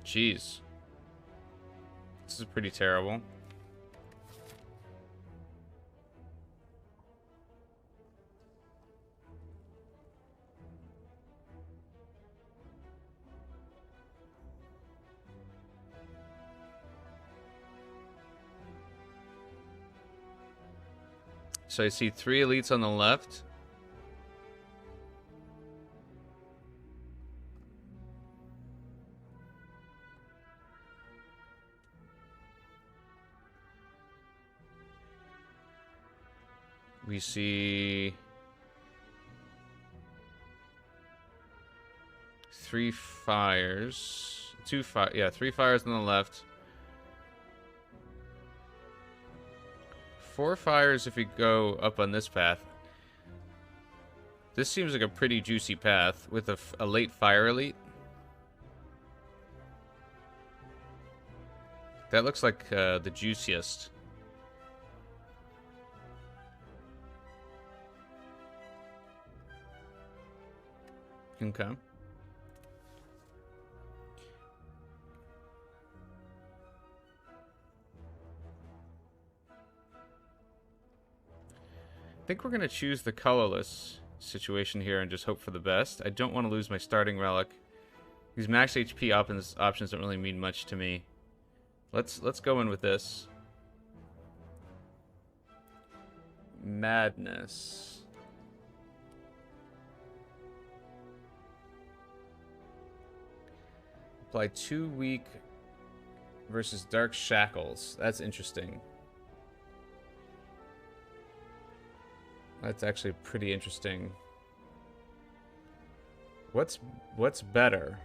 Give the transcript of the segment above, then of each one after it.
Jeez. This is pretty terrible. So I see 3 elites on the left. We see 3 fires. 3 fires on the left. 4 fires if we go up on this path. This seems like a pretty juicy path with a late fire elite. That looks like the juiciest. Okay. I think we're going to choose the colorless situation here and just hope for the best. I don't want to lose my starting relic. These max HP options don't really mean much to me. Let's go in with this. Madness. Apply 2 weak versus dark shackles. That's interesting. That's actually pretty interesting. What's better?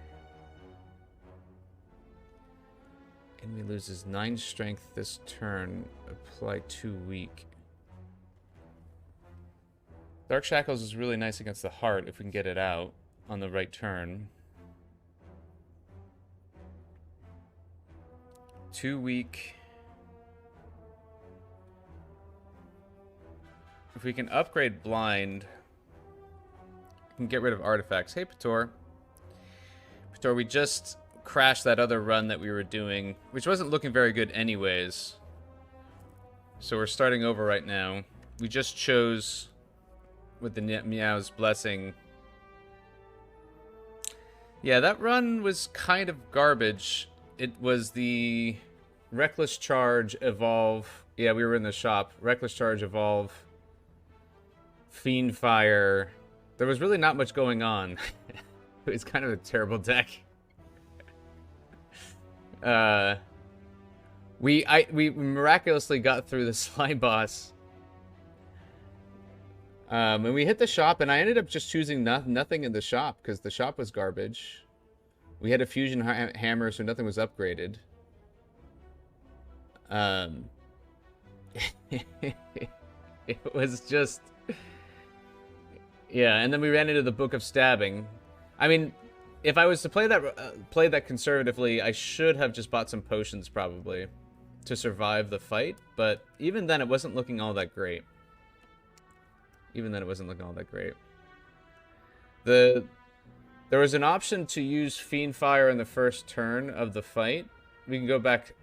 Enemy loses 9 strength this turn. Apply 2 weak. Dark Shackles is really nice against the heart if we can get it out on the right turn. 2 weak. If we can upgrade blind, we can get rid of artifacts. Hey, Pator. Pator, we just crashed that other run that we were doing, which wasn't looking very good anyways. So we're starting over right now. We just chose with the Meow's Blessing. Yeah, that run was kind of garbage. It was the Reckless Charge Evolve. Yeah, we were in the shop. Reckless Charge Evolve. Fiend Fire. There was really not much going on. It was kind of a terrible deck. We miraculously got through the slime boss. And we hit the shop, and I ended up just choosing nothing in the shop because the shop was garbage. We had a fusion hammer, so nothing was upgraded. It was just... Yeah, and then we ran into the Book of Stabbing. I mean, if I was to play that conservatively, I should have just bought some potions probably to survive the fight. But even then, it wasn't looking all that great. There was an option to use Fiend Fire in the first turn of the fight. We can go back.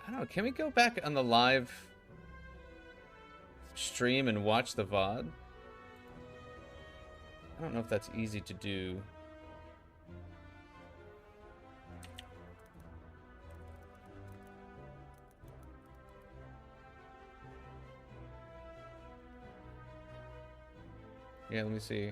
I don't know. Can we go back on the live stream and watch the VOD? I don't know if that's easy to do. Yeah, let me see.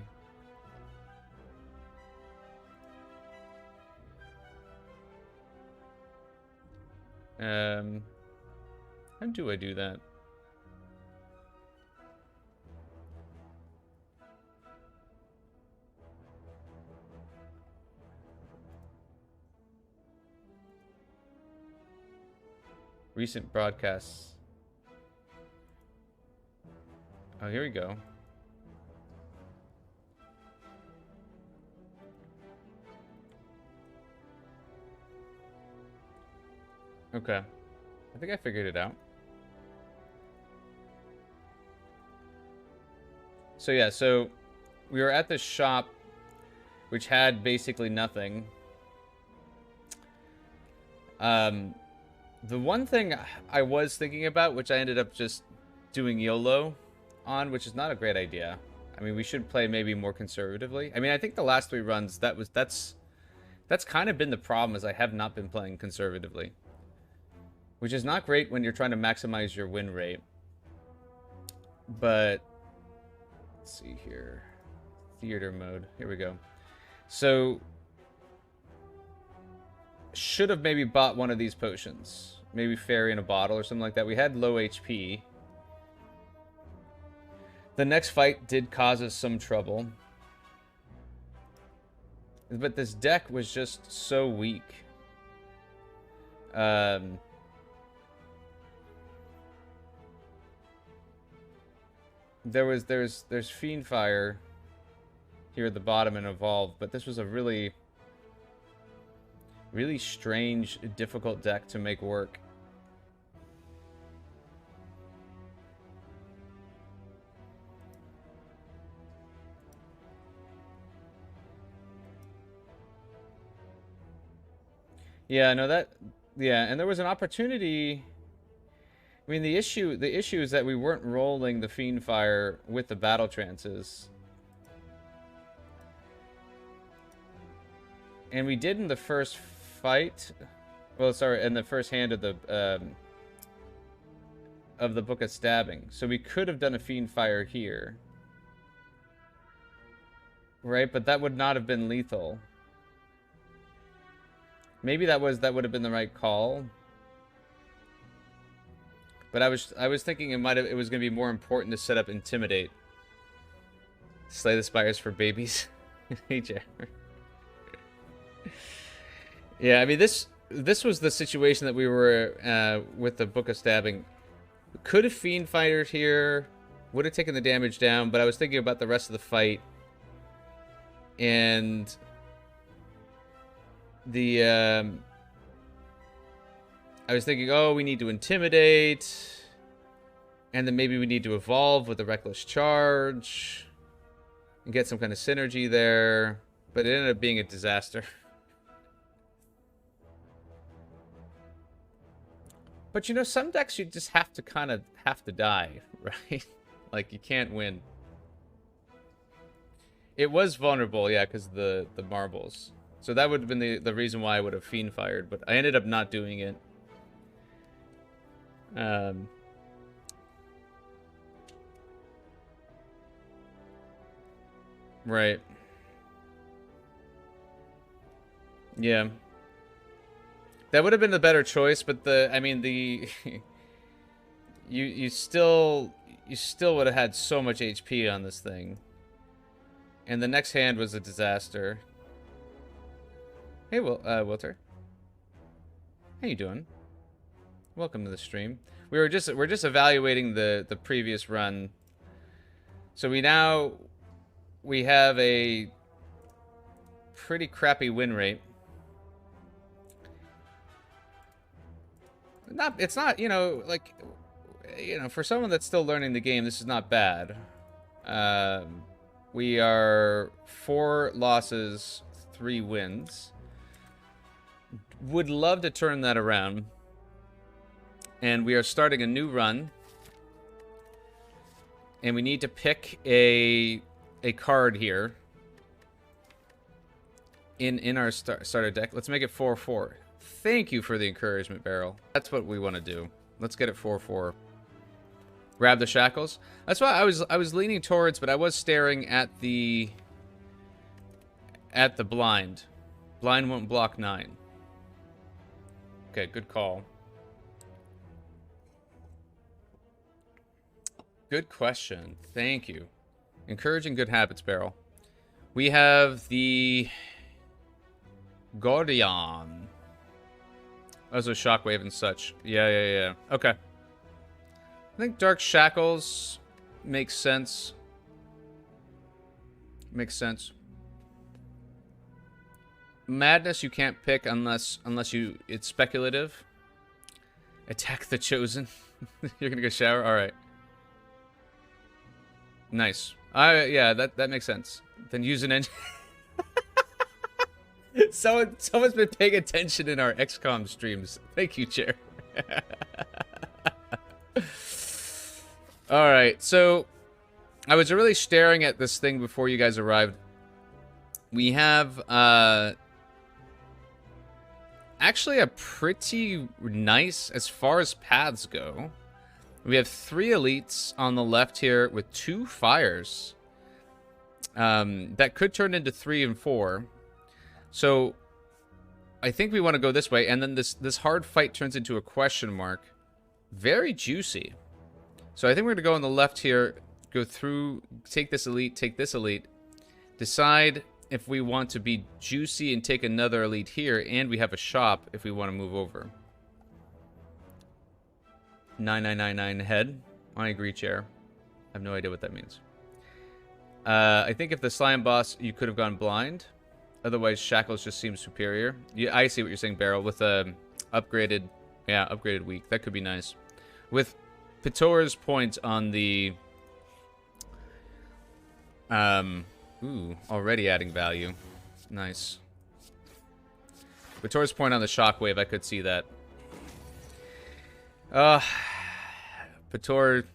How do I do that? Recent broadcasts. Oh, here we go. Okay. I think I figured it out. So yeah, so we were at the shop, which had basically nothing. The one thing I was thinking about, which I ended up just doing YOLO on, which is not a great idea. I mean, we should play maybe more conservatively. I mean, I think the last 3 runs, that's kind of been the problem, is I have not been playing conservatively. Which is not great when you're trying to maximize your win rate. But, let's see here. Theater mode. Here we go. So, should have maybe bought one of these potions. Maybe fairy in a bottle or something like that. We had low HP. The next fight did cause us some trouble. But this deck was just so weak. There's Fiendfire here at the bottom and Evolve, but this was a really strange, difficult deck to make work. Yeah, no, yeah, and there was an opportunity. I mean, the issue is that we weren't rolling the Fiendfire with the battle trances. And we did in the first fight. Well, sorry, in the first hand of the Book of Stabbing. So we could have done a Fiendfire here. Right, but that would not have been lethal. Maybe that would have been the right call. But I was thinking it was going to be more important to set up Intimidate. Slay the Spires for babies. Hey, Jammer. Yeah, I mean this was the situation that we were with the Book of Stabbing. Could have Fiendfired here, would have taken the damage down, but I was thinking about the rest of the fight. And I was thinking, oh, we need to Intimidate, and then maybe we need to Evolve with a Reckless Charge and get some kind of synergy there, but it ended up being a disaster. But you know, some decks you just have to die, right? Like, you can't win. It was vulnerable, yeah, because the marbles. So that would have been the reason why I would have Fiendfired, but I ended up not doing it. Right. Yeah. That would have been the better choice, but you still would have had so much HP on this thing. And the next hand was a disaster. Hey, Wilter. How you doing? Welcome to the stream. We're just evaluating the previous run. So we have a pretty crappy win rate. It's not, like, for someone that's still learning the game, this is not bad. We are 4 losses, 3 wins. Would love to turn that around. And we are starting a new run. And we need to pick a card here in our starter deck. Let's make it 4/4. Thank you for the encouragement, Beryl. That's what we want to do. Let's get it 4/4. Grab the shackles. That's why I was leaning towards, but I was staring at the blind. Blind won't block 9. Okay, good call. Good question. Thank you. Encouraging good habits, Beryl. We have the Guardian. Also Shockwave and such. Yeah. Okay. I think Dark Shackles makes sense. Makes sense. Madness you can't pick unless it's speculative. Attack the Chosen. You're gonna go shower? Alright. Nice. Yeah, that makes sense. Then use an engine. Someone's been paying attention in our XCOM streams. Thank you, Chair. All right, so I was really staring at this thing before you guys arrived. We have actually a pretty nice, as far as paths go. We have 3 elites on the left here with 2 fires. That could turn into 3 and 4. So I think we want to go this way, and then this hard fight turns into a question mark. Very juicy. So I think we're going to go on the left here, go through, take this elite, decide if we want to be juicy and take another elite here, and we have a shop if we want to move over. 9999 head. I agree, Chair. I have no idea what that means. I think if the slime boss, you could have gone blind. Otherwise, Shackles just seems superior. Yeah, I see what you're saying, Barrel. With a upgraded weak. That could be nice. With Pitora's point on the... Ooh, already adding value. Nice. Pitora's point on the shockwave, I could see that. Pitor...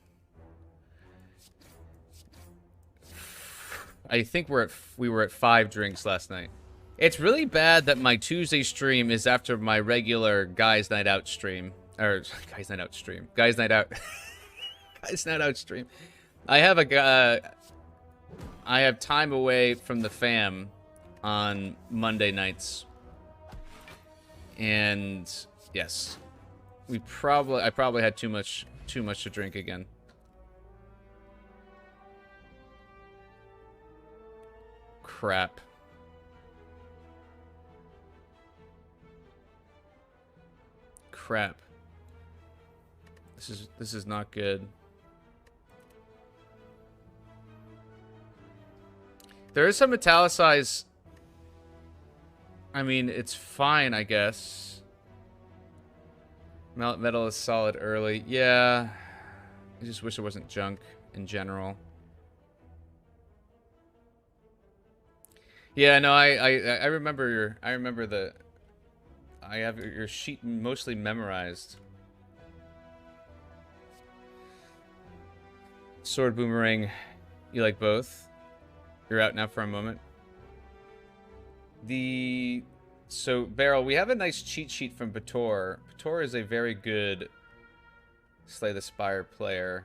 I think we were at 5 drinks last night. It's really bad that my Tuesday stream is after my regular Guys Night Out stream. Or, Guys Night Out stream. Guys Night Out... Guys Night Out stream. I have time away from the fam on Monday nights. And, yes. I probably had too much to drink again. Crap. Crap. This is not good. There is some italicized. I mean, it's fine, I guess. Metal is solid early. Yeah. I just wish it wasn't junk in general. Yeah, no, I remember I have your sheet mostly memorized. Sword boomerang, you like both? You're out now for a moment. So Barrel, we have a nice cheat sheet from Bator. Bator is a very good Slay the Spire player.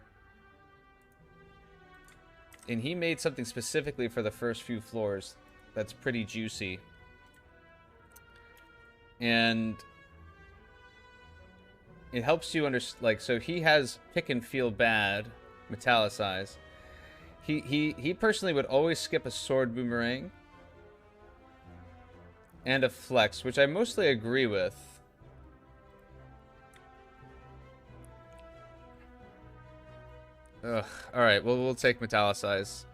And he made something specifically for the first few floors that's pretty juicy. And it helps you understand, like, so he has pick and feel bad, metallicize. He personally would always skip a sword boomerang and a flex, which I mostly agree with. Ugh. All right, well, we'll take metallicize.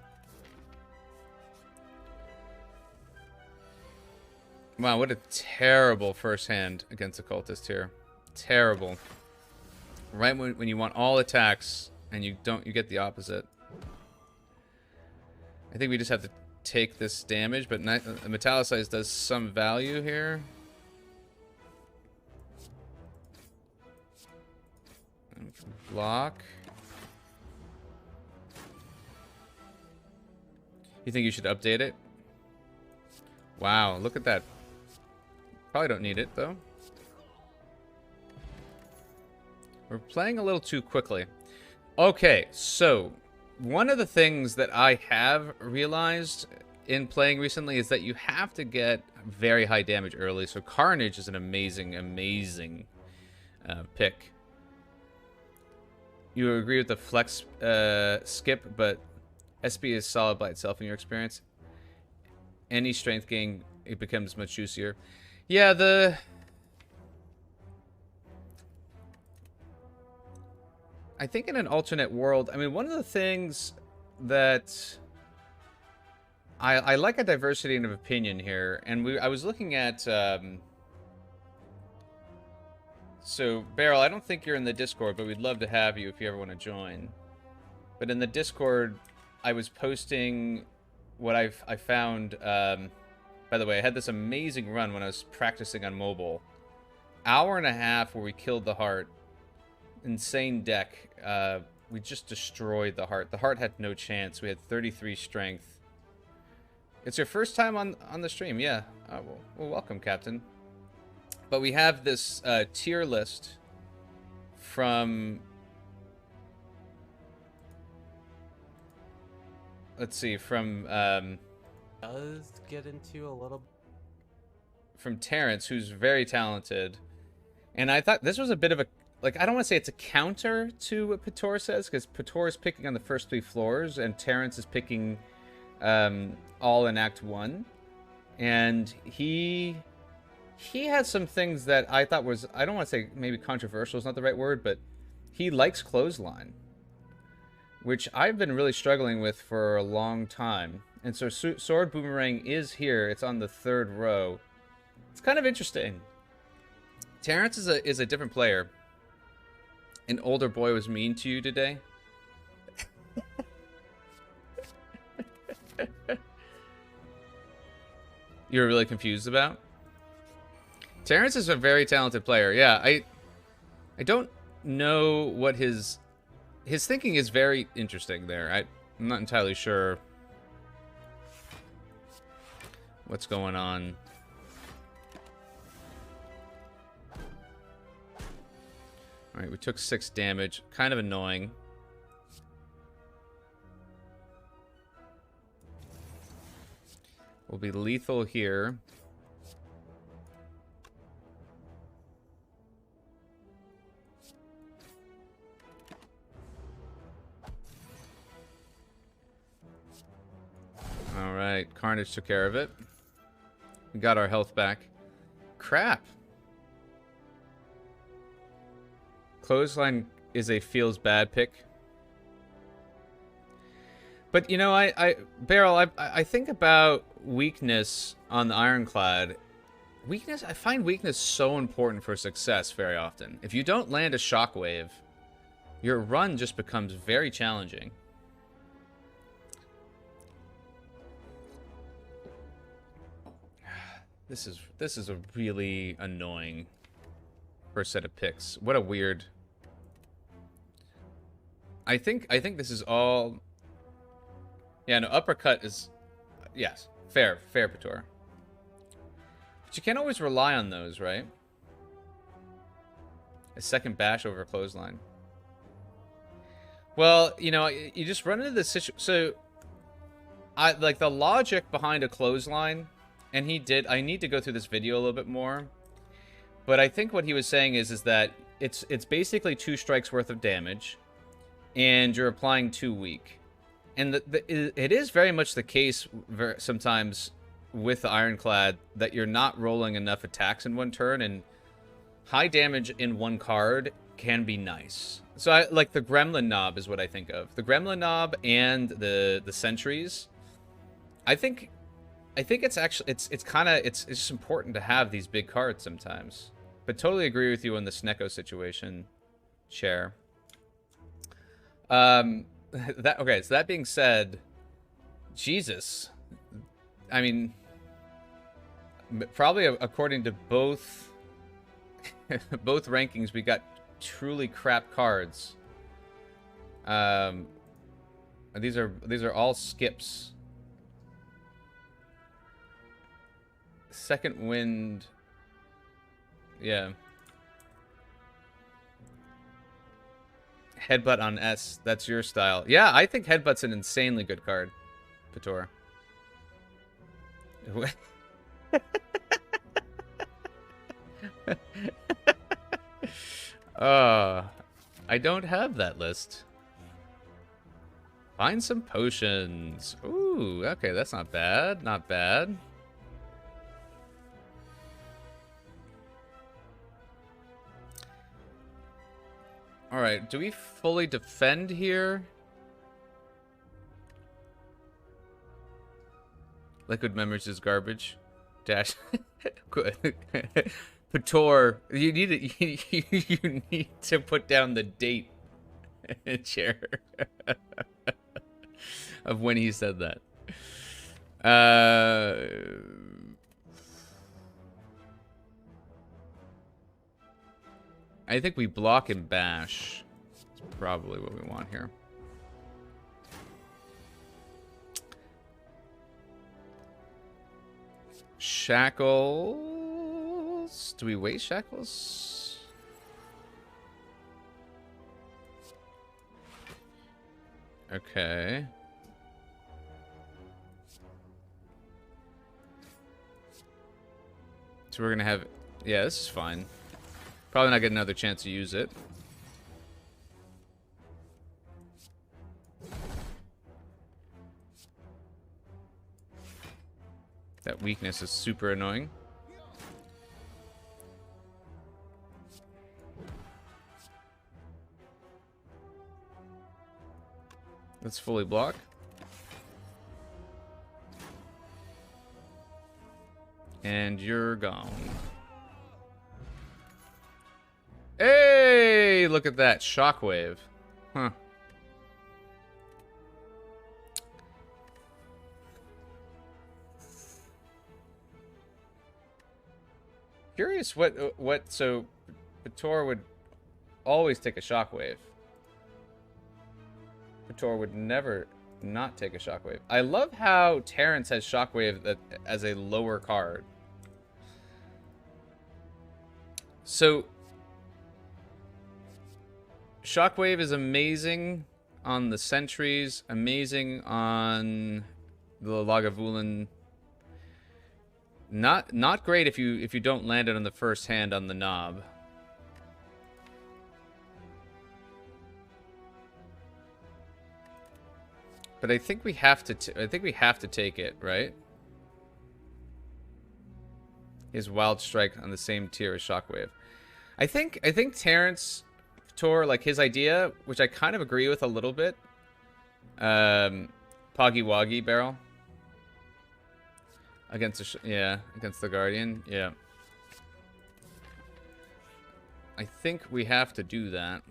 Wow, what a terrible first hand against occultist here. Terrible. Right when you want all attacks and you get the opposite. I think we just have to take this damage, but metallicize does some value here. Block. You think you should update it? Wow, look at that. Probably don't need it, though. We're playing a little too quickly. Okay, so one of the things that I have realized in playing recently is that you have to get very high damage early. So Carnage is an amazing, amazing pick. You agree with the flex skip, but SB is solid by itself in your experience. Any strength gain, it becomes much juicier. Yeah, I think in an alternate world, I mean, one of the things that I like a diversity of opinion here, and I was looking at, so Beryl, I don't think you're in the Discord, but we'd love to have you if you ever want to join. But in the Discord, I was posting what I found By the way, I had this amazing run when I was practicing on mobile. Hour and a half where we killed the heart. Insane deck. We just destroyed the heart. The heart had no chance. We had 33 strength. It's your first time on the stream, yeah. Well, welcome, Captain. But we have this tier list from... Let's see, from... does get into a little... From Terrence, who's very talented. And I thought this was a bit of a... Like, I don't want to say it's a counter to what Pator says, because Pator is picking on the first 3 floors, and Terrence is picking all in Act 1. And he has some things that I thought was... I don't want to say maybe controversial is not the right word, but he likes Clothesline, which I've been really struggling with for a long time. And so Sword Boomerang is here. It's on the 3rd row. It's kind of interesting. Terrence is a different player. An older boy was mean to you today. You were really confused about? Terrence is a very talented player. Yeah, I don't know what his thinking is very interesting there. I'm not entirely sure what's going on. Alright, we took 6 damage. Kind of annoying. We'll be lethal here. Alright, Carnage took care of it. We got our health back. Crap. Clothesline is a feels bad pick. But, you know, Beryl, I think about weakness on the Ironclad. Weakness, I find weakness so important for success very often. If you don't land a shockwave, your run just becomes very challenging. This is a really annoying first set of picks. What a weird... I think this is all... Yeah, no, uppercut is... Yes, fair, Pator. But you can't always rely on those, right? A second bash over a clothesline. Well, you know, you just run into this situation... So, like, the logic behind a clothesline... And I need to go through this video a little bit more. But I think what he was saying is that it's basically 2 strikes worth of damage. And you're applying 2 weak. And it is very much the case sometimes with the Ironclad that you're not rolling enough attacks in one turn. And high damage in one card can be nice. So like the Gremlin Knob is what I think of. The Gremlin Knob and the Sentries. I think it's actually it's just important to have these big cards sometimes. But totally agree with you on the Snecko situation, Chair. Okay, so that being said, Jesus, I mean, probably according to both both rankings, we got truly crap cards. These are all skips. Second Wind, yeah. Headbutt on S, that's your style. Yeah, I think Headbutt's an insanely good card, Pator. I don't have that list. Find some potions. Ooh, okay, that's not bad, not bad. Alright, do we fully defend here? Liquid Memories is garbage. Dash. Pator, you need to put down the date, Chair, of when he said that. I think we block and bash. That's probably what we want here. Shackles. Do we waste shackles? Okay. So we're gonna have... Yeah, this is fine. Probably not get another chance to use it. That weakness is super annoying. Let's fully block. And you're gone. Hey, look at that shockwave. Huh. Curious what so Pator would always take a shockwave. Pator would never not take a shockwave. I love how Terrence has shockwave as a lower card. So shockwave is amazing on the sentries, amazing on the Lagavulin. Not great if you don't land it on the first hand on the knob. But I think we have to take it, right? His Wild Strike on the same tier as Shockwave. I think Terrence Tor, like his idea, which I kind of agree with a little bit. Poggy Woggy barrel. Against the Guardian. Yeah. I think we have to do that.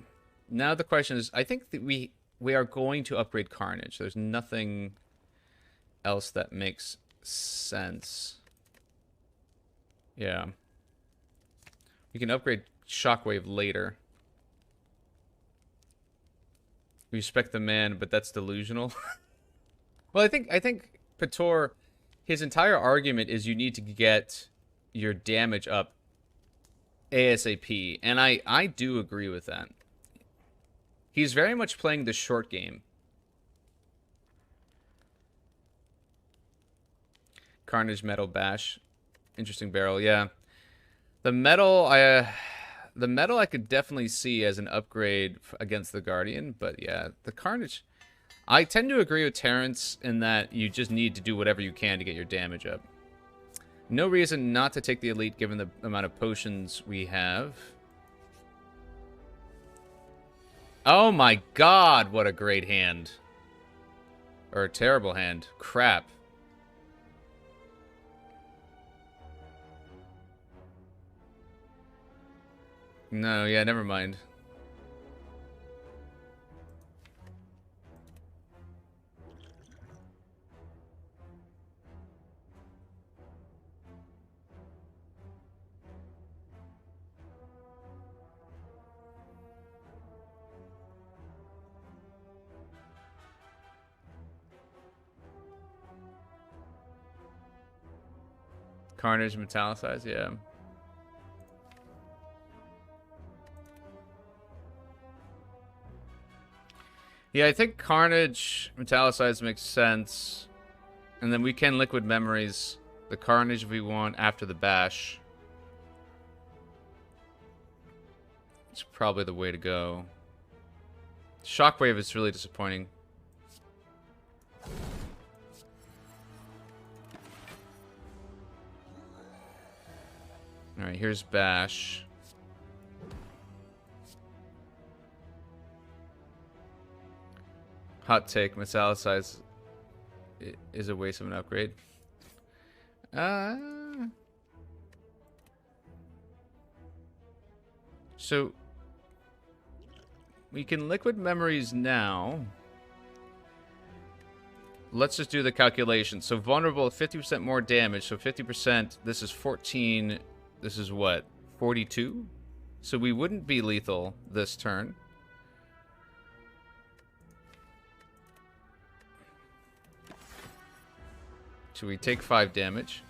Now the question is, I think that we are going to upgrade Carnage. There's nothing else that makes sense. Yeah. We can upgrade Shockwave later. Respect the man, but that's delusional. Well, I think Pator, his entire argument is you need to get your damage up ASAP, and I do agree with that. He's very much playing the short game. Carnage Metal Bash. Interesting barrel, yeah. The metal I could definitely see as an upgrade against the Guardian, but yeah, the Carnage, I tend to agree with Terrence in that you just need to do whatever you can to get your damage up. No reason not to take the Elite given the amount of potions we have. Oh my god, what a great hand. Or a terrible hand. Crap. No, yeah, never mind. Carnage Metallicized, yeah. Yeah, I think Carnage Metallicized makes sense. And then we can Liquid Memories the Carnage if we want after the Bash. It's probably the way to go. Shockwave is really disappointing. Alright, here's Bash. Hot take, Metallicize is a waste of an upgrade. So we can Liquid Memories now. Let's just do the calculation. So vulnerable, 50% more damage. So 50%, this is 14. This is what? 42? So we wouldn't be lethal this turn. So we take 5 damage.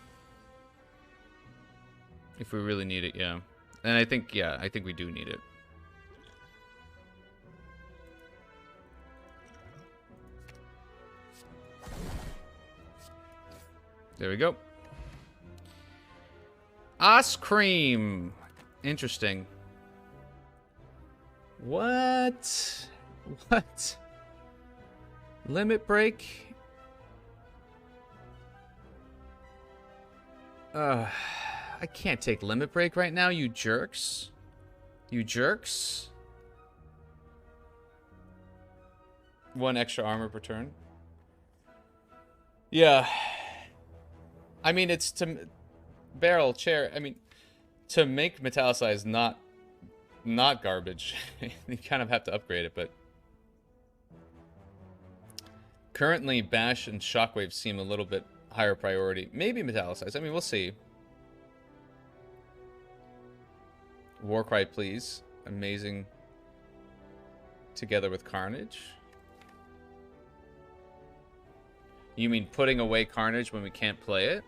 If we really need it, yeah. And I think we do need it. There we go. Ice cream. Interesting. What? What? Limit break? I can't take limit break right now, you jerks. You jerks. 1 extra armor per turn. Yeah. I mean, it's to barrel, chair. I mean, to make metallicize not garbage. You kind of have to upgrade it, but currently bash and shockwave seem a little bit higher priority. Maybe metallicize. I mean, we'll see. Warcry, please. Amazing. Together with Carnage. You mean putting away Carnage when we can't play it?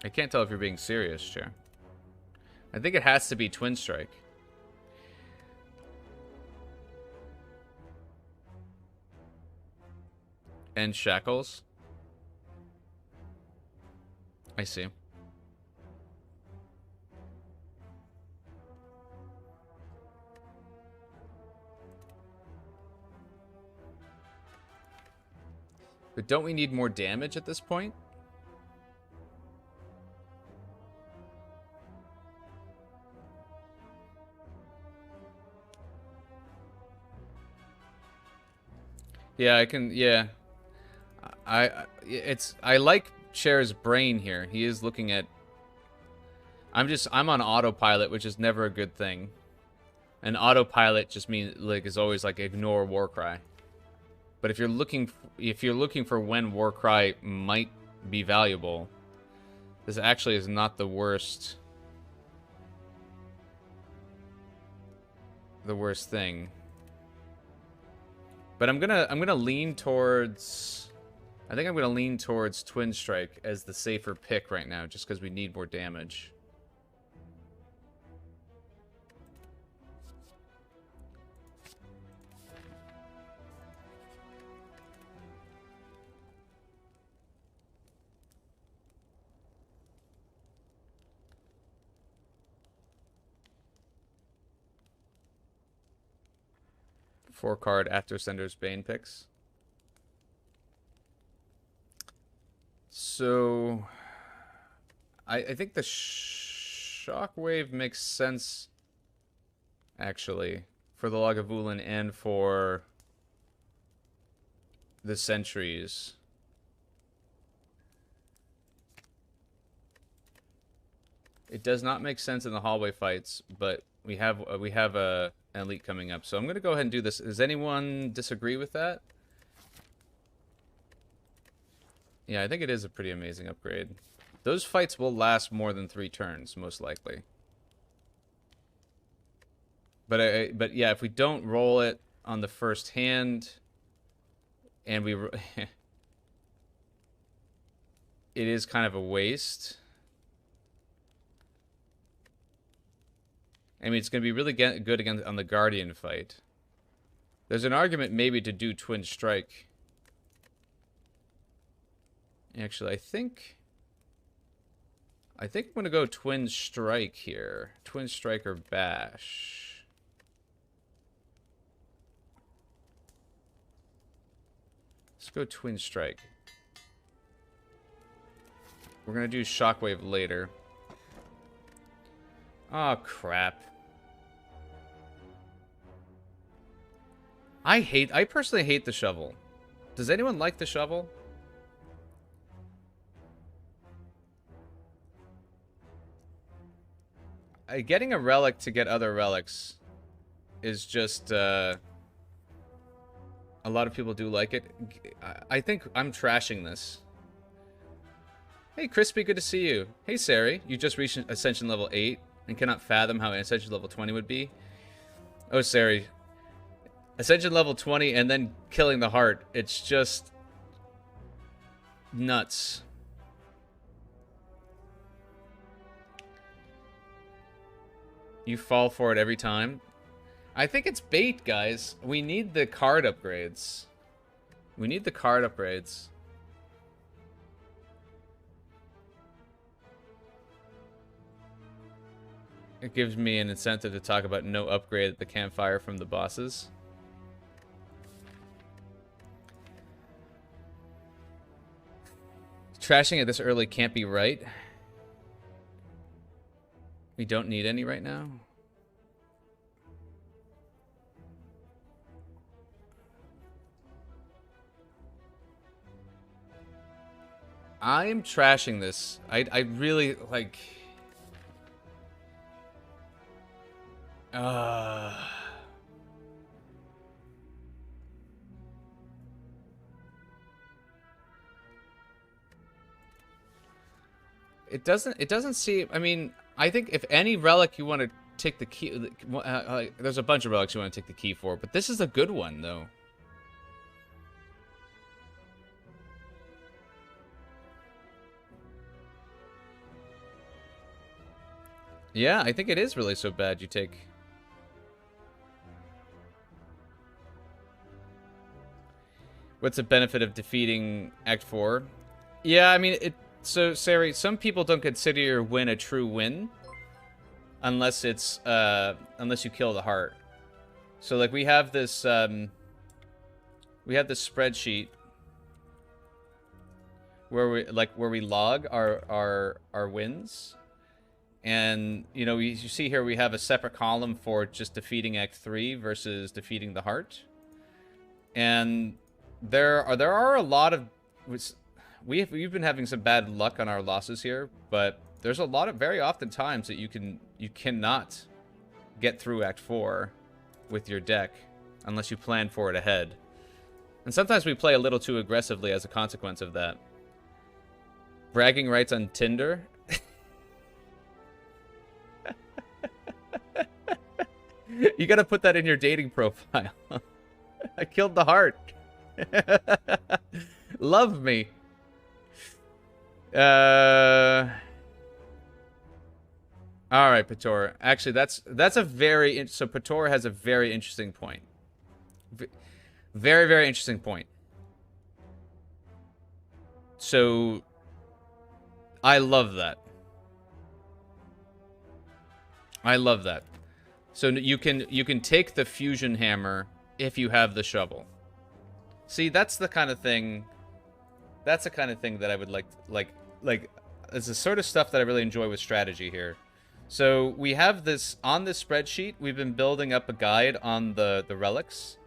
I can't tell if you're being serious, Chair. I think it has to be Twin Strike. And Shackles. I see. But don't we need more damage at this point? Yeah, I can, yeah. I like Chair's brain here. He is looking at... I'm on autopilot, which is never a good thing. And autopilot just means, like, is always like ignore Warcry. But if you're looking for when Warcry might be valuable, this actually is not the worst thing. But I'm gonna lean towards... I think I'm gonna lean towards Twin Strike as the safer pick right now, just because we need more damage. Four card after Sender's Bane picks. So, I think the Shockwave makes sense, actually, for the Lagavulin and for the Sentries. It does not make sense in the hallway fights, but we have a elite coming up, so I'm gonna go ahead and do this. Does anyone disagree with that? Yeah, I think it is a pretty amazing upgrade. Those fights will last more than 3 turns, most likely. But yeah, if we don't roll it on the first hand, and we... it is kind of a waste. I mean, it's going to be really good again on the Guardian fight. There's an argument maybe to do Twin Strike. Actually, I think I'm going to go Twin Strike here. Twin Strike or Bash. Let's go Twin Strike. We're going to do Shockwave later. Oh, crap. I personally hate the shovel. Does anyone like the shovel? Getting a relic to get other relics is just, a lot of people do like it. I think I'm trashing this. Hey, Crispy, good to see you. Hey, Sari, you just reached Ascension level 8 and cannot fathom how Ascension level 20 would be. Oh, Sari. Ascension level 20 and then killing the heart. It's just nuts. You fall for it every time. I think it's bait, guys. We need the card upgrades. We need the card upgrades. It gives me an incentive to talk about no upgrade at the campfire from the bosses. Trashing it this early can't be right. We don't need any right now. I am trashing this. I really, like... It doesn't seem... I mean, I think if any relic you want to take the key... there's a bunch of relics you want to take the key for, but this is a good one, though. Yeah, I think it is really so bad you take... What's the benefit of defeating Act 4? Yeah, I mean, so, Sari, some people don't consider your win a true win unless it's, unless you kill the heart. So, like, we have this spreadsheet where we log our wins. And, you know, you see here we have a separate column for just defeating Act 3 versus defeating the heart. And there are a lot of... We've been having some bad luck on our losses here, but there's a lot of very often times that you cannot get through Act 4 with your deck unless you plan for it ahead. And sometimes we play a little too aggressively as a consequence of that. Bragging rights on Tinder? You gotta put that in your dating profile. I killed the heart. Love me. All right, Pator. Actually, that's a very... So Pator has a very interesting point. Very, very interesting point. So, I love that. I love that. So you can take the fusion hammer if you have the shovel. See, that's the kind of thing. That's the kind of thing that I would like. It's the sort of stuff that I really enjoy with strategy here. So we have this on this spreadsheet. We've been building up a guide on the relics,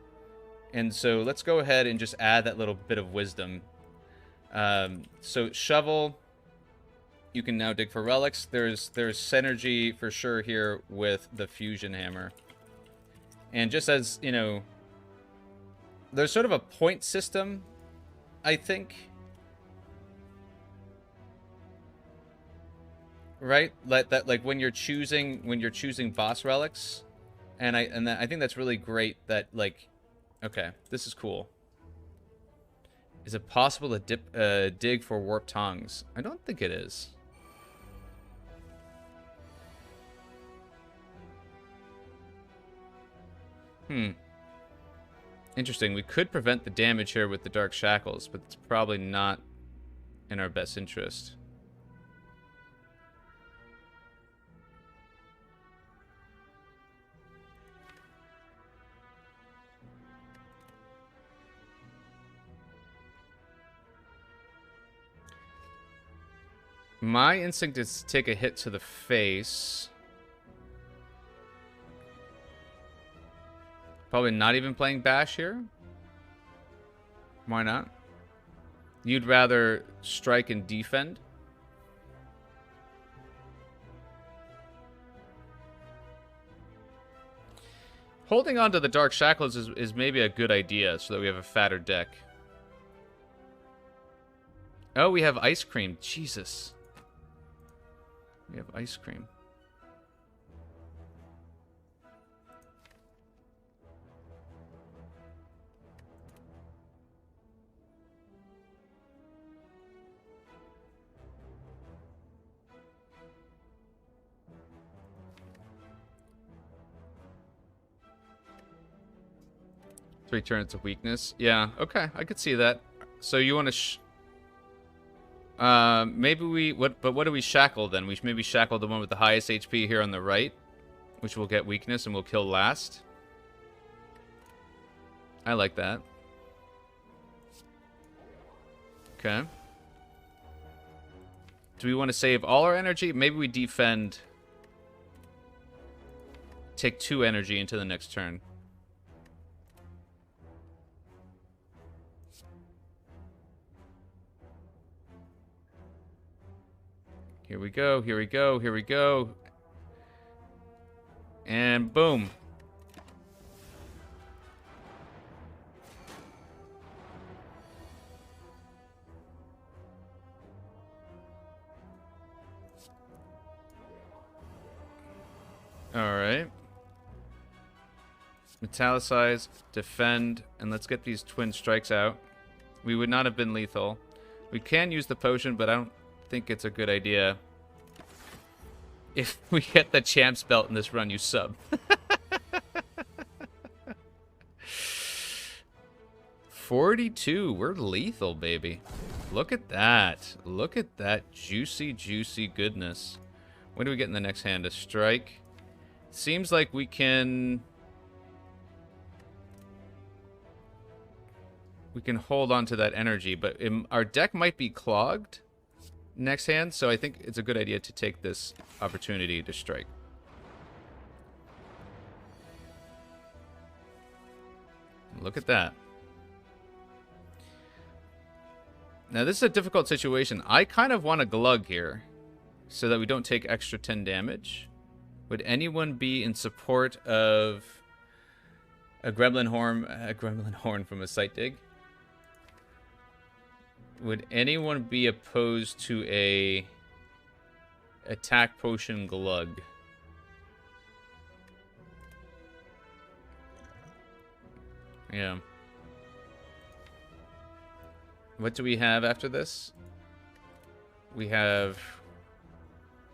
and so let's go ahead and just add that little bit of wisdom. So shovel. You can now dig for relics. There's synergy for sure here with the fusion hammer. And just as, you know, there's sort of a point system, I think. Right? Like when you're choosing boss relics. And I think that's really great that, like, okay, this is cool. Is it possible to dig for warped tongues? I don't think it is. Interesting. We could prevent the damage here with the Dark Shackles, but it's probably not in our best interest. My instinct is to take a hit to the face. Probably not even playing Bash here. Why not? You'd rather strike and defend? Holding on to the Dark Shackles is maybe a good idea so that we have a fatter deck. Oh, we have ice cream. Jesus. We have ice cream. To return its weakness. Yeah, okay, I could see that. So you want to maybe what do we shackle then? We should maybe shackle the one with the highest HP here on the right, which will get weakness and will kill last. I like that. Okay. Do we want to save all our energy? Maybe we defend. Take 2 energy into the next turn. Here we go, here we go, here we go. And boom. Alright. Metallicize, defend, and let's get these twin strikes out. We would not have been lethal. We can use the potion, but I don't think it's a good idea. If we get the champ's belt in this run, you sub. 42. We're lethal, baby. Look at that. Look at that juicy, juicy goodness. What do we get in the next hand? A strike. Seems like we can... We can hold on to that energy, but our deck might be clogged next hand, so I think it's a good idea to take this opportunity to strike. Look at that. Now, this is a difficult situation. I kind of want a glug here so that we don't take extra 10 damage. Would anyone be in support of a gremlin horn from a sight dig? Would anyone be opposed to a attack potion glug? Yeah. What do we have after this? We have...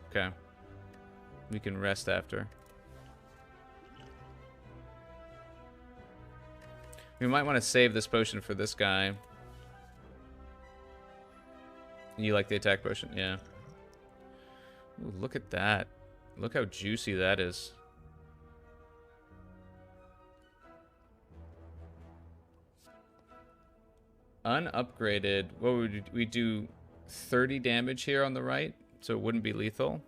Okay. We can rest after. We might want to save this potion for this guy. You like the attack potion? Yeah. Ooh, look at that. Look how juicy that is. Unupgraded. What would we do? 30 damage here on the right, so it wouldn't be lethal.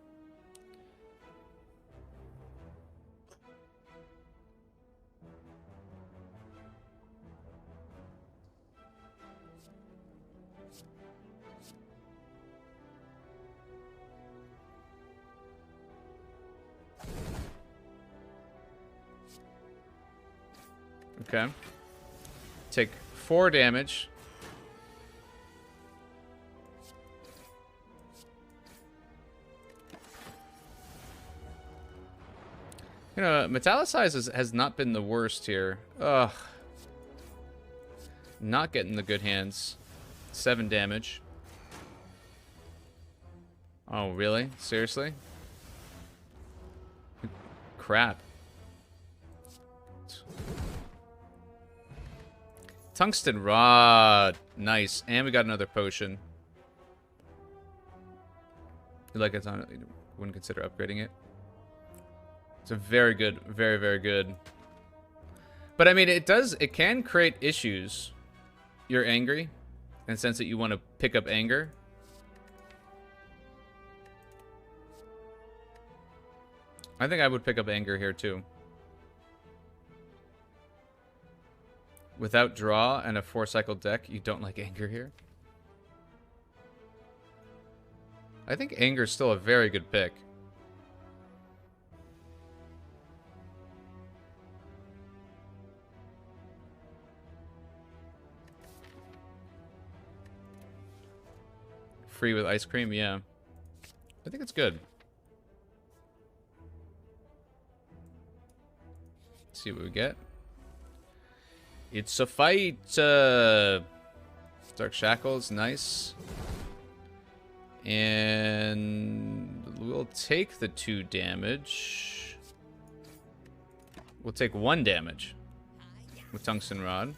Okay. Take 4 damage. You know, Metallicize has not been the worst here. Ugh. Not getting the good hands. 7 damage. Oh, really? Seriously? Crap. Tungsten rod. Nice. And we got another potion. You like it? Wouldn't consider upgrading it. It's a very good, very, very good. But I mean, it can create issues. You're angry in the sense that you want to pick up anger. I think I would pick up anger here too. Without draw and a 4-cycle deck, you don't like anger here? I think anger is still a very good pick. free with ice cream, yeah. I think it's good. Let's see what we get. It's a fight! Dark Shackles, nice. And we'll take the 2 damage. We'll take 1 damage with Tungsten Rod.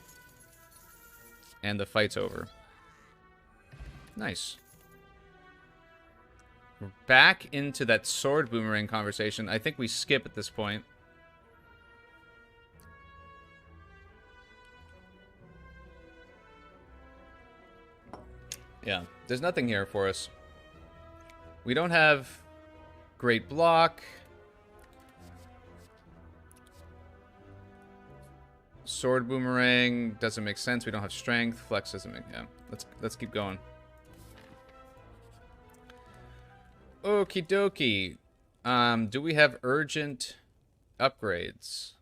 And the fight's over. Nice. We're back into that sword boomerang conversation. I think we skip at this point. Yeah, there's nothing here for us. We don't have great block. Sword boomerang doesn't make sense. We don't have strength. Flex doesn't make... Yeah, let's keep going. Okie dokie. Do we have urgent upgrades?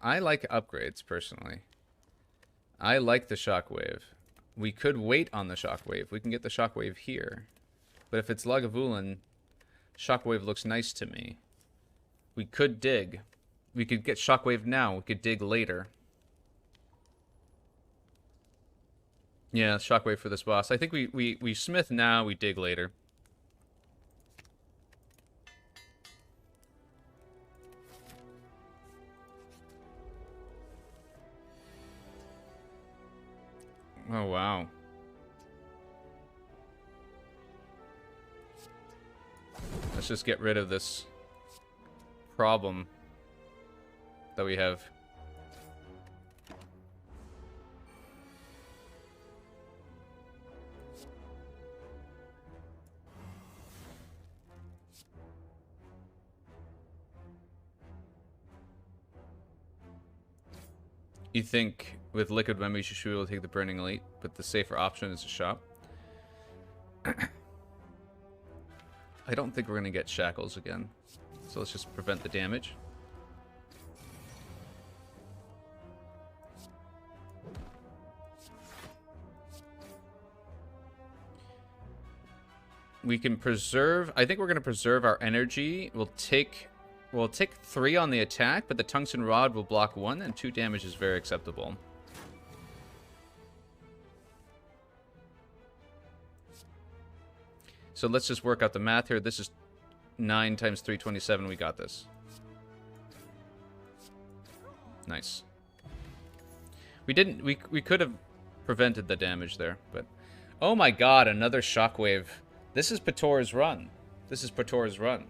I like upgrades, personally. I like the shockwave. We could wait on the shockwave. We can get the shockwave here. But if it's Lagavulin, shockwave looks nice to me. We could dig. We could get shockwave now. We could dig later. Yeah, shockwave for this boss. I think we smith now, we dig later. Oh, wow. Let's just get rid of this problem that we have. You think with Liquid Memory you should be able to take the Burning Elite, but the safer option is a shop? I don't think we're going to get Shackles again. So let's just prevent the damage. We can preserve... I think we're going to preserve our energy. We'll take 3 on the attack, but the Tungsten Rod will block 1, and 2 damage is very acceptable. So let's just work out the math here. This is 9 times 327. We got this. Nice. We didn't... We could have prevented the damage there, but... Oh my god, another shockwave. This is Pator's run. This is Pator's run.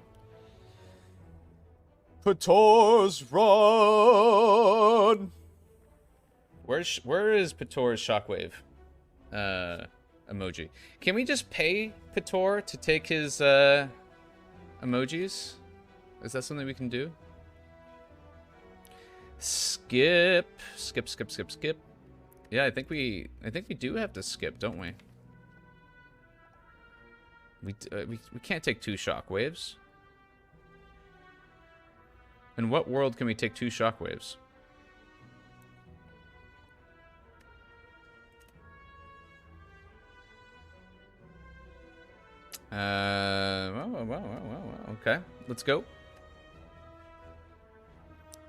Pator's run! Where is Pator's shockwave emoji? Can we just pay Pator to take his emojis? Is that something we can do? Skip. Skip, skip, skip, skip. Yeah, I think we do have to skip, don't we? We can't take 2 shockwaves. In what world can we take 2 shockwaves? Okay, let's go.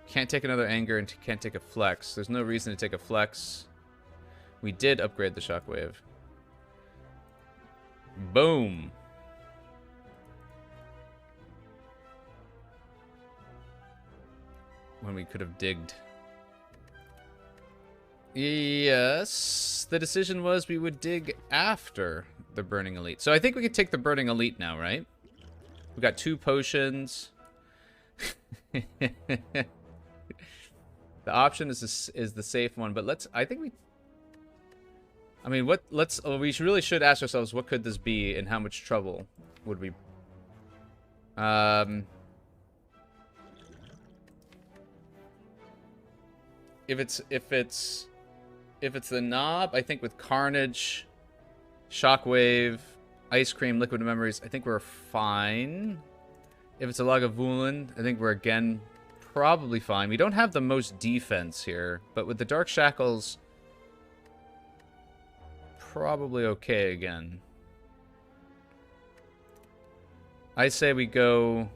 Can't take another anger and can't take a flex. There's no reason to take a flex. We did upgrade the shockwave. Boom. When we could have digged. Yes, the decision was we would dig after the Burning Elite. So I think we could take the Burning Elite now, right? We got 2 potions. The option is the safe one, but let's... I think we... I mean, what... Let's... Oh, we really should ask ourselves, what could this be and how much trouble would we... If it's the knob, I think with Carnage, Shockwave, Ice Cream, Liquid Memories, I think we're fine. If it's a Lagavulin, I think we're again probably fine. We don't have the most defense here, but with the Dark Shackles, probably okay again. I say we go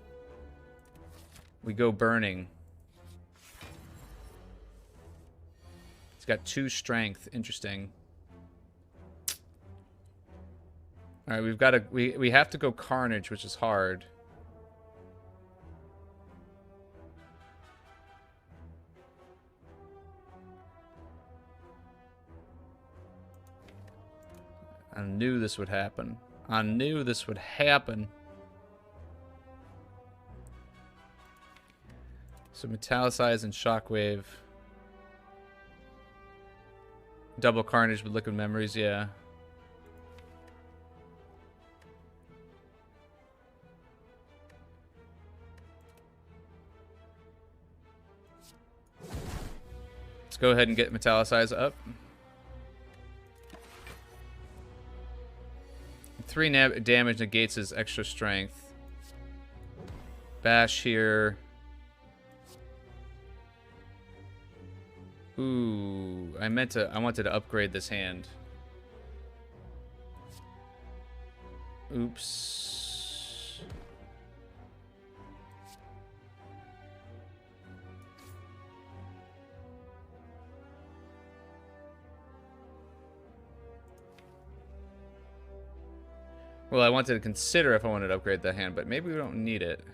burning. It's got 2 strength. Interesting. All right, we've got to we have to go carnage, which is hard. I knew this would happen. I knew this would happen. So metallicize and shockwave. Double carnage with liquid memories, yeah. Let's go ahead and get metallicize up. 3 damage negates his extra strength. Bash here. Ooh, I wanted to upgrade this hand. Oops. Well, I wanted to consider if I wanted to upgrade that hand, but maybe we don't need it.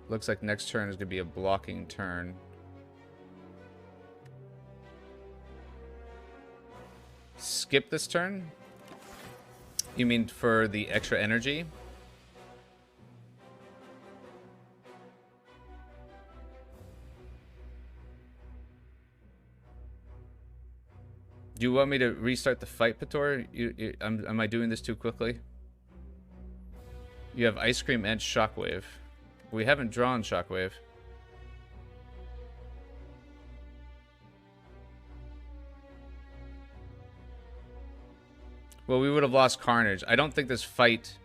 Looks like next turn is going to be a blocking turn. Skip this turn? You mean for the extra energy? Do you want me to restart the fight, Pator? Am I doing this too quickly? You have Ice Cream and Shockwave. We haven't drawn Shockwave. Well, we would have lost Carnage. I don't think this fight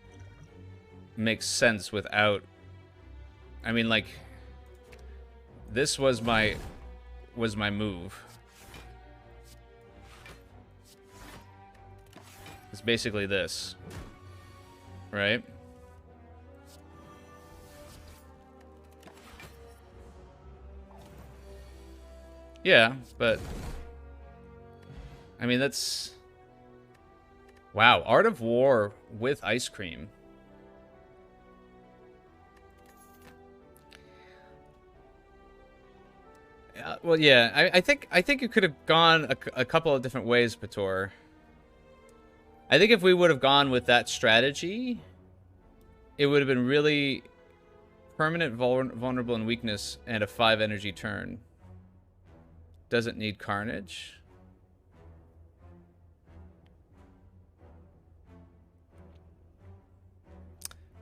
makes sense without... I mean, like... This was my move. It's basically this. Right? Yeah, but... I mean, that's... Wow, Art of War with Ice Cream. Well, yeah, I think you could have gone a couple of different ways, Pator. I think if we would have gone with that strategy, it would have been really permanent vulnerable and weakness and a 5 energy turn. Doesn't need Carnage.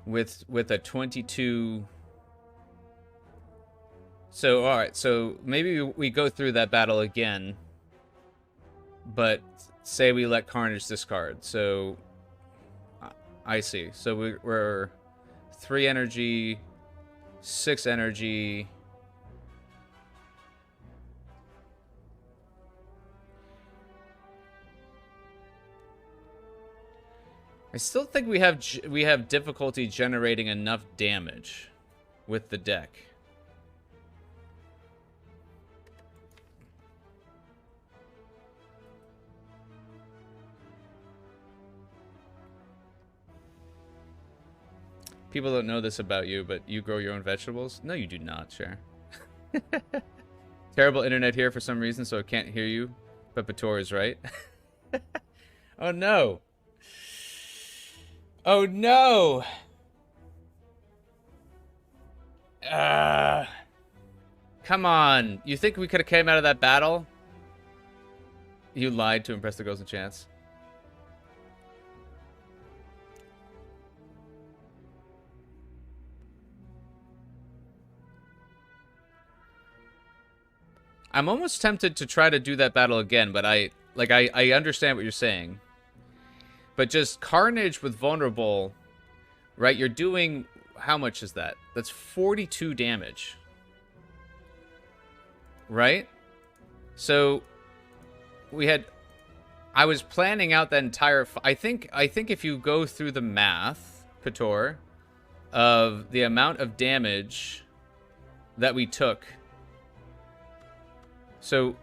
With a 22. So all right, so maybe we go through that battle again, but say we let Carnage discard. So I see. So we're 3 energy, 6 energy. I still think we have difficulty generating enough damage with the deck. People don't know this about you, but you grow your own vegetables? No, you do not, Cher. Terrible internet here for some reason, so I can't hear you. But Bator is right. Oh no. Oh no! Come on. You think we could have came out of that battle? You lied to impress the Ghost and Chance. I'm almost tempted to try to do that battle again, but I understand what you're saying. But just Carnage with Vulnerable, right? You're doing... How much is that? That's 42 damage. Right? So, we had I was planning out that entire... I think if you go through the math, Pator, of the amount of damage that we took. So,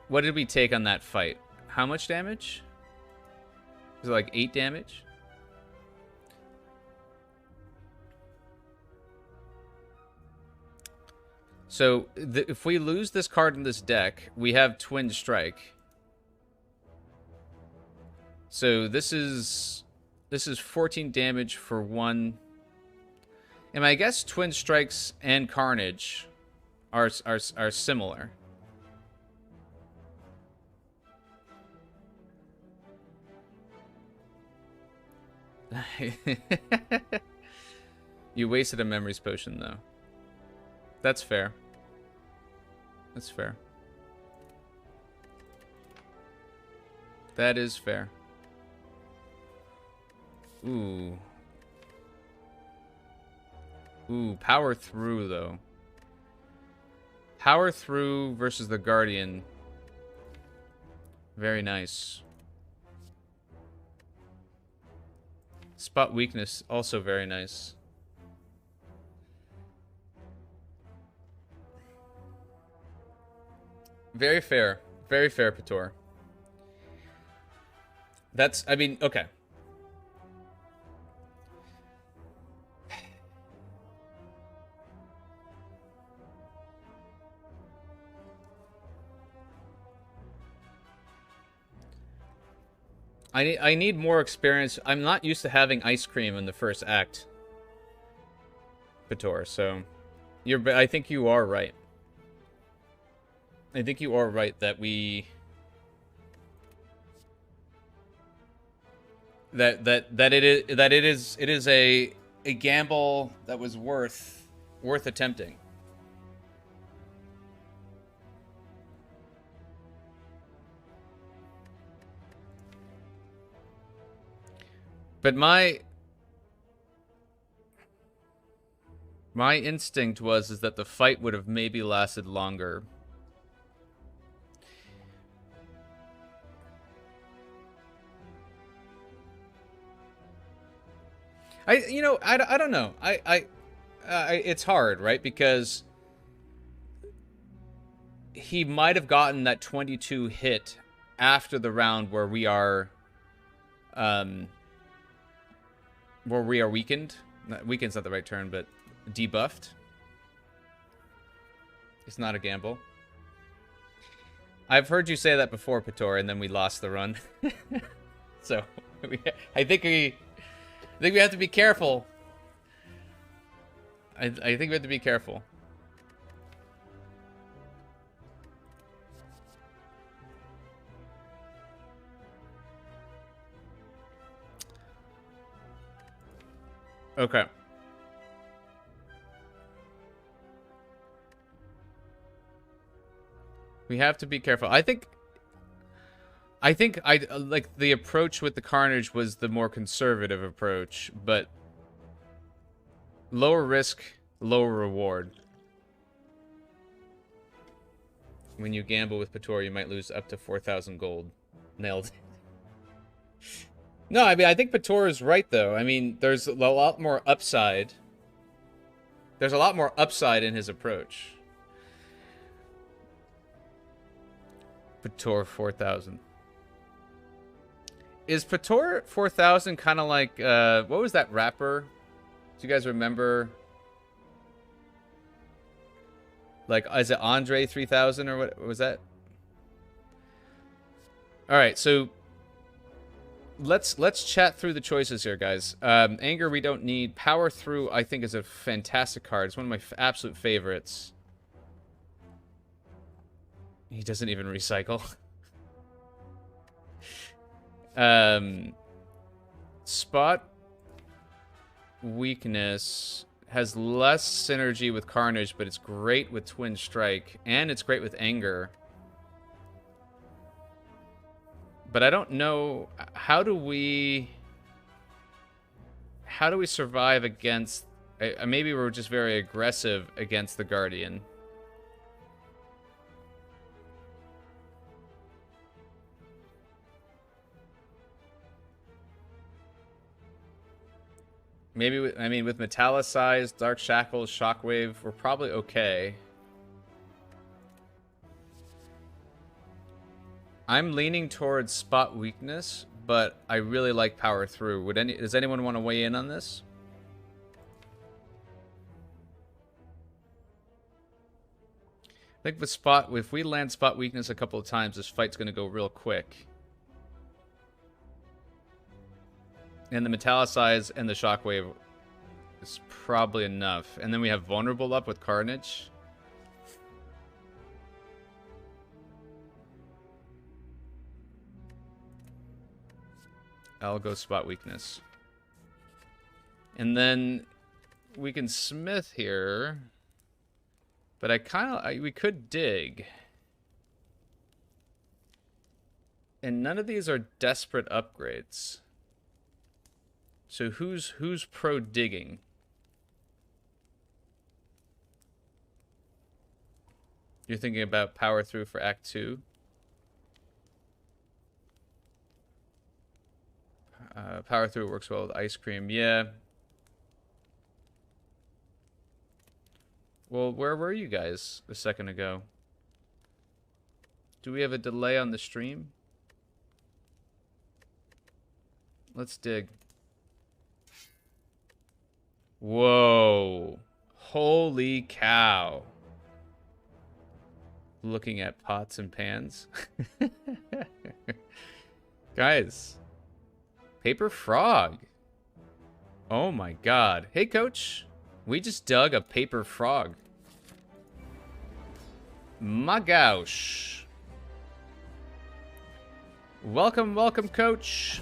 what did we take on that fight? How much damage? Was it like 8 damage? So, if we lose this card in this deck, we have Twin Strike. So, this is 14 damage for 1. And I guess Twin Strikes and Carnage are similar. You wasted a memories potion, though. That's fair. That's fair. That is fair. Ooh. Ooh, power through, though. Power through versus the Guardian. Very nice. Spot weakness, also very nice. Very fair. Very fair, Pator. That's, I mean, okay. I need more experience. I'm not used to having ice cream in the first act, Pator, so I think you are right. I think you are right that it is a gamble that was worth attempting. But my instinct is that the fight would have maybe lasted longer. I don't know. It's hard, right? Because he might have gotten that 22 hit after the round where we are weakened. Weakened's not the right term, but debuffed. It's not a gamble. I've heard you say that before, Pator, and then we lost the run. So, I think we have to be careful. I think we have to be careful. Okay. We have to be careful. I think I like the approach with the Carnage was the more conservative approach, but lower risk, lower reward. When you gamble with Pator, you might lose up to 4,000 gold. Nailed. No, I mean, I think Pator is right, though. I mean, there's a lot more upside. There's a lot more upside in his approach. Pator 4,000. Is Pator 4,000 kind of like, what was that rapper? Do you guys remember? Like, is it Andre 3000 or what was that? All right, so let's chat through the choices here, guys. Anger we don't need. Power through I think is a fantastic card. It's one of my absolute favorites. He doesn't even recycle. Spot weakness has less synergy with Carnage, but it's great with Twin Strike, and it's great with Anger. But I don't know, how do we survive against... maybe we're just very aggressive against the Guardian. Maybe, I mean, with Metallicize, Dark Shackles, Shockwave, we're probably okay. I'm leaning towards Spot Weakness, but I really like Power Through. Does anyone want to weigh in on this? I think with if we land Spot Weakness a couple of times, this fight's going to go real quick. And the Metallicize and the Shockwave is probably enough. And then we have Vulnerable up with Carnage. I'll go Spot Weakness. And then we can Smith here. But we could dig. And none of these are desperate upgrades. So who's pro digging? You're thinking about Power Through for Act 2? Power Through works well with Ice Cream. Yeah. Well, where were you guys a second ago? Do we have a delay on the stream? Let's dig. Whoa. Holy cow. Looking at pots and pans. Guys. Paper frog. Oh my god. Hey, coach. We just dug a paper frog. My gosh. Welcome, welcome, coach.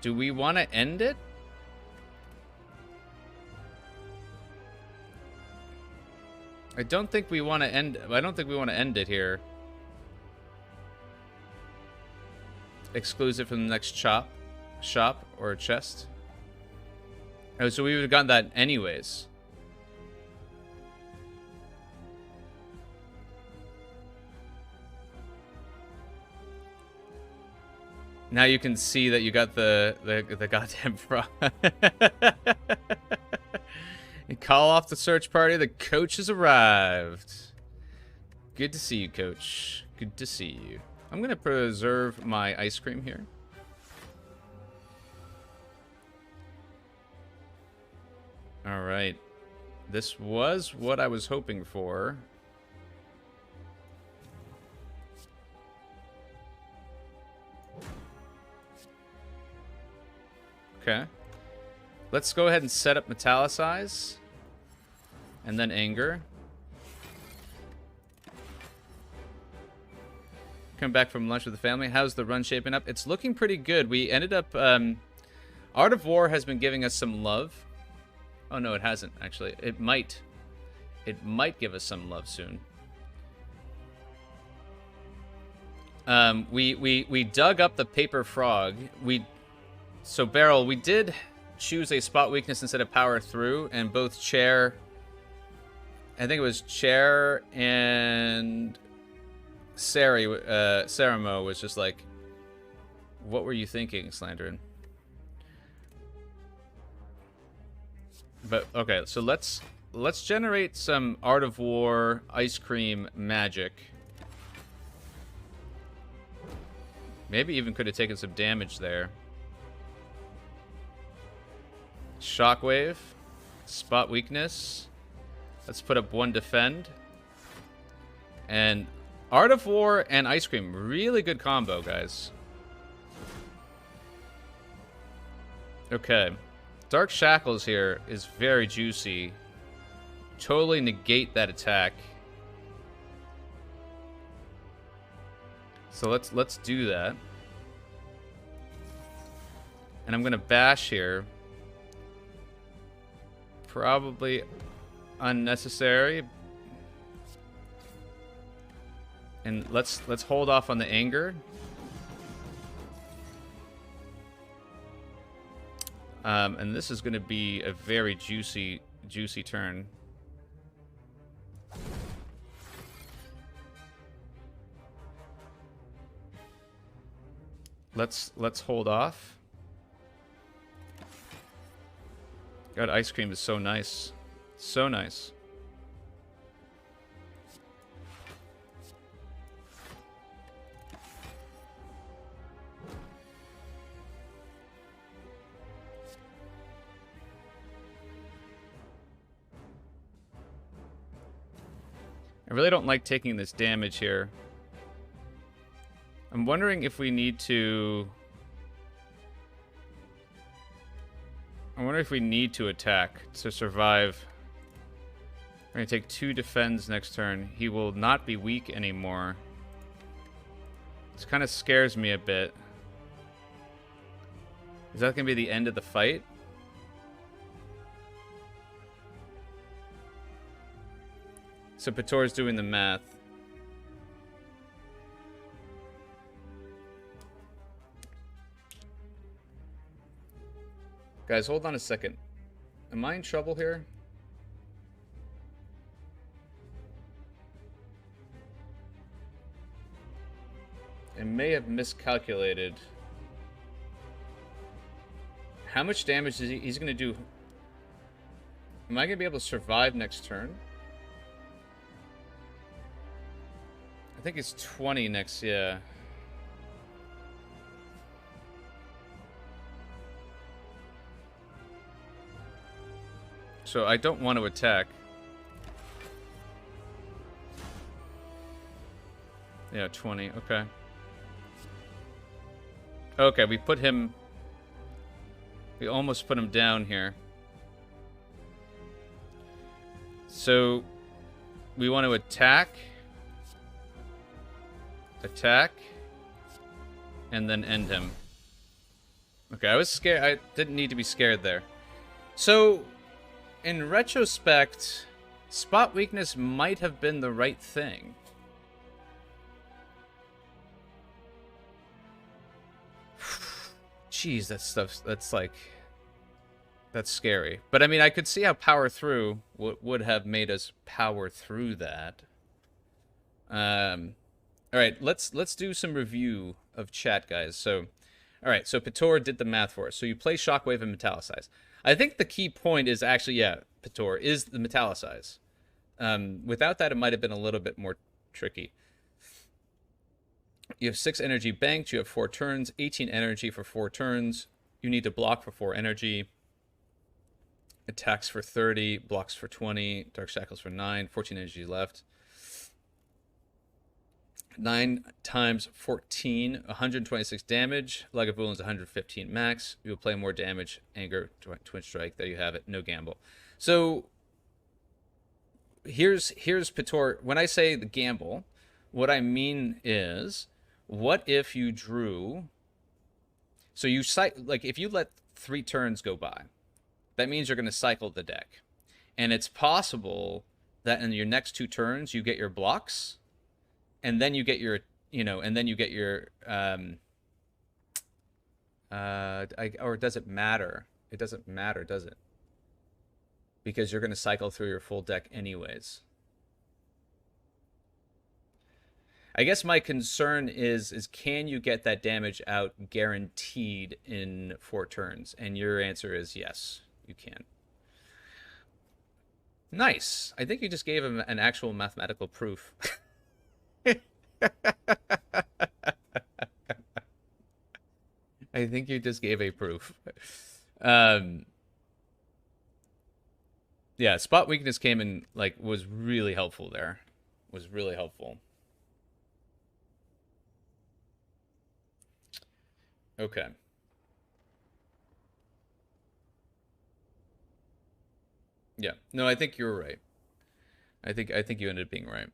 Do we want to end it? I don't think we want to end it here. Exclusive from the next shop or chest. Oh, so we would have gotten that anyways. Now you can see that you got the goddamn frog. And call off the search party. The coach has arrived. Good to see you, coach. Good to see you. I'm gonna preserve my ice cream here. All right. This was what I was hoping for. Okay. Let's go ahead and set up Metallicize. And then Anger. Come back from lunch with the family. How's the run shaping up? It's looking pretty good. We ended up... Art of War has been giving us some love. Oh, no, it hasn't, actually. It might. It might give us some love soon. We dug up the paper frog. So, Beryl, we did choose a spot weakness instead of power through, and both Chair... I think it was Chair and Saramo was just like, what were you thinking, Slanderaan? But okay, so let's generate some Art of War ice cream magic. Maybe even could have taken some damage there. Shockwave, spot weakness. Let's put up one defend. And Art of War and ice cream, really good combo, guys. Okay. Dark Shackles here is very juicy. Totally negate that attack. So let's do that. And I'm gonna bash here. Probably unnecessary. And let's hold off on the anger. And this is going to be a very juicy turn. let's hold off. God, ice cream is so nice. So nice. I really don't like taking this damage here. I'm wondering if we need to... I wonder if we need to attack to survive. We're going to take 2 defends next turn. He will not be weak anymore. This kind of scares me a bit. Is that going to be the end of the fight? So Pator's doing the math. Guys, hold on a second. Am I in trouble here? I may have miscalculated. How much damage is he's going to do? Am I going to be able to survive next turn? I think it's 20 next, yeah. So I don't want to attack. Yeah, 20, okay. Okay, we put him... We almost put him down here. So, we want to attack. Attack. And then end him. Okay, I was scared. I didn't need to be scared there. So, in retrospect, spot weakness might have been the right thing. Jeez, that stuff, that's like... That's scary. But I mean, I could see how power through would have made us power through that. Alright, let's do some review of chat, guys. So, alright, so Pator did the math for us. So you play Shockwave and Metallicize. I think the key point is actually, yeah, Pator, is the Metallicize. Without that, it might have been a little bit more tricky. You have 6 energy banked. You have 4 turns. 18 energy for 4 turns. You need to block for 4 energy. Attacks for 30. Blocks for 20. Dark Shackles for 9. 14 energy left. 9 times 14. 126 damage. Leg of Wounds 115 max. You will play more damage. Anger. Twin Strike. There you have it. No gamble. So here's Pator. When I say the gamble, what I mean is, what if you drew... So you like if you let 3 turns go by, that means you're going to cycle the deck. And it's possible that in your next 2 turns you get your blocks, and then you get your, and then you get your or does it matter? It doesn't matter, does it? Because you're going to cycle through your full deck anyways. I guess my concern is can you get that damage out guaranteed in 4 turns? And your answer is yes, you can. Nice. I think you just gave him an actual mathematical proof. I think you just gave a proof. Yeah, spot weakness came in, like, was really helpful there. Was really helpful. Okay. Yeah. No, I think you're right. I think you ended up being right.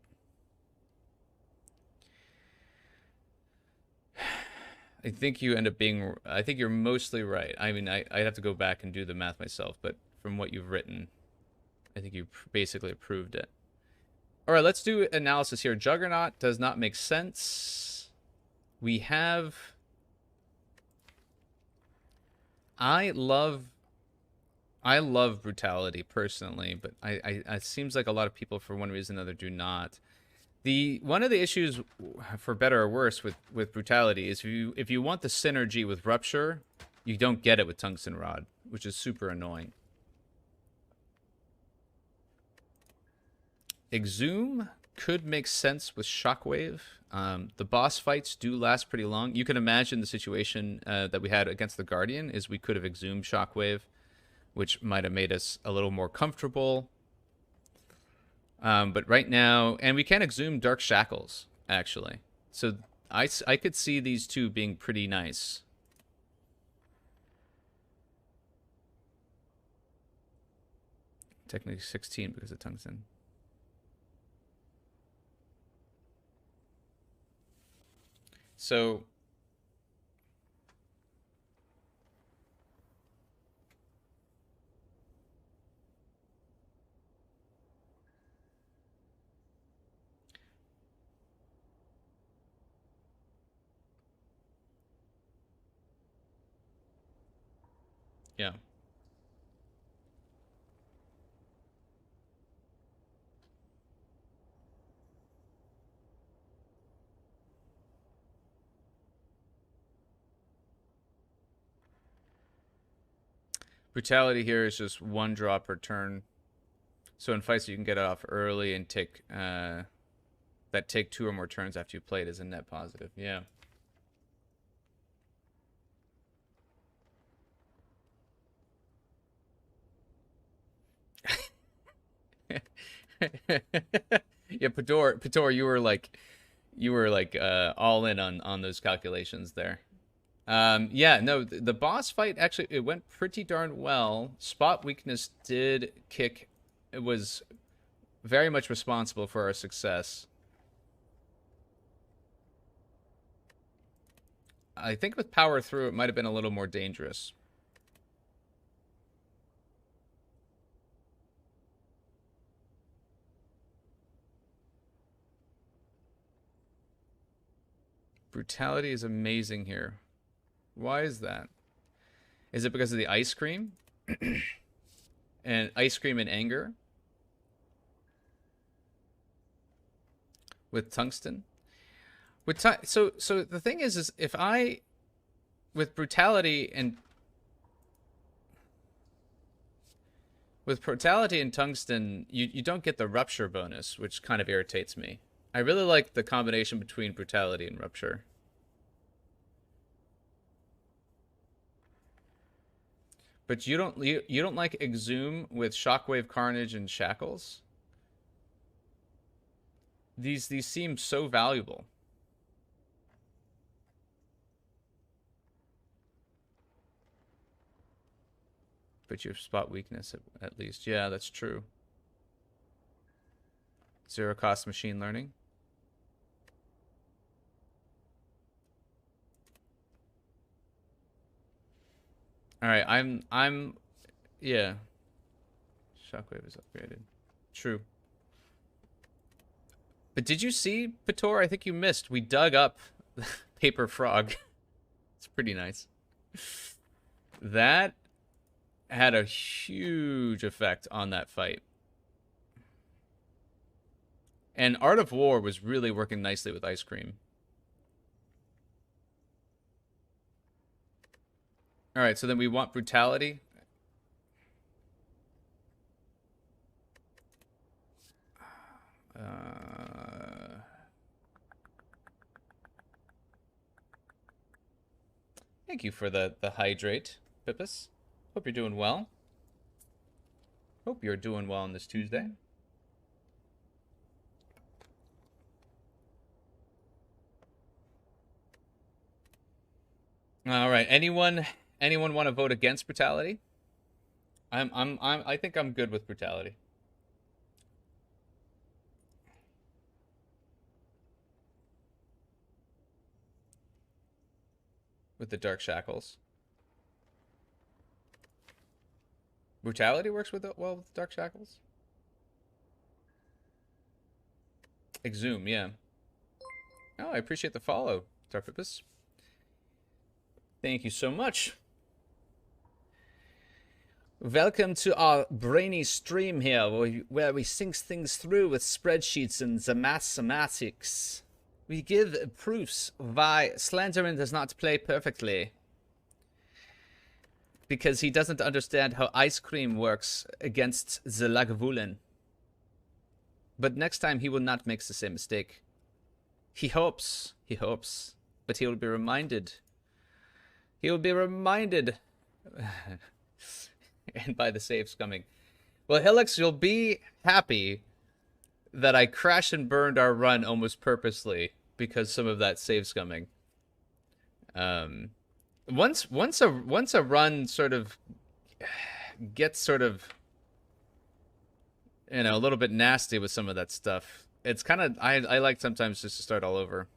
I think you end up being... I think you're mostly right. I mean, I'd have to go back and do the math myself, but from what you've written, I think you basically approved it. All right, let's do analysis here. Juggernaut does not make sense. We have... I love Brutality personally, but it seems like a lot of people, for one reason or another, do not. One of the issues, for better or worse, with Brutality is if you want the synergy with Rupture, you don't get it with Tungsten Rod, which is super annoying. Exhume could make sense with Shockwave. The boss fights do last pretty long. You can imagine the situation that we had against the Guardian is we could have exhumed Shockwave, which might have made us a little more comfortable. But right now, and we can exhume Dark Shackles, actually. So I could see these two being pretty nice. Technically 16 because of Tungsten. So yeah. Brutality here is just 1 draw per turn. So in fights you can get it off early and take that take 2 or more turns after you play it is a net positive. Yeah. Yeah, Pator, you were like all in on those calculations there. Yeah, no, the boss fight actually it went pretty darn well. Spot weakness did kick. It was very much responsible for our success. I think with power through, it might have been a little more dangerous. Brutality is amazing here. Why is that? Is it because of the ice cream? And ice cream and anger? With tungsten? So the thing is if I with brutality and tungsten, you don't get the rupture bonus, which kind of irritates me. I really like the combination between brutality and rupture. But you don't like exhume with shockwave, carnage, and shackles? These seem so valuable. But you have spot weakness at least. Yeah, that's true. 0 cost machine learning. All right, yeah. Shockwave is upgraded. True. But did you see, Pator? I think you missed. We dug up Paper Frog. It's pretty nice. That had a huge effect on that fight. And Art of War was really working nicely with Ice Cream. All right, so then we want Brutality. Thank you for the hydrate, Pippus. Hope you're doing well. Hope you're doing well on this Tuesday. All right, anyone want to vote against Brutality? I think I'm good with Brutality. With the Dark Shackles. Brutality works well with Dark Shackles? Exhume, yeah. Oh, I appreciate the follow, Tarpipus. Thank you so much. Welcome to our brainy stream here, where we think things through with spreadsheets and the mathematics. We give proofs why Slanderaan does not play perfectly. Because he doesn't understand how ice cream works against the Lagavulin. But next time he will not make the same mistake. He hopes, but he will be reminded. He will be reminded. And by the saves coming. Well, Helix, you'll be happy that I crashed and burned our run almost purposely because some of that saves coming. Once a run sort of gets sort of, you know, a little bit nasty with some of that stuff, it's kind of, I like sometimes just to start all over.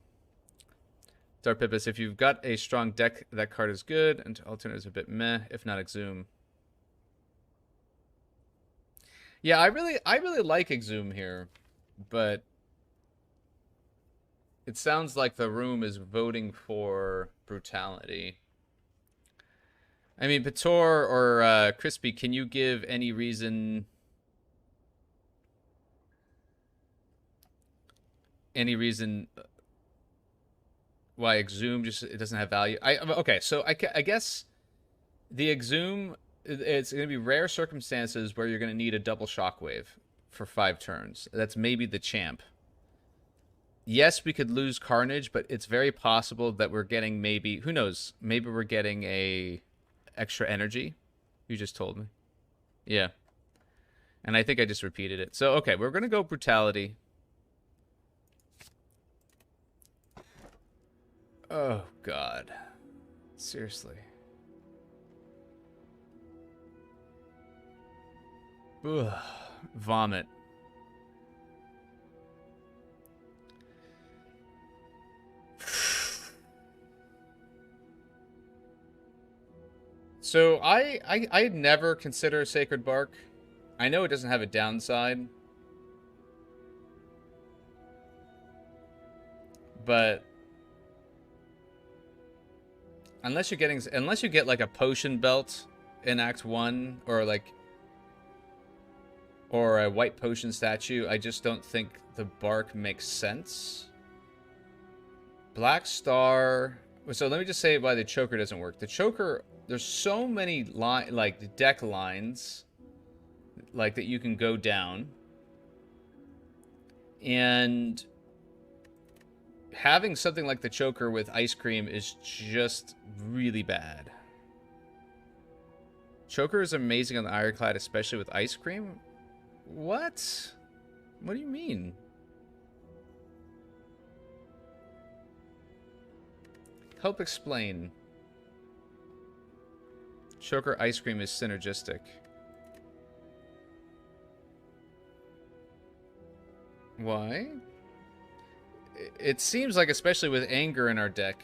Dark Pipis, if you've got a strong deck, that card is good, and alternate is a bit meh, if not Exhume. Yeah, I really like Exhume here, but it sounds like the room is voting for Brutality. I mean, Pator or Crispy, can you give any reason? Any reason why Exhume just it doesn't have value? Okay, so I guess the Exhume, it's going to be rare circumstances where you're going to need a double shockwave for 5 turns. That's maybe the champ. Yes, we could lose Carnage, but it's very possible that we're getting maybe, who knows, maybe we're getting a extra energy. You just told me. Yeah. And I think I just repeated it. So, okay, we're going to go Brutality. Oh, God. Seriously. Ugh. Vomit. So I'd never consider Sacred Bark. I know it doesn't have a downside, but unless you get like a potion belt in Act 1 or a white potion statue, I just don't think the bark makes sense. Black Star. So let me just say why the choker doesn't work. The choker, there's so many deck lines like that you can go down, and having something like the choker with ice cream is just really bad. Choker is amazing on the Ironclad, especially with ice cream. What? What do you mean? Help explain. Choker ice cream is synergistic. Why? It seems like, especially with anger in our deck,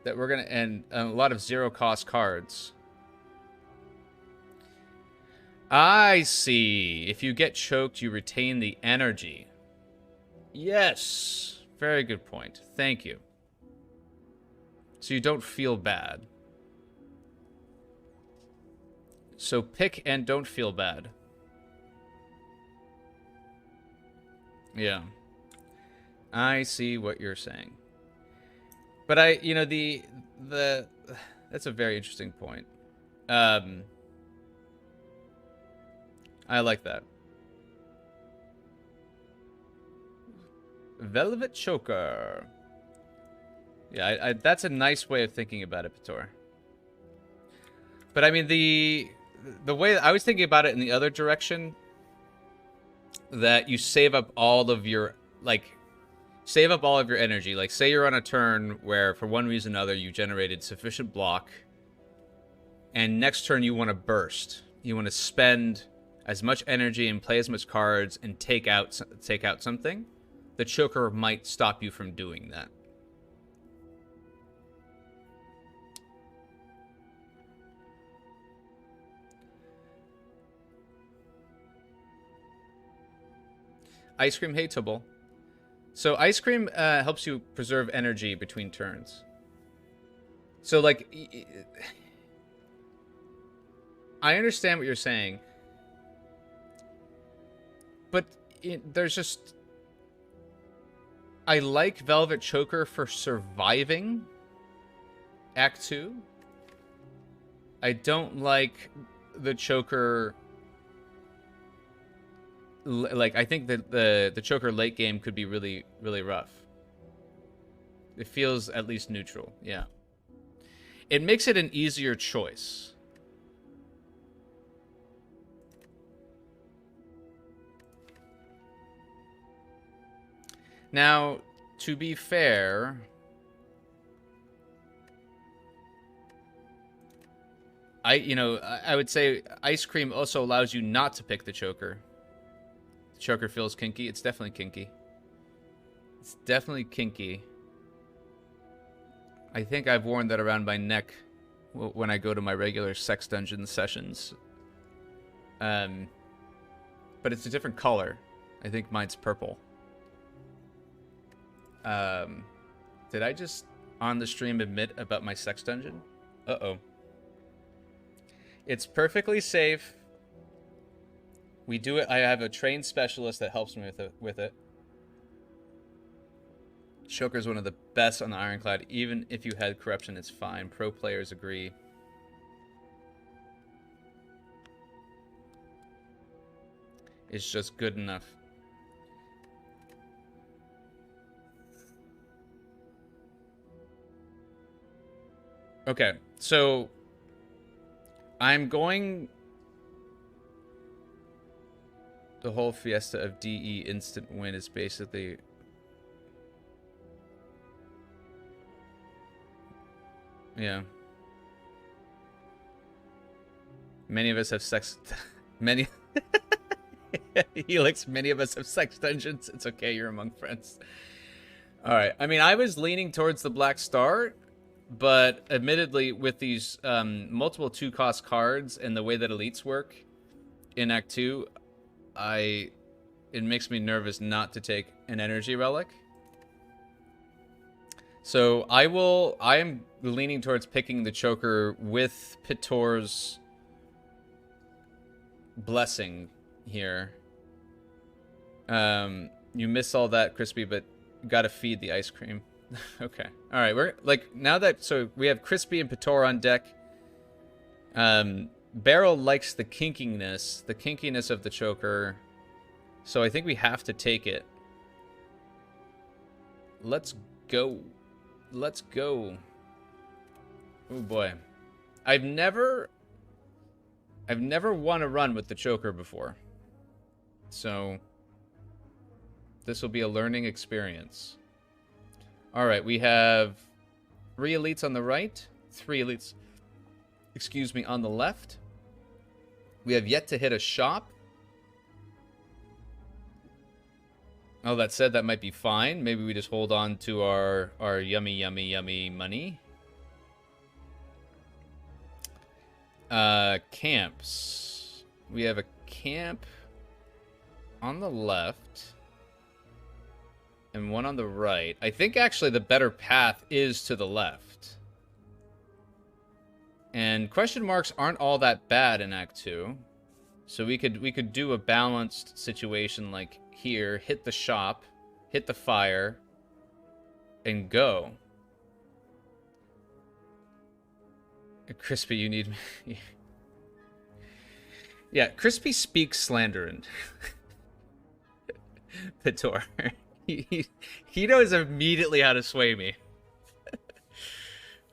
that we're gonna end a lot of zero-cost cards. I see. If you get choked, you retain the energy. Yes. Very good point. Thank you. So you don't feel bad. So pick and don't feel bad. Yeah. I see what you're saying. But that's a very interesting point. I like that. Velvet Choker. Yeah, that's a nice way of thinking about it, Pator. But I mean, the way I was thinking about it in the other direction, that you save up all of your energy. Like, say you're on a turn where for one reason or another you generated sufficient block, and next turn you want to burst. You want to spend as much energy and play as much cards and take out something. The choker might stop you from doing that. Ice cream hateable. So ice cream helps you preserve energy between turns. So like, I understand what you're saying. But there's just... I like Velvet Choker for surviving Act 2. I don't like the Choker... Like, I think that the Choker late game could be really, really rough. It feels at least neutral, yeah. It makes it an easier choice. Now, to be fair, I would say Ice Cream also allows you not to pick the Choker. The Choker feels kinky. It's definitely kinky. It's definitely kinky. I think I've worn that around my neck when I go to my regular sex dungeon sessions. But it's a different color. I think mine's purple. Did I just on the stream admit about my sex dungeon? Uh-oh. It's perfectly safe. We do it. I have a trained specialist that helps me with it. Choker's one of the best on the Ironclad. Even if you had corruption, it's fine. Pro players agree. It's just good enough. Okay, so I'm going the whole fiesta of DE instant win is basically yeah. Many of us have sex many Helix, many of us have sex dungeons. It's okay, you're among friends. Alright, I mean I was leaning towards the Black Star. But admittedly, with these multiple 2-cost cards and the way that elites work in Act 2, it makes me nervous not to take an energy relic. So I am leaning towards picking the Choker with Pitor's blessing here. You miss all that, Crispy, but you gotta feed the ice cream. Okay. All right. We're like now that so we have Crispy and Pitor on deck. Barrel likes the kinkiness of the Choker, so I think we have to take it. Let's go. Let's go. Oh boy, I've never won a run with the Choker before, so this will be a learning experience. All right, we have 3 elites on the right, 3 elites, excuse me, on the left. We have yet to hit a shop. Oh, that said, that might be fine. Maybe we just hold on to our yummy, yummy, yummy money. Camps. We have a camp on the left. And one on the right. I think actually the better path is to the left. And question marks aren't all that bad in Act 2. So we could do a balanced situation like here, hit the shop, hit the fire, and go. Crispy, you need me. Yeah, Crispy speaks Slanderaan. Pitor. He knows immediately how to sway me.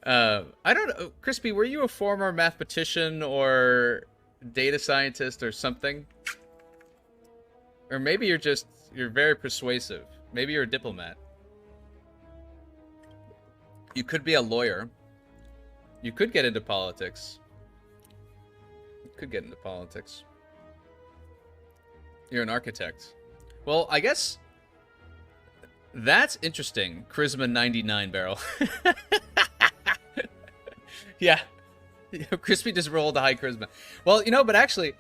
I don't know. Crispy, were you a former mathematician or data scientist or something? Or maybe you're very persuasive. Maybe you're a diplomat. You could be a lawyer. You could get into politics. You could get into politics. You're an architect. Well, I guess that's interesting. Charisma 99 barrel. Yeah. Crispy just rolled a high charisma. Well, but actually,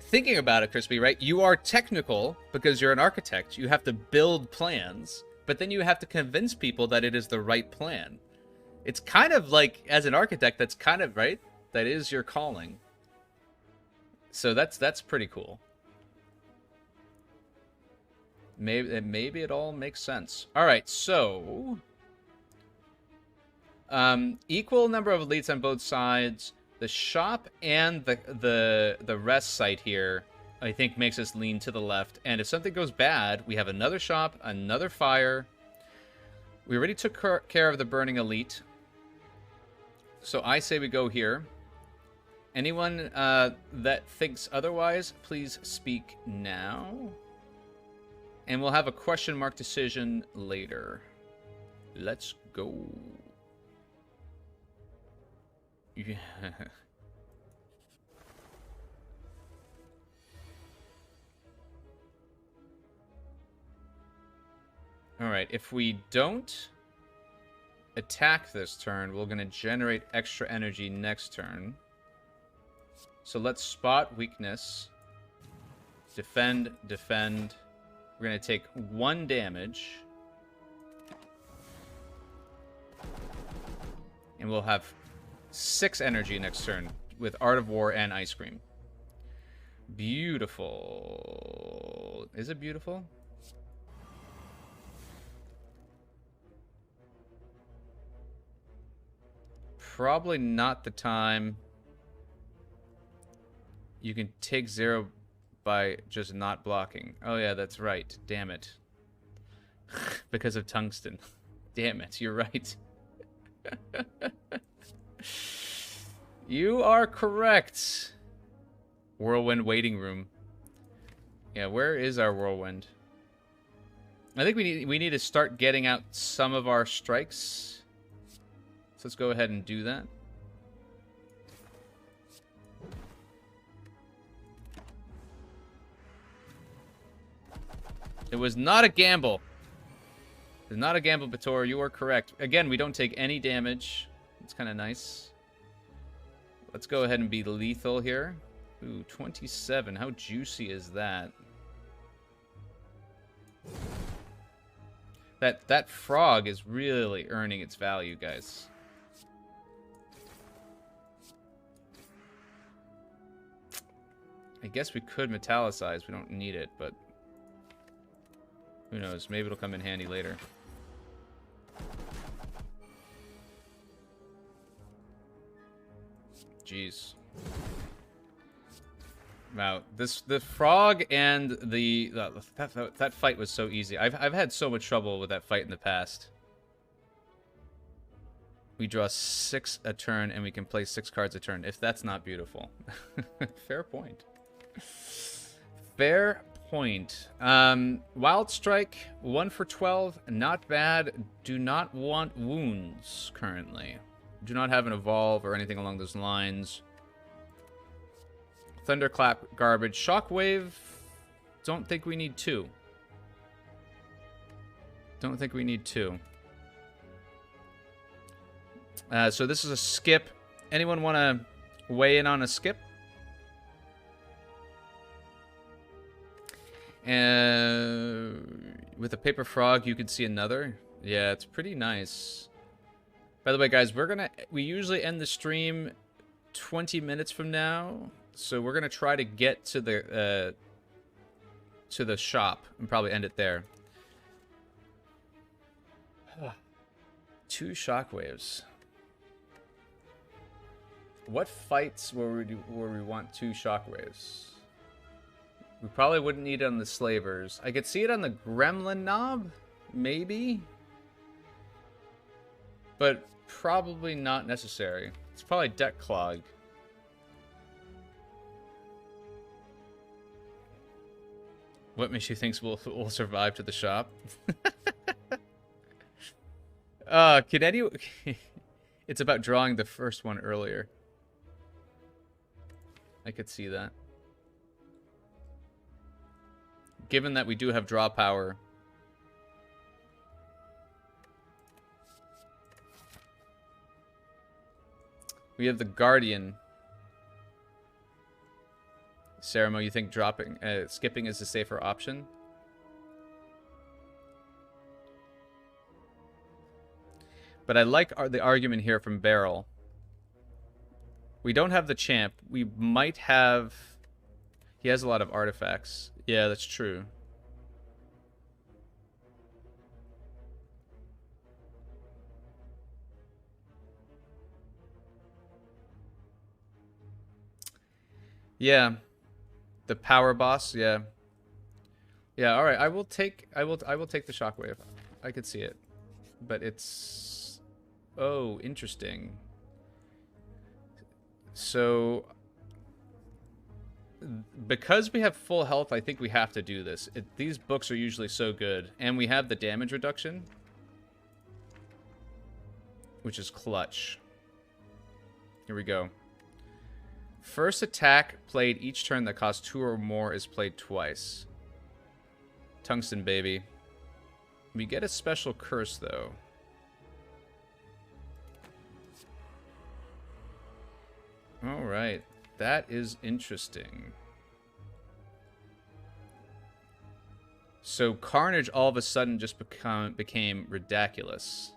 thinking about it, Crispy, right? You are technical because you're an architect. You have to build plans, but then you have to convince people that it is the right plan. It's kind of like, as an architect, that's kind of, right? That is your calling. So that's pretty cool. Maybe it all makes sense. All right, so equal number of elites on both sides. The shop and the rest site here, I think, makes us lean to the left. And if something goes bad, we have another shop, another fire. We already took care of the burning elite. So I say we go here. Anyone that thinks otherwise, please speak now. And we'll have a question mark decision later. Let's go. Yeah. Alright, if we don't attack this turn, we're going to generate extra energy next turn. So let's spot weakness. Defend, defend. We're going to take 1 damage. And we'll have 6 energy next turn with Art of War and Ice Cream. Beautiful. Is it beautiful? Probably not the time. You can take 0 by just not blocking. Oh yeah, that's right. Damn it. Because of tungsten. Damn it, you're right. You are correct. Whirlwind waiting room. Yeah, where is our whirlwind? I think we need to start getting out some of our strikes. So let's go ahead and do that. It was not a gamble. It was not a gamble, Bator. You are correct. Again, we don't take any damage. It's kind of nice. Let's go ahead and be lethal here. Ooh, 27. How juicy is that? That frog is really earning its value, guys. I guess we could metallicize. We don't need it, but who knows? Maybe it'll come in handy later. Jeez. Wow, the frog and that fight was so easy. I've had so much trouble with that fight in the past. We draw 6 a turn and we can play 6 cards a turn. If that's not beautiful. Fair point. Fair point. Wild Strike, 1 for 12. Not bad. Do not want wounds currently. Do not have an evolve or anything along those lines. Thunderclap, garbage. Shockwave, don't think we need 2. Don't think we need 2. So this is a skip. Anyone want to weigh in on a skip? With a paper frog, you can see another. Yeah, it's pretty nice. By the way, guys, we usually end the stream 20 minutes from now, so we're gonna try to get to the shop and probably end it there. 2 shockwaves. What fights where we want 2 shockwaves? We probably wouldn't need it on the slavers. I could see it on the gremlin knob, maybe. But probably not necessary. It's probably deck clog. What makes you think we'll survive to the shop? Can anyone... It's about drawing the first one earlier. I could see that. Given that we do have draw power... We have the Guardian. Ceremo, you think skipping is a safer option? But I like the argument here from Barrel. We don't have the champ. We might have He has a lot of artifacts. Yeah, that's true. Yeah. The power boss, yeah. Yeah, all right. I will take the shockwave. I could see it. But it's oh, interesting. So because we have full health, I think we have to do this. These books are usually so good, and we have the damage reduction, which is clutch. Here we go. First attack played each turn that costs 2 or more is played twice. Tungsten, baby. We get a special curse, though. Alright. That is interesting. So Carnage all of a sudden just became ridiculous.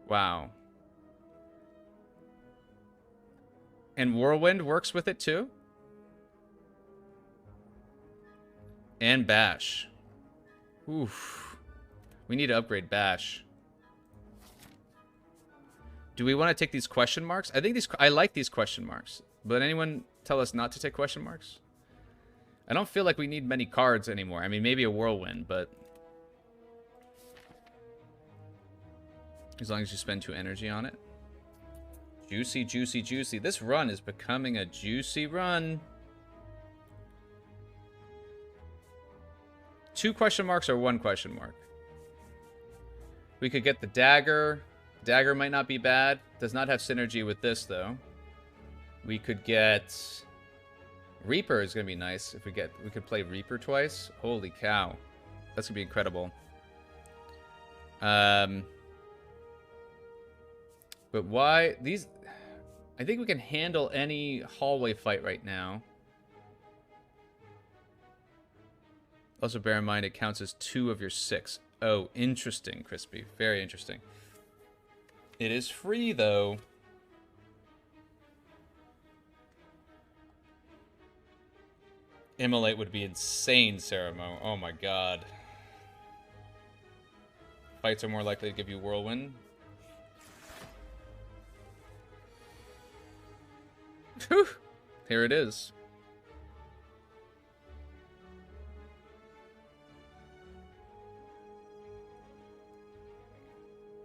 Wow. And Whirlwind works with it too? And Bash. Oof. We need to upgrade Bash. Do we want to take these question marks? I think I like these question marks. But anyone tell us not to take question marks? I don't feel like we need many cards anymore. I mean, maybe a Whirlwind, but as long as you spend 2 energy on it. Juicy, juicy, juicy. This run is becoming a juicy run. 2 question marks or 1 question mark? We could get the dagger. Dagger might not be bad. Does not have synergy with this, though. We could get Reaper is going to be nice. If we could play Reaper twice. Holy cow. That's going to be incredible. But why these? I think we can handle any hallway fight right now. Also, bear in mind it counts as 2 of your 6. Oh, interesting, Crispy. Very interesting. It is free, though. Immolate would be insane, Ceremo. Oh my god. Fights are more likely to give you Whirlwind. Whew. Here it is.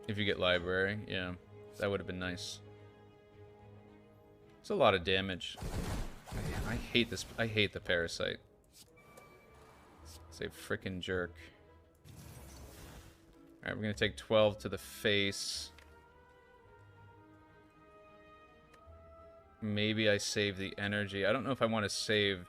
If you get library, yeah. That would have been nice. It's a lot of damage. I hate this. I hate the parasite. It's a frickin' jerk. Alright, we're gonna take 12 to the face. Maybe I save the energy. I don't know if I want to save.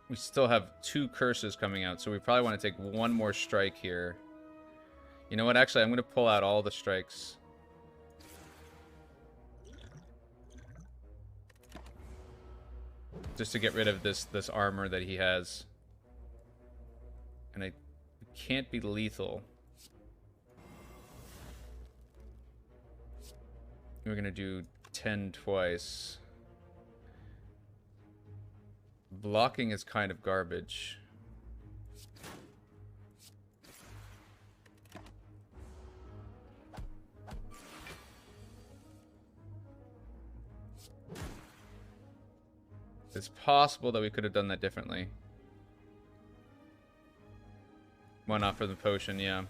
We still have 2 curses coming out, so we probably want to take 1 more strike here. You know what? Actually, I'm going to pull out all the strikes. Just to get rid of this armor that he has. And it can't be lethal. We're going to do 10 twice. Blocking is kind of garbage. It's possible that we could have done that differently. Why not for the potion, yeah.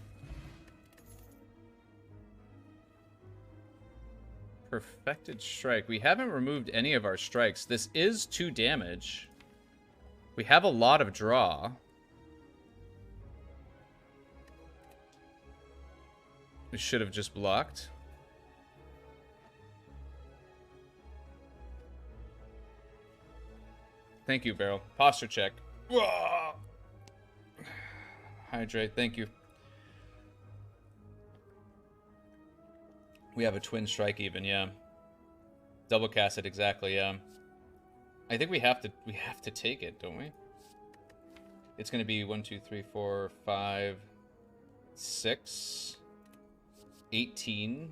Perfected strike. We haven't removed any of our strikes. This is 2 damage. We have a lot of draw. We should have just blocked. Thank you, Barrel. Posture check. Hydrate, thank you. We have a twin strike even, yeah. Double cast it, exactly, yeah. I think we have to take it, don't we? It's gonna be 1, 2, 3, 4, 5. 6, 18.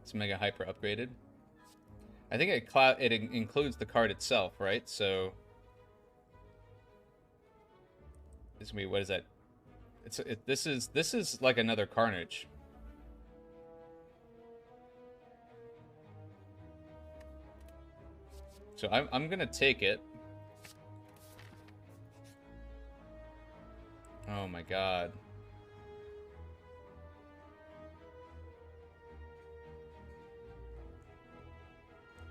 It's mega hyper upgraded. I think it includes the card itself, right? So it's gonna be, what is that? This is like another Carnage. So I'm gonna take it. Oh my god.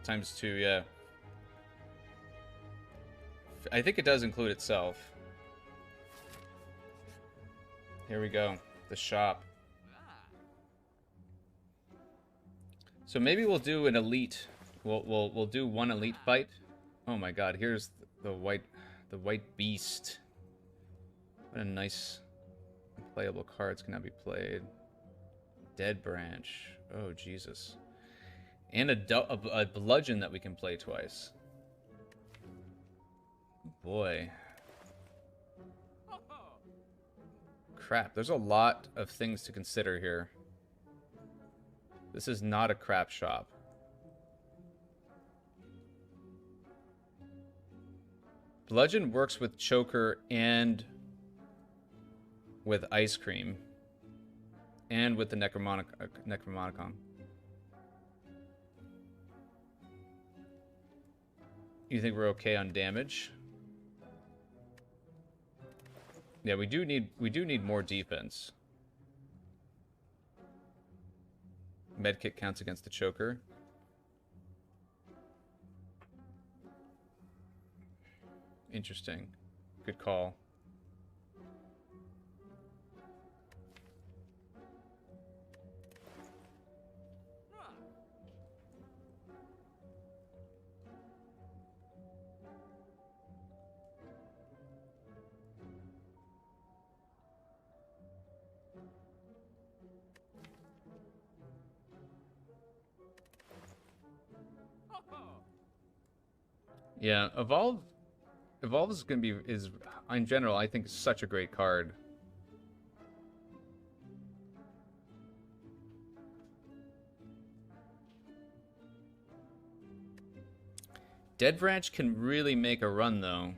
×2, yeah. I think it does include itself. Here we go. The shop. So maybe we'll do an elite. We'll do one elite fight. Oh my god, here's the white beast. What a nice playable cards can now be played. Dead branch. Oh Jesus. And a bludgeon that we can play twice. Boy. Crap, there's a lot of things to consider here. This is not a crap shop. Bludgeon works with Choker and with Ice Cream. And with the Necronomicon. You think we're okay on damage? Yeah, we do need more defense. Medkit counts against the Choker. Interesting. Good call. Yeah, Evolve is gonna be in general, I think, such a great card. Dead Branch can really make a run though.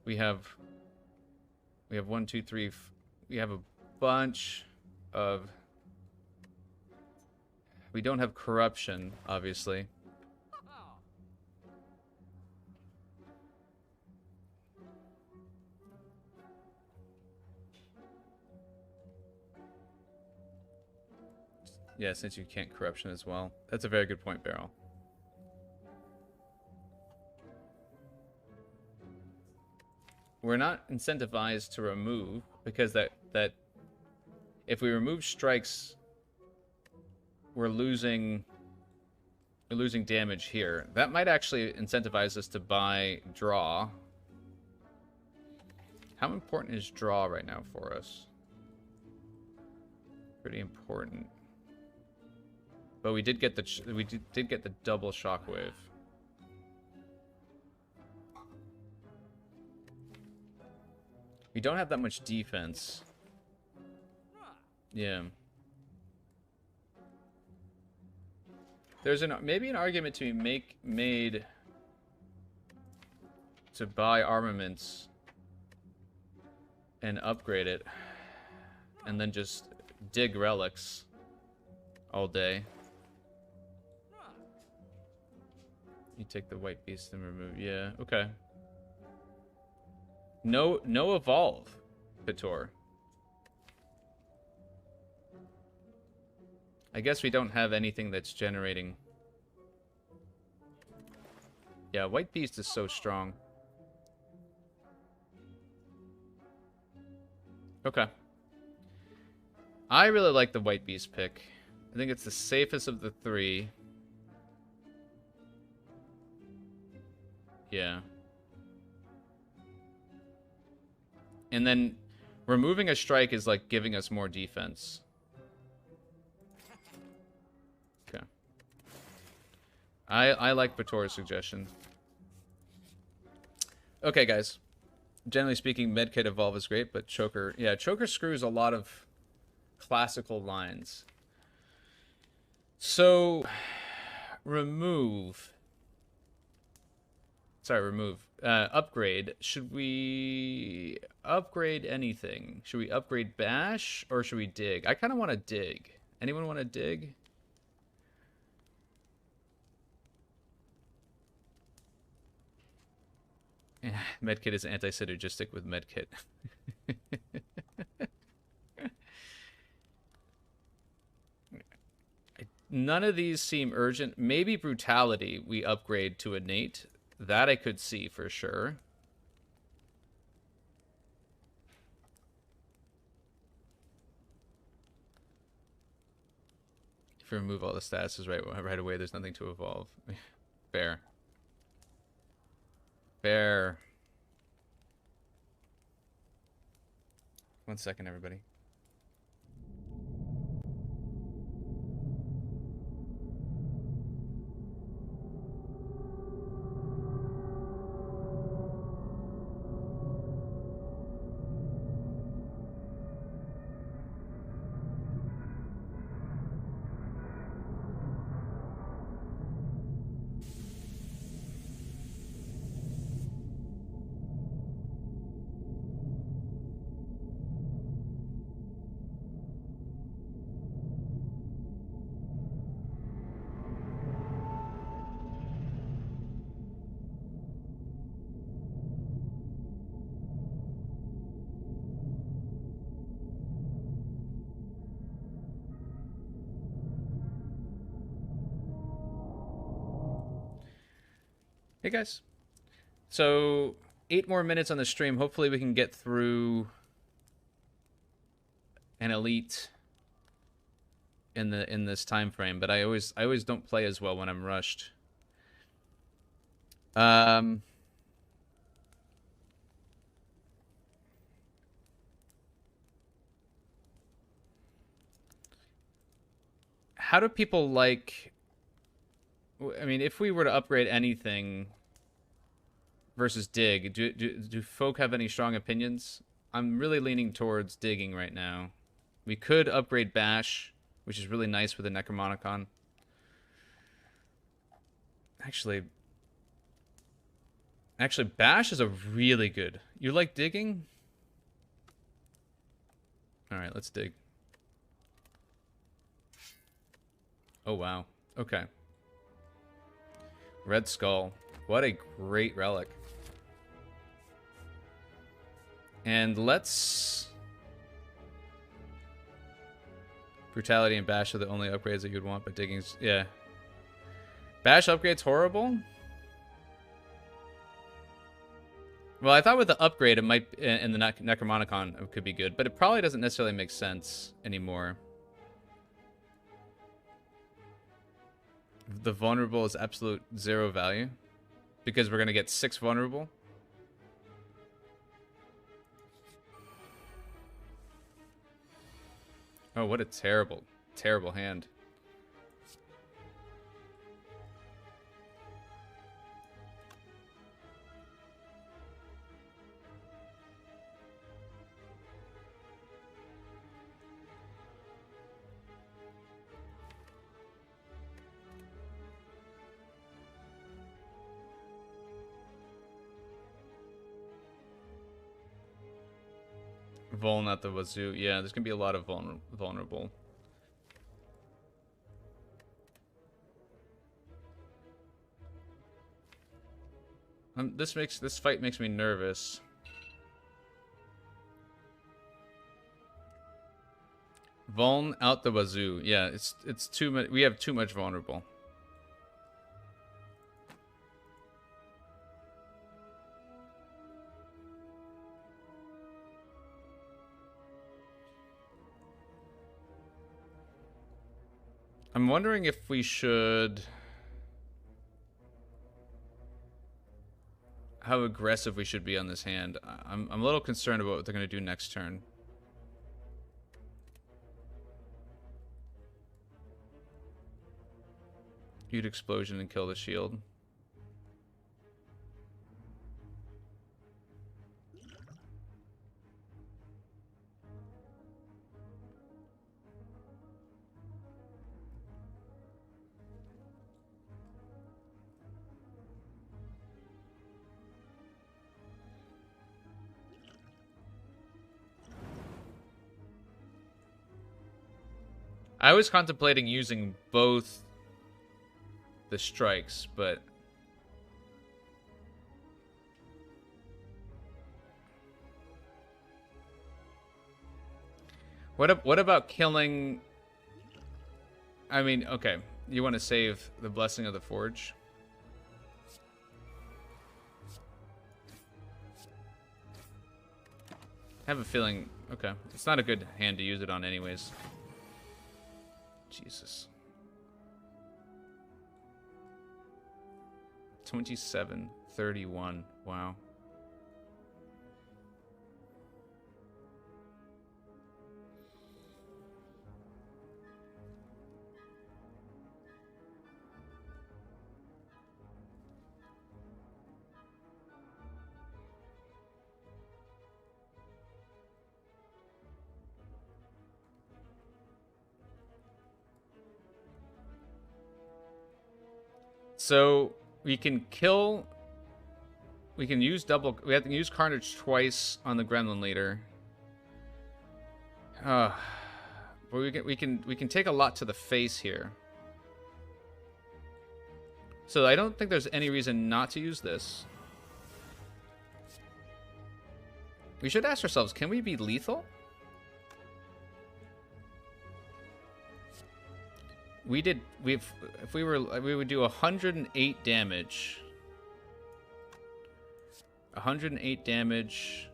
We have 1, 2, 3. We have a bunch of. We don't have corruption, obviously. Yeah, since you can't corruption as well. That's a very good point, Beryl. We're not incentivized to remove, because that if we remove strikes, we're losing damage here. That might actually incentivize us to buy draw. How important is draw right now for us? Pretty important. But we did get the double shockwave. We don't have that much defense. Yeah. There's maybe an argument to be made to buy armaments and upgrade it, and then just dig relics all day. You take the white beast and remove. Yeah, okay. No evolve, Pitor. I guess we don't have anything that's generating. Yeah, white beast is so strong. Okay. I really like the white beast pick. I think it's the safest of the three. Yeah. And then removing a strike is like giving us more defense. Okay. I like Bator's suggestion. Okay, guys. Generally speaking, Medkit Evolve is great, but Choker... Yeah, Choker screws a lot of classical lines. So, remove... Sorry, remove. Upgrade. Should we upgrade anything? Should we upgrade Bash, or should we dig? I kind of want to dig. Anyone want to dig? Medkit is anti-synergistic with Medkit. None of these seem urgent. Maybe Brutality we upgrade to Innate. That I could see for sure. If you remove all the statuses right away, there's nothing to evolve. Fair. Fair. 1 second, everybody. Hey guys. So 8 more minutes on the stream. Hopefully we can get through an elite in this time frame, but I always don't play as well when I'm rushed. How do people like... I mean, if we were to upgrade anything versus dig, do folk have any strong opinions? I'm really leaning towards digging right now. We could upgrade Bash, which is really nice with the Necronomicon. Actually, Bash is a really good... You like digging? Alright, let's dig. Oh, wow. Okay. Red Skull. What a great relic. And let's... Brutality and Bash are the only upgrades that you'd want, but digging's... Yeah. Bash upgrade's horrible? Well, I thought with the upgrade, it might... In the Necronomicon, it could be good, but it probably doesn't necessarily make sense anymore. The vulnerable is absolute 0 value. Because we're going to get 6 vulnerable. Oh, what a terrible, terrible hand. Vuln at the wazoo. Yeah, there's gonna be a lot of vulnerable. This fight makes me nervous. Vuln out the wazoo. Yeah, it's too much. We have too much vulnerable. I'm wondering if we should... How aggressive we should be on this hand. I'm a little concerned about what they're going to do next turn. Huge explosion and kill the shield. I was contemplating using both the strikes, but what about killing? I mean, okay, you want to save the Blessing of the Forge? I have a feeling, okay, it's not a good hand to use it on anyways. Jesus. 27-31. Wow. So we can kill. We can use double. We have to use carnage twice on the gremlin leader. But we can take a lot to the face here. So I don't think there's any reason not to use this. We should ask ourselves, can we be lethal? We would do 108 damage. 108 damage.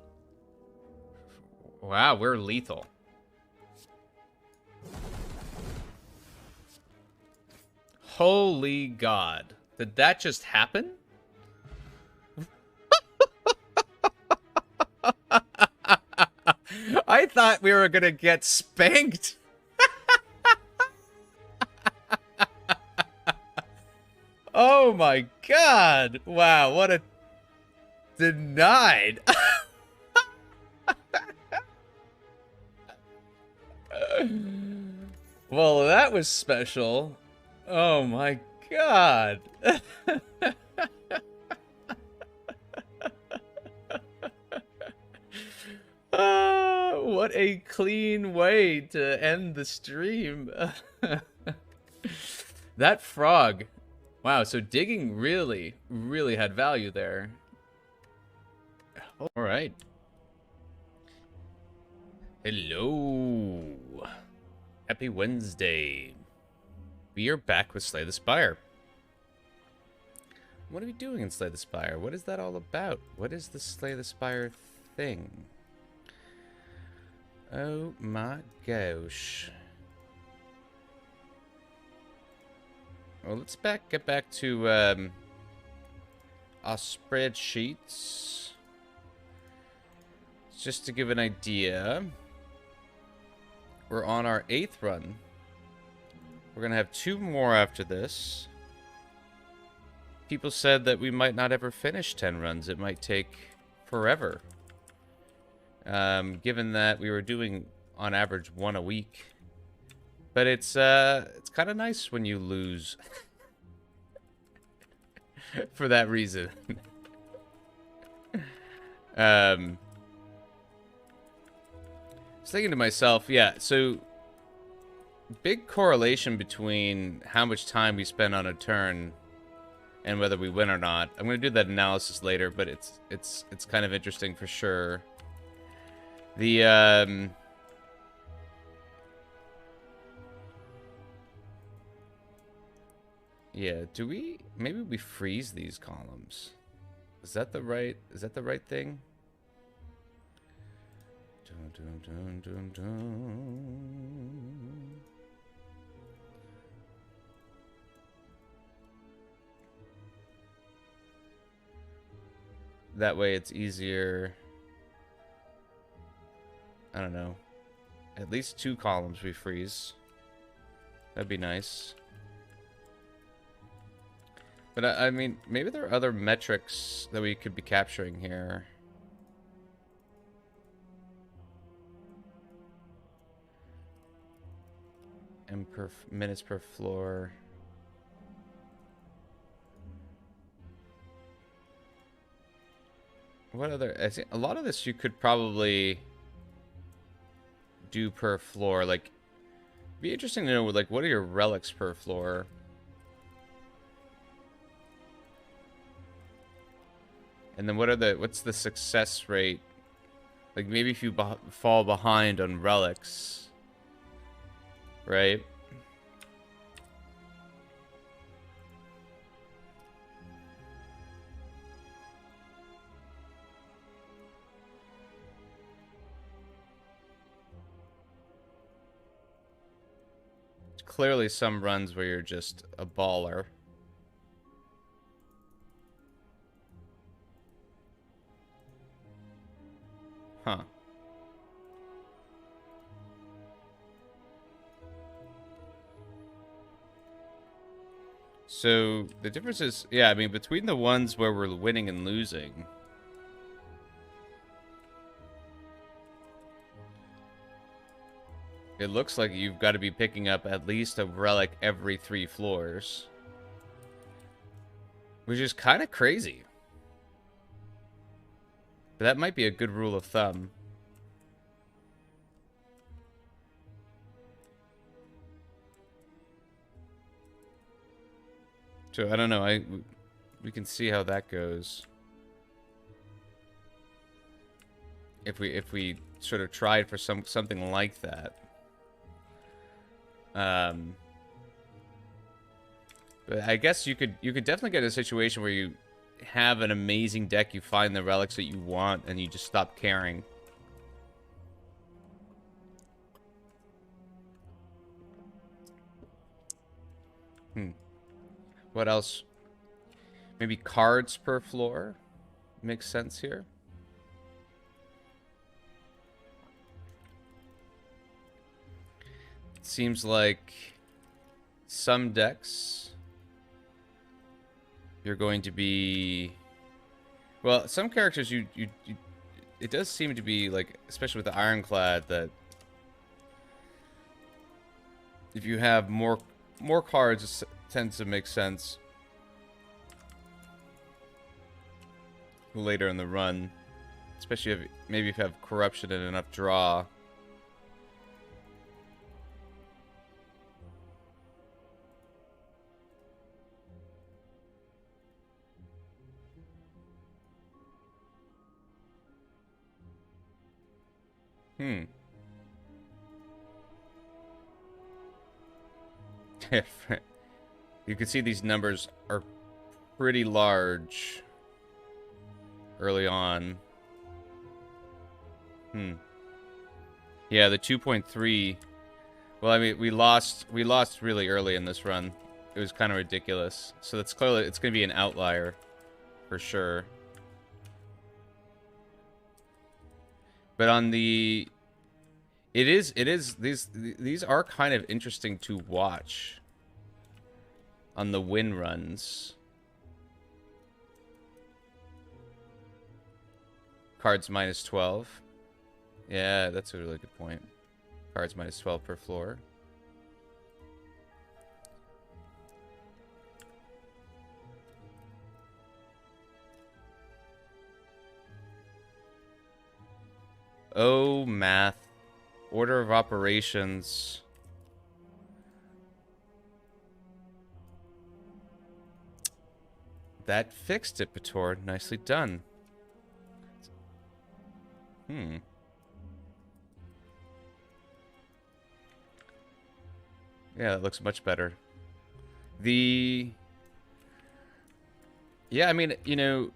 Wow, we're lethal. Holy God. Did that just happen? I thought we were gonna get spanked. Oh my God. Wow, what a denied. Well, that was special. Oh my God. What a clean way to end the stream. That frog. Wow, so digging really, really had value there. All right. Hello. Happy Wednesday. We are back with Slay the Spire. What are we doing in Slay the Spire? What is that all about? What is the Slay the Spire thing? Oh my gosh. Well, let's get back to our spreadsheets. Just to give an idea, we're on our 8th run. We're gonna have 2 more after this. People said that we might not ever finish 10 runs. It might take forever. Given that we were doing on average 1 a week. But it's kind of nice when you lose for that reason. I was thinking to myself, yeah, so big correlation between how much time we spend on a turn and whether we win or not. I'm going to do that analysis later, but it's kind of interesting for sure. The yeah, maybe we freeze these columns. Is that the right thing? Dun, dun, dun, dun, dun. That way it's easier. I don't know. At least 2 columns we freeze. That'd be nice. But I mean, maybe there are other metrics that we could be capturing here. And minutes per floor. What other? I think a lot of this you could probably do per floor. Like, be interesting to know, like, what are your relics per floor? And then what's the success rate? Like, maybe if you fall behind on relics, right? Clearly some runs where you're just a baller. Huh. So the difference is, yeah, I mean, between the ones where we're winning and losing, it looks like you've got to be picking up at least a relic every 3 floors. Which is kind of crazy. But that might be a good rule of thumb. So I don't know. We can see how that goes. If we sort of tried for something like that. But I guess you could definitely get a situation where you have an amazing deck, you find the relics that you want, and you just stop caring. What else? Maybe cards per floor makes sense here. It seems like some decks you're going to be, well, some characters you it does seem to be like, especially with the Ironclad, that if you have more cards, it tends to make sense later in the run, especially if maybe if you have corruption and enough draw. You can see these numbers are pretty large early on. Yeah, the 2.3. Well, I mean, we lost really early in this run. It was kind of ridiculous. So that's clearly, it's going to be an outlier for sure. But on the, these are kind of interesting to watch on the win runs. Cards minus 12. Yeah, that's a really good point. Cards minus 12 per floor. Oh, math. Order of operations. That fixed it, Pator. Nicely done. Yeah, that looks much better. Yeah, I mean, you know,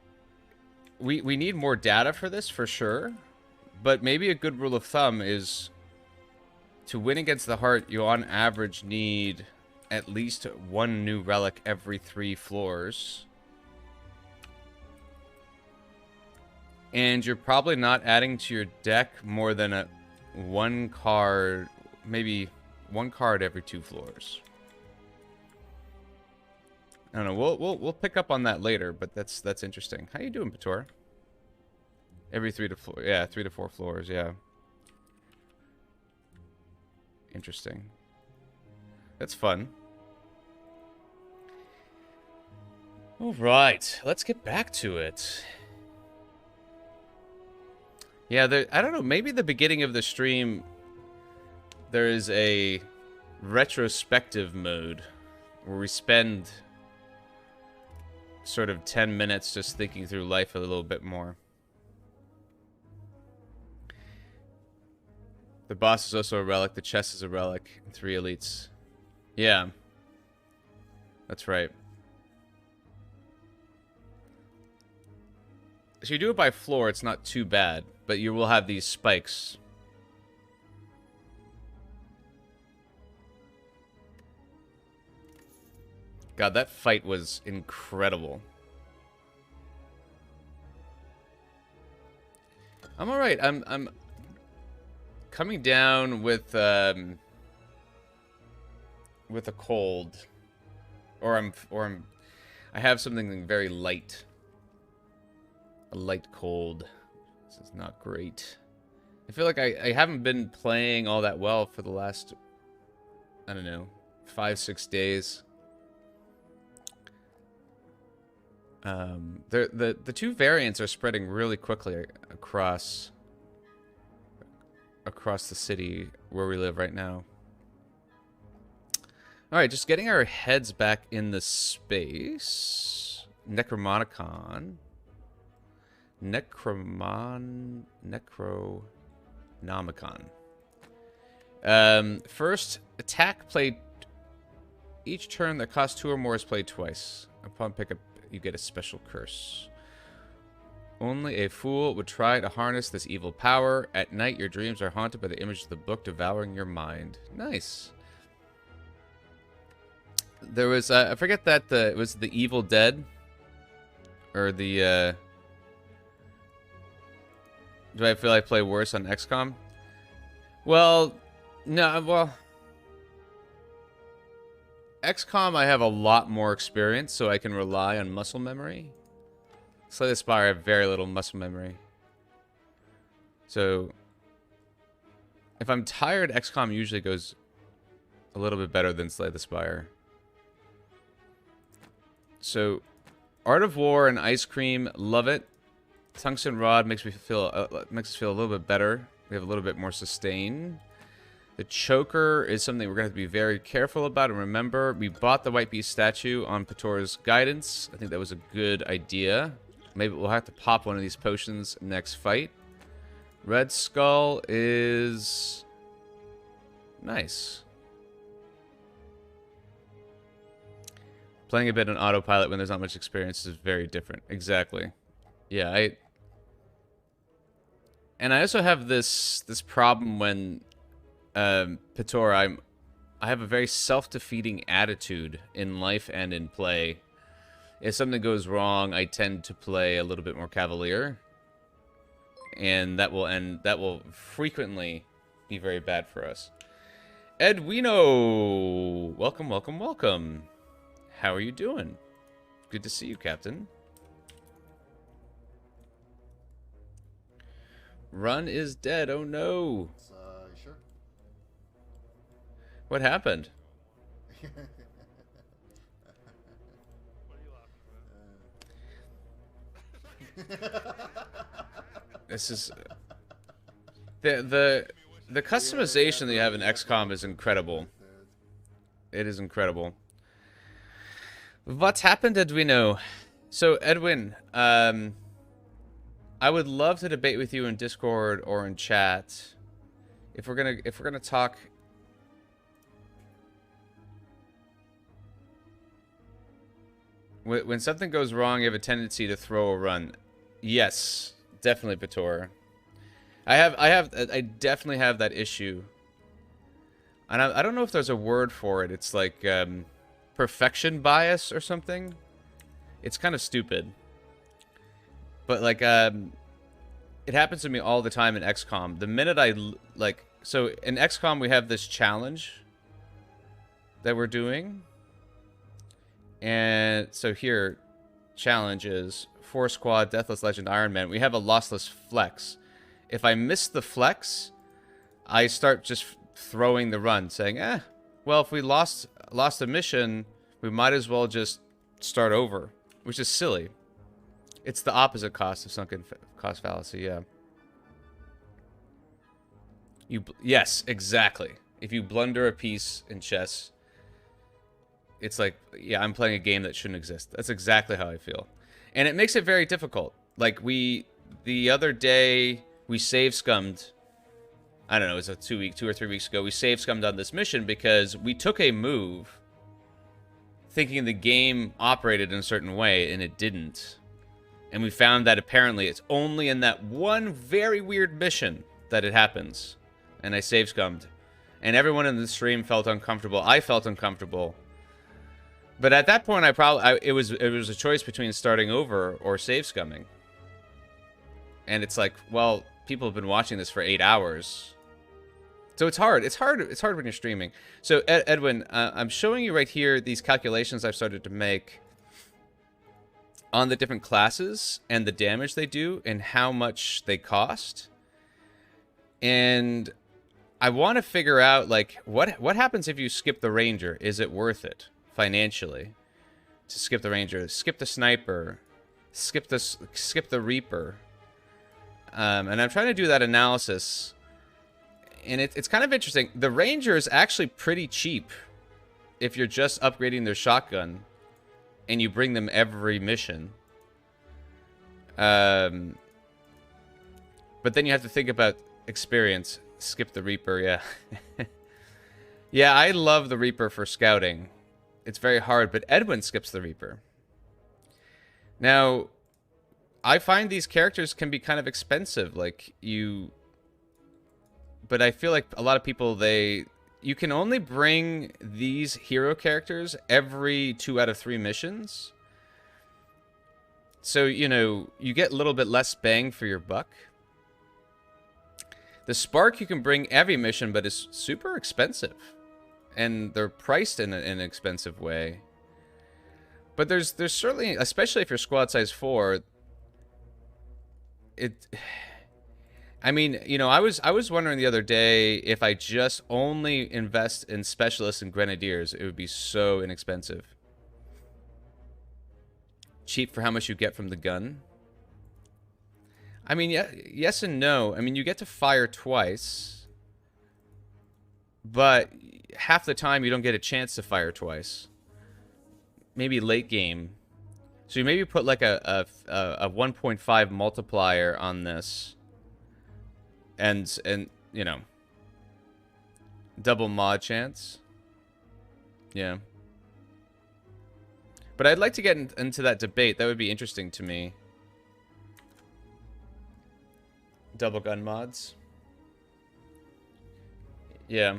we need more data for this, for sure. But maybe a good rule of thumb is to win against the heart, you on average need at least 1 new relic every 3 floors. And you're probably not adding to your deck more than 1 card, maybe 1 card every 2 floors. I don't know. We'll pick up on that later, but that's interesting. How you doing, Pator? Every 3 to 4 floors. Yeah. Interesting. That's fun. All right, let's get back to it. Yeah, I don't know. Maybe the beginning of the stream, there is a retrospective mode where we spend sort of 10 minutes just thinking through life a little bit more. The boss is also a relic. The chest is a relic. And 3 elites. Yeah. That's right. So you do it by floor, it's not too bad. But you will have these spikes. God, that fight was incredible. I'm alright. I'm coming down with a cold, I have something very light, a light cold. This is not great. I feel like I haven't been playing all that well for the last, I don't know, 5-6 days. The 2 variants are spreading really quickly across the city where we live right now. Alright, just getting our heads back in the space. Necronomicon. Necronomicon. First, attack played each turn that costs 2 or more is played twice. Upon pickup, you get a special curse. Only a fool would try to harness this evil power. At night, your dreams are haunted by the image of the book devouring your mind. Nice. There was, I forget that it was the Evil Dead. Or the, do I feel I play worse on XCOM? Well, no, well... XCOM, I have a lot more experience, so I can rely on muscle memory. Slay the Spire, I have very little muscle memory. So, if I'm tired, XCOM usually goes a little bit better than Slay the Spire. So, Art of War and Ice Cream, love it. Tungsten Rod makes us feel a little bit better. We have a little bit more sustain. The Choker is something we're going to have to be very careful about. And remember, we bought the White Beast statue on Pator's guidance. I think that was a good idea. Maybe we'll have to pop one of these potions next fight. Red Skull is nice. Playing a bit on autopilot when there's not much experience is very different. Exactly. Yeah, and I also have this problem when Pator, I have a very self-defeating attitude in life and in play. If something goes wrong, I tend to play a little bit more cavalier, and that will frequently be very bad for us. Edwino, welcome, welcome, welcome. How are you doing? Good to see you, Captain. Run is dead. Oh no. You sure? What happened? This is the customization that you have in XCOM is incredible. It is incredible. What's happened, Edwino? So, Edwin, I would love to debate with you in Discord or in chat. If we're gonna talk. When something goes wrong, you have a tendency to throw a run. Yes, definitely, Pator. I definitely have that issue. And I don't know if there's a word for it. It's like perfection bias or something. It's kind of stupid. But like it happens to me all the time in XCOM. The minute so in XCOM we have this challenge that we're doing. And so here, challenge is 4 squad, Deathless Legend, Iron Man. We have a lossless flex. If I miss the flex, I start just throwing the run, saying, well, if we lost a mission, we might as well just start over, which is silly. It's the opposite cost of sunken cost fallacy, yeah. Yes, exactly. If you blunder a piece in chess, it's like, yeah, I'm playing a game that shouldn't exist. That's exactly how I feel. And it makes it very difficult. Like, the other day, we save scummed. I don't know, it was 2 or 3 weeks ago. We save scummed on this mission because we took a move thinking the game operated in a certain way, and it didn't. And we found that apparently it's only in that one very weird mission that it happens. And I save scummed. And everyone in the stream felt uncomfortable. I felt uncomfortable. But at that point, it was a choice between starting over or save scumming. And it's like, well, people have been watching this for 8 hours. So it's hard. It's hard when you're streaming. So Edwin, I'm showing you right here these calculations I've started to make on the different classes and the damage they do and how much they cost. And I want to figure out, like, what happens if you skip the Ranger? Is it worth it financially to skip the Ranger? Skip the Sniper? Skip the Reaper? And I'm trying to do that analysis. And it's kind of interesting. The Ranger is actually pretty cheap if you're just upgrading their shotgun and you bring them every mission. But then you have to think about experience. Skip the Reaper, yeah. Yeah, I love the Reaper for scouting. It's very hard, but Edwin skips the Reaper. Now, I find these characters can be kind of expensive. Like, but I feel like a lot of people, you can only bring these hero characters every 2 out of 3 missions. So, you know, you get a little bit less bang for your buck. The Spark you can bring every mission, but it's super expensive. And they're priced in an expensive way. But there's certainly, especially if you're squad size 4, I mean, you know, I was wondering the other day if I just only invest in specialists and grenadiers, it would be so inexpensive. Cheap for how much you get from the gun. I mean, yeah, yes and no. I mean, you get to fire twice, but half the time you don't get a chance to fire twice. Maybe late game. So you maybe put like a 1.5 multiplier on this, and you know, double mod chance. Yeah. But I'd like to get into that debate. That would be interesting to me. Double gun mods. Yeah.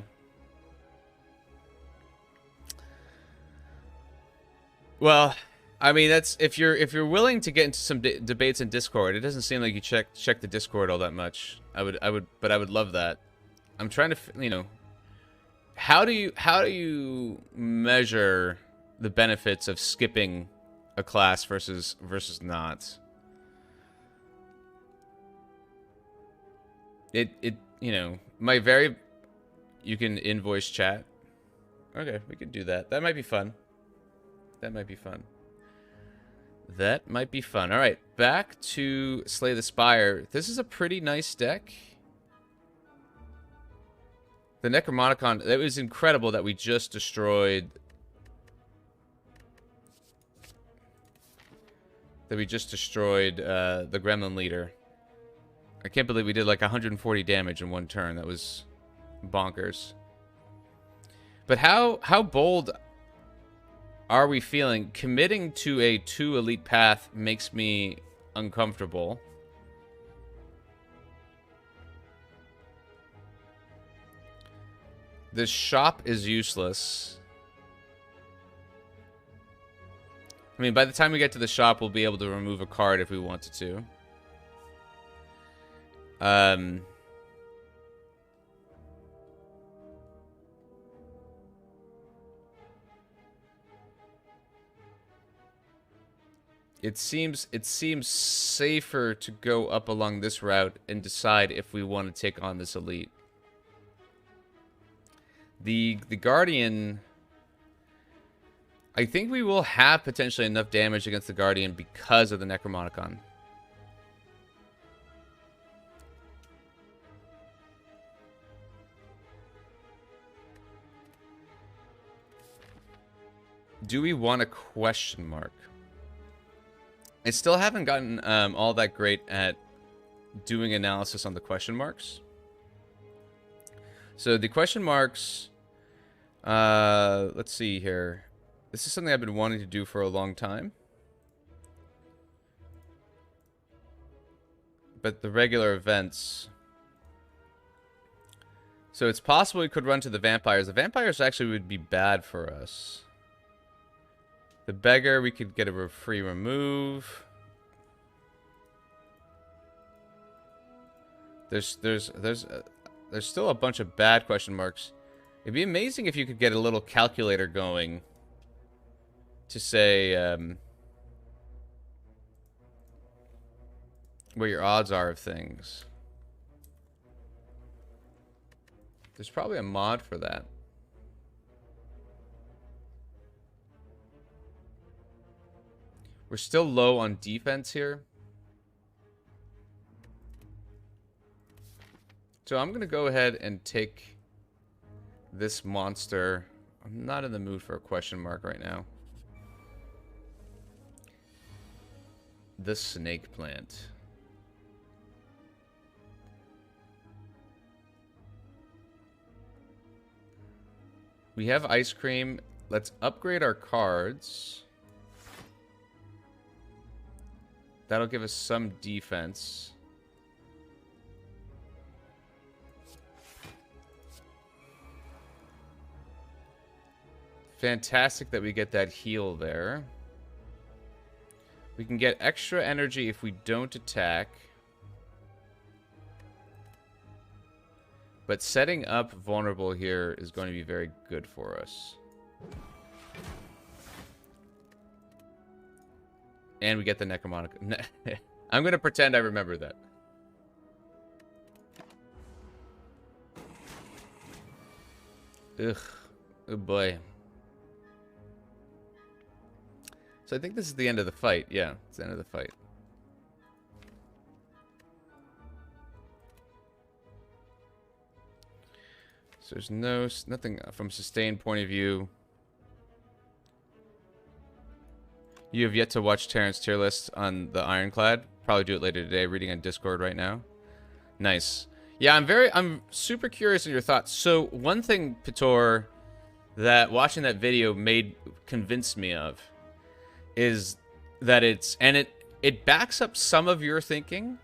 Well, I mean, that's if you're willing to get into some debates in Discord. It doesn't seem like you check the Discord all that much. I would love that. I'm trying to, you know, how do you measure the benefits of skipping a class versus not? It you know, you can invoice chat. Okay, we could do that. That might be fun. That might be fun. That might be fun. All right, back to Slay the Spire. This is a pretty nice deck. The Necronomicon, it was incredible that we just destroyed... the Gremlin Leader. I can't believe we did like 140 damage in one turn. That was bonkers. But how bold are we feeling? Committing to a 2 elite path makes me uncomfortable. This shop is useless. I mean, by the time we get to the shop, we'll be able to remove a card if we wanted to. It seems safer to go up along this route and decide if we want to take on this elite. The Guardian, I think we will have potentially enough damage against the Guardian because of the Necronomicon. Do we want a question mark? I still haven't gotten all that great at doing analysis on the question marks. So the question marks, let's see here. This is something I've been wanting to do for a long time. But the regular events... So it's possible we could run to the vampires. The vampires actually would be bad for us. The beggar, we could get a free remove. There's still a bunch of bad question marks. It'd be amazing if you could get a little calculator going to say what your odds are of things. There's probably a mod for that. We're still low on defense here. So I'm going to go ahead and take this monster. I'm not in the mood for a question mark right now. The snake plant. We have ice cream. Let's upgrade our cards. That'll give us some defense. Fantastic that we get that heal there. We can get extra energy if we don't attack. But setting up vulnerable here is going to be very good for us. And we get the Necronomicon. I'm going to pretend I remember that. Ugh. Oh boy. So I think this is the end of the fight. Yeah, it's the end of the fight. So there's nothing from sustained point of view. You have yet to watch Terrance's tier list on the Ironclad. Probably do it later today. Reading on Discord right now. Nice. Yeah, I'm super curious in your thoughts. So one thing, Pitor, that watching that video convinced me of is that it backs up some of your thinking,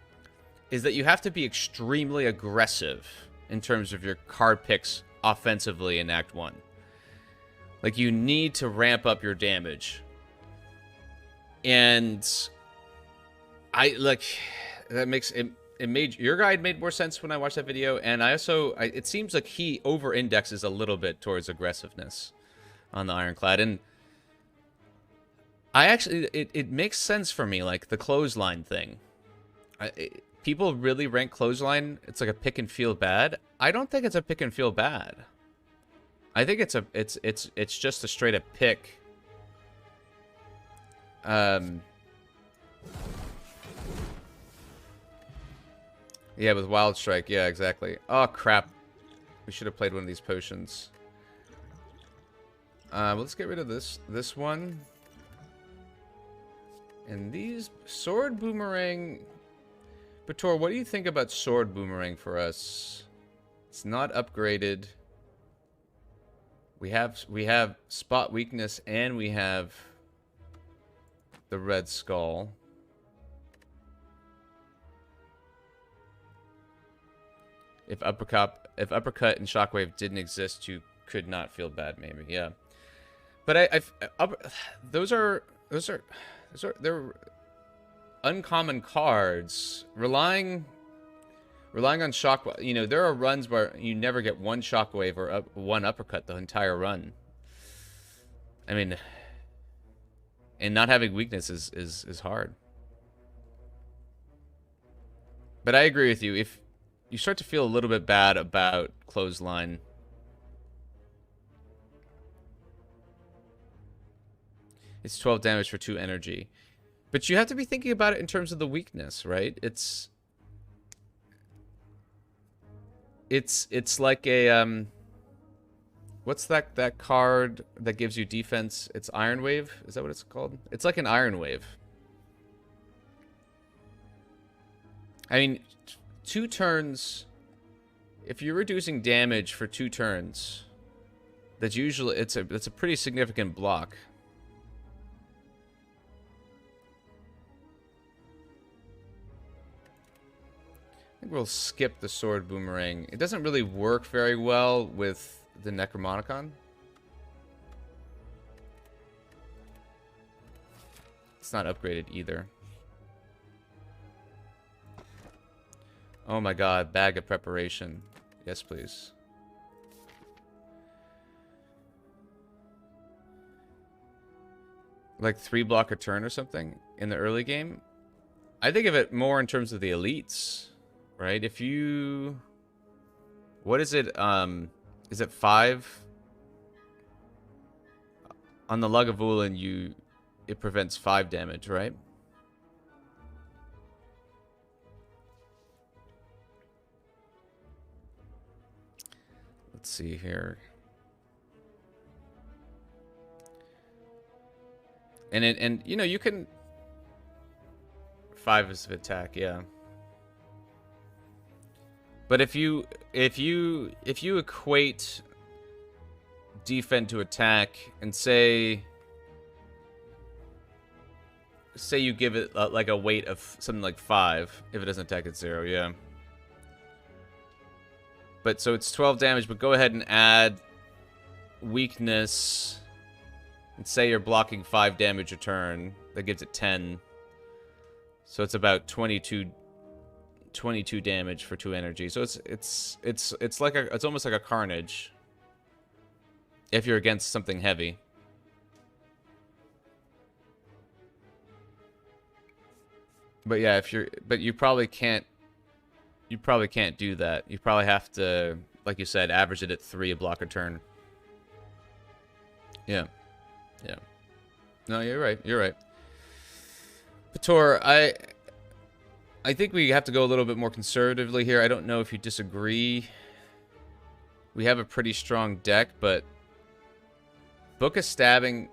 is that you have to be extremely aggressive in terms of your card picks offensively in Act 1. Like, you need to ramp up your damage. And that makes it made your guide made more sense when I watched that video, and it seems like he over indexes a little bit towards aggressiveness on the Ironclad, and it makes sense for me, like the clothesline thing. People really rank clothesline, it's like a pick and feel bad. I don't think it's a pick and feel bad. I think it's just a straight up pick. Yeah, with Wild Strike. Yeah, exactly. Oh, crap. We should have played one of these potions. Let's get rid of this one. And these... Sword Boomerang... Bator, what do you think about Sword Boomerang for us? It's not upgraded. We have Spot Weakness, and we have the Red Skull. If Uppercut and Shockwave didn't exist, you could not feel bad, maybe. Yeah. But they're uncommon cards. Relying on Shockwave, you know, there are runs where you never get one Shockwave or one Uppercut the entire run. I mean, And not having weakness is hard. But I agree with you. If you start to feel a little bit bad about clothesline, it's 12 damage for 2 energy. But you have to be thinking about it in terms of the weakness, right? It's like a what's that card that gives you defense? It's Iron Wave? Is that what it's called? It's like an Iron Wave. I mean, 2 turns, if you're reducing damage for 2 turns, that's usually it's a pretty significant block. I think we'll skip the sword boomerang. It doesn't really work very well with the Necronomicon. It's not upgraded either. Oh my god, bag of preparation. Yes, please. Like 3 block a turn or something in the early game? I think of it more in terms of the elites, right? If you... What is it? Is it 5? On the Lagavulin, it prevents 5 damage, right? Let's see here. And you know, you can 5 is of attack, yeah. But if you equate defend to attack and say you give it like a weight of something like 5, if it doesn't attack at 0, yeah. But so it's 12 damage, but go ahead and add weakness and say you're blocking 5 damage a turn. That gives it 10. So it's about 22 damage for 2 energy. So it's almost like a carnage if you're against something heavy. But yeah, you probably can't do that. You probably have to, like you said, average it at 3 a block a turn. Yeah. Yeah. No, you're right. You're right. Pator, I think we have to go a little bit more conservatively here. I don't know if you disagree. We have a pretty strong deck, but Book of Stabbing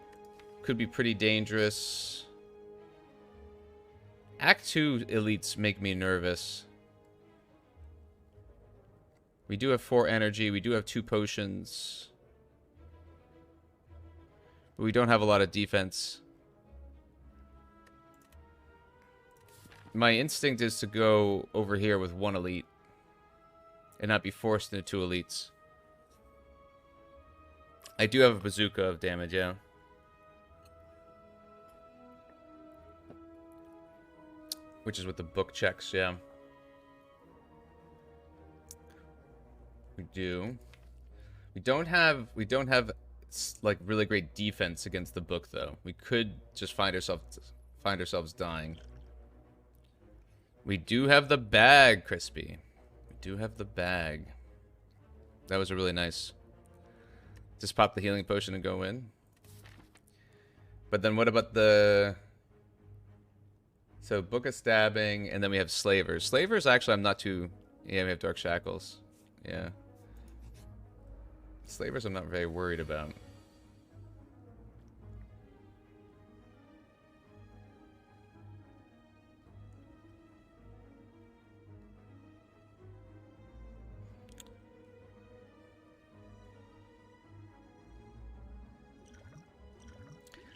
could be pretty dangerous. Act 2 elites make me nervous. We do have 4 energy. We do have 2 potions. But we don't have a lot of defense. My instinct is to go over here with 1 elite. And not be forced into 2 elites. I do have a bazooka of damage, yeah. Which is what the book checks, yeah. We do. We don't have like really great defense against the book though. We could just find ourselves dying. We do have the bag, Crispy. We do have the bag. That was a really nice. Just pop the healing potion and go in. But then what about the... So, Book of Stabbing, and then we have Slavers. Slavers, actually, I'm not too... Yeah, we have Dark Shackles. Yeah. Slavers I'm not very worried about.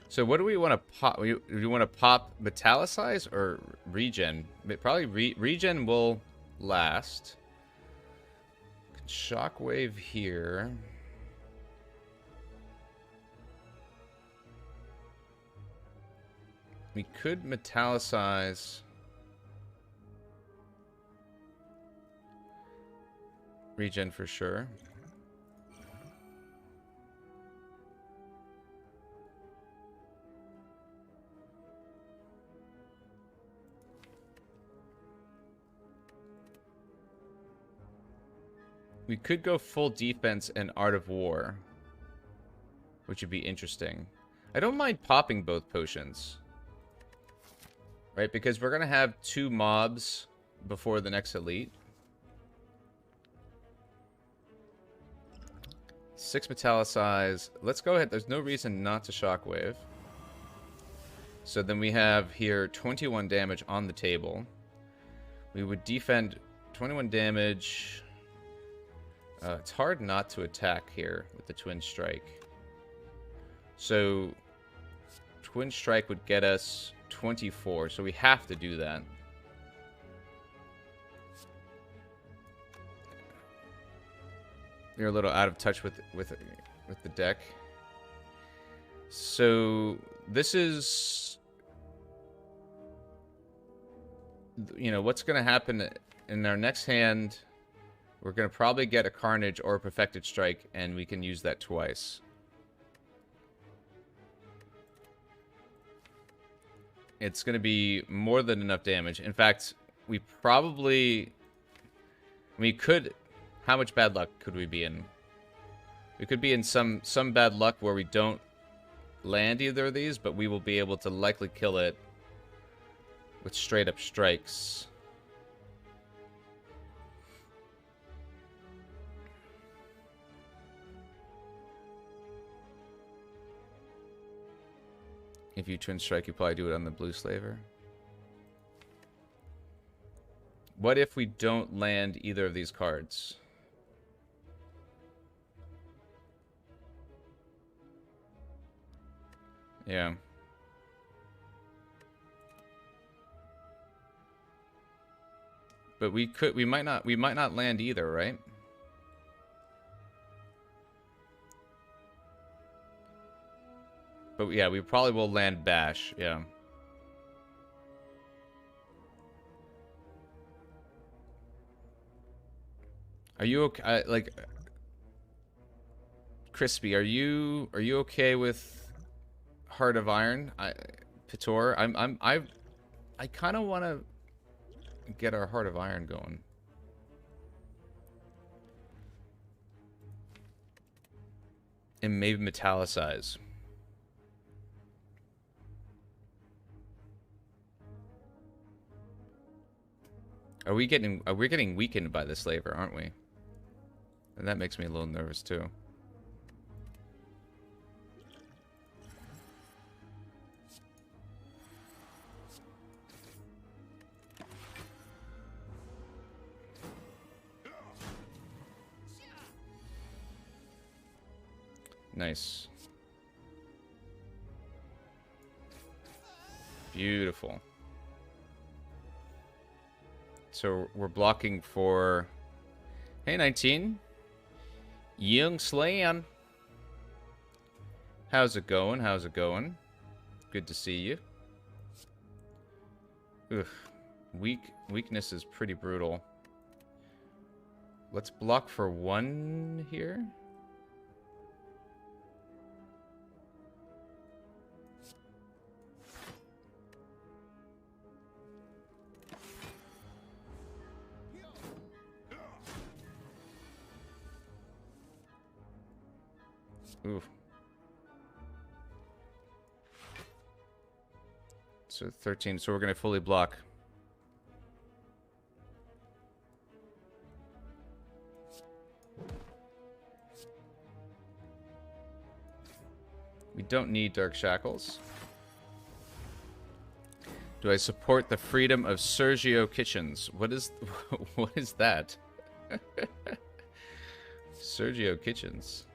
So what do we want to pop? Do we want to pop Metallicize or Regen? Probably Regen will last. Shockwave here. We could Metallicize. Regen for sure. We could go full defense and Art of War, which would be interesting. I don't mind popping both potions. Right, because we're going to have 2 mobs before the next elite. 6 metallicize. Let's go ahead. There's no reason not to shockwave. So then we have here 21 damage on the table. We would defend 21 damage. It's hard not to attack here with the Twin Strike. So Twin Strike would get us 24, so we have to do that. You're a little out of touch with the deck. So this is, you know, what's going to happen in our next hand. We're going to probably get a Carnage or a Perfected Strike, and we can use that twice. It's going to be more than enough damage. In fact, we could... How much bad luck could we be in? We could be in some bad luck where we don't land either of these, but we will be able to likely kill it with straight up strikes. If you Twin Strike, you probably do it on the Blue Slaver. What if we don't land either of these cards? Yeah. But we might not land either, right? But yeah, we probably will land Bash, yeah. Are you okay? Like, Crispy, are you okay with Heart of Iron? Pitor, I kind of want to get our Heart of Iron going. And maybe metallicize. We're getting weakened by the slaver, aren't we? And that makes me a little nervous too. Nice. Beautiful. So we're blocking for... Hey, 19. Young Slan. How's it going? How's it going? Good to see you. Ugh. Weakness is pretty brutal. Let's block for 1 here. Oof. So 13, so we're going to fully block. We don't need Dark Shackles. Do I support the freedom of Sergio Kitchens? What is that? Sergio Kitchens.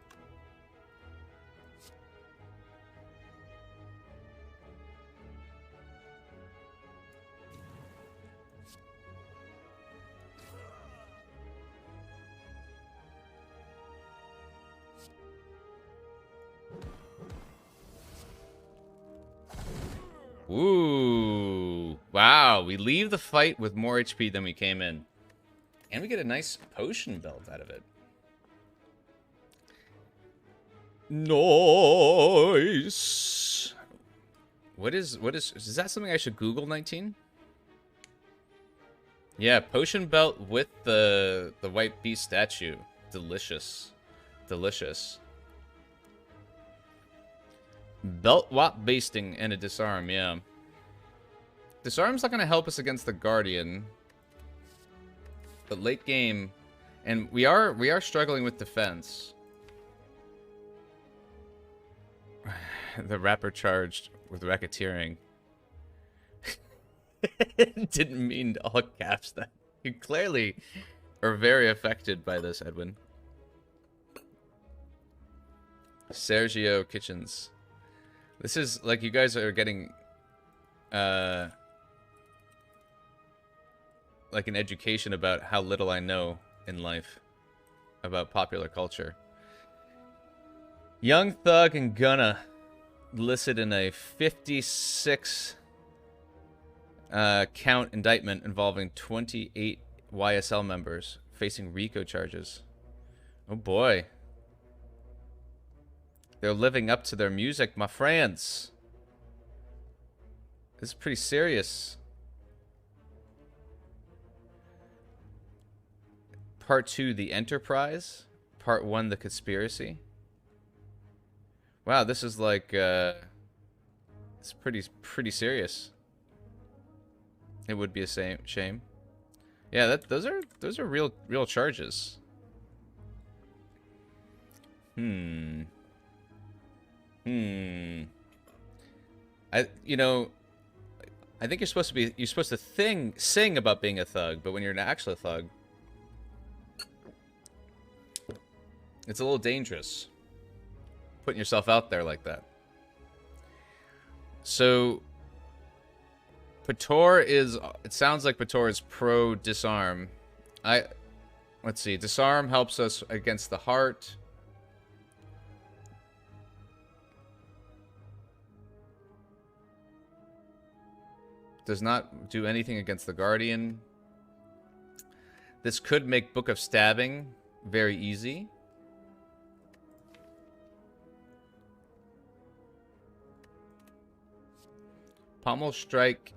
Ooh. Wow. We leave the fight with more HP than we came in. And we get a nice potion belt out of it. Nice. Is that something I should Google, 19? Yeah, potion belt with the white beast statue. Delicious. Delicious. Belt wop basting and a disarm, yeah. Disarm's not going to help us against the Guardian. But late game, and we are struggling with defense. The rapper charged with racketeering. Didn't mean to all caps that. You clearly are very affected by this, Edwin. Sergio Kitchens. This is like you guys are getting like an education about how little I know in life about popular culture. Young Thug and Gunna listed in a 56 count indictment involving 28 YSL members facing RICO charges. Oh boy. They're living up to their music, my friends. This is pretty serious. Part 2, the Enterprise. Part 1, the Conspiracy. Wow, this is like, it's pretty serious. It would be a shame. Yeah, those are real charges. I think you're supposed to sing about being a thug, but when you're an actual thug, it's a little dangerous putting yourself out there like that. So Pator it sounds like Pator is pro disarm. Let's see. Disarm helps us against the heart. Does not do anything against the Guardian. This could make Book of Stabbing very easy. Pommel Strike,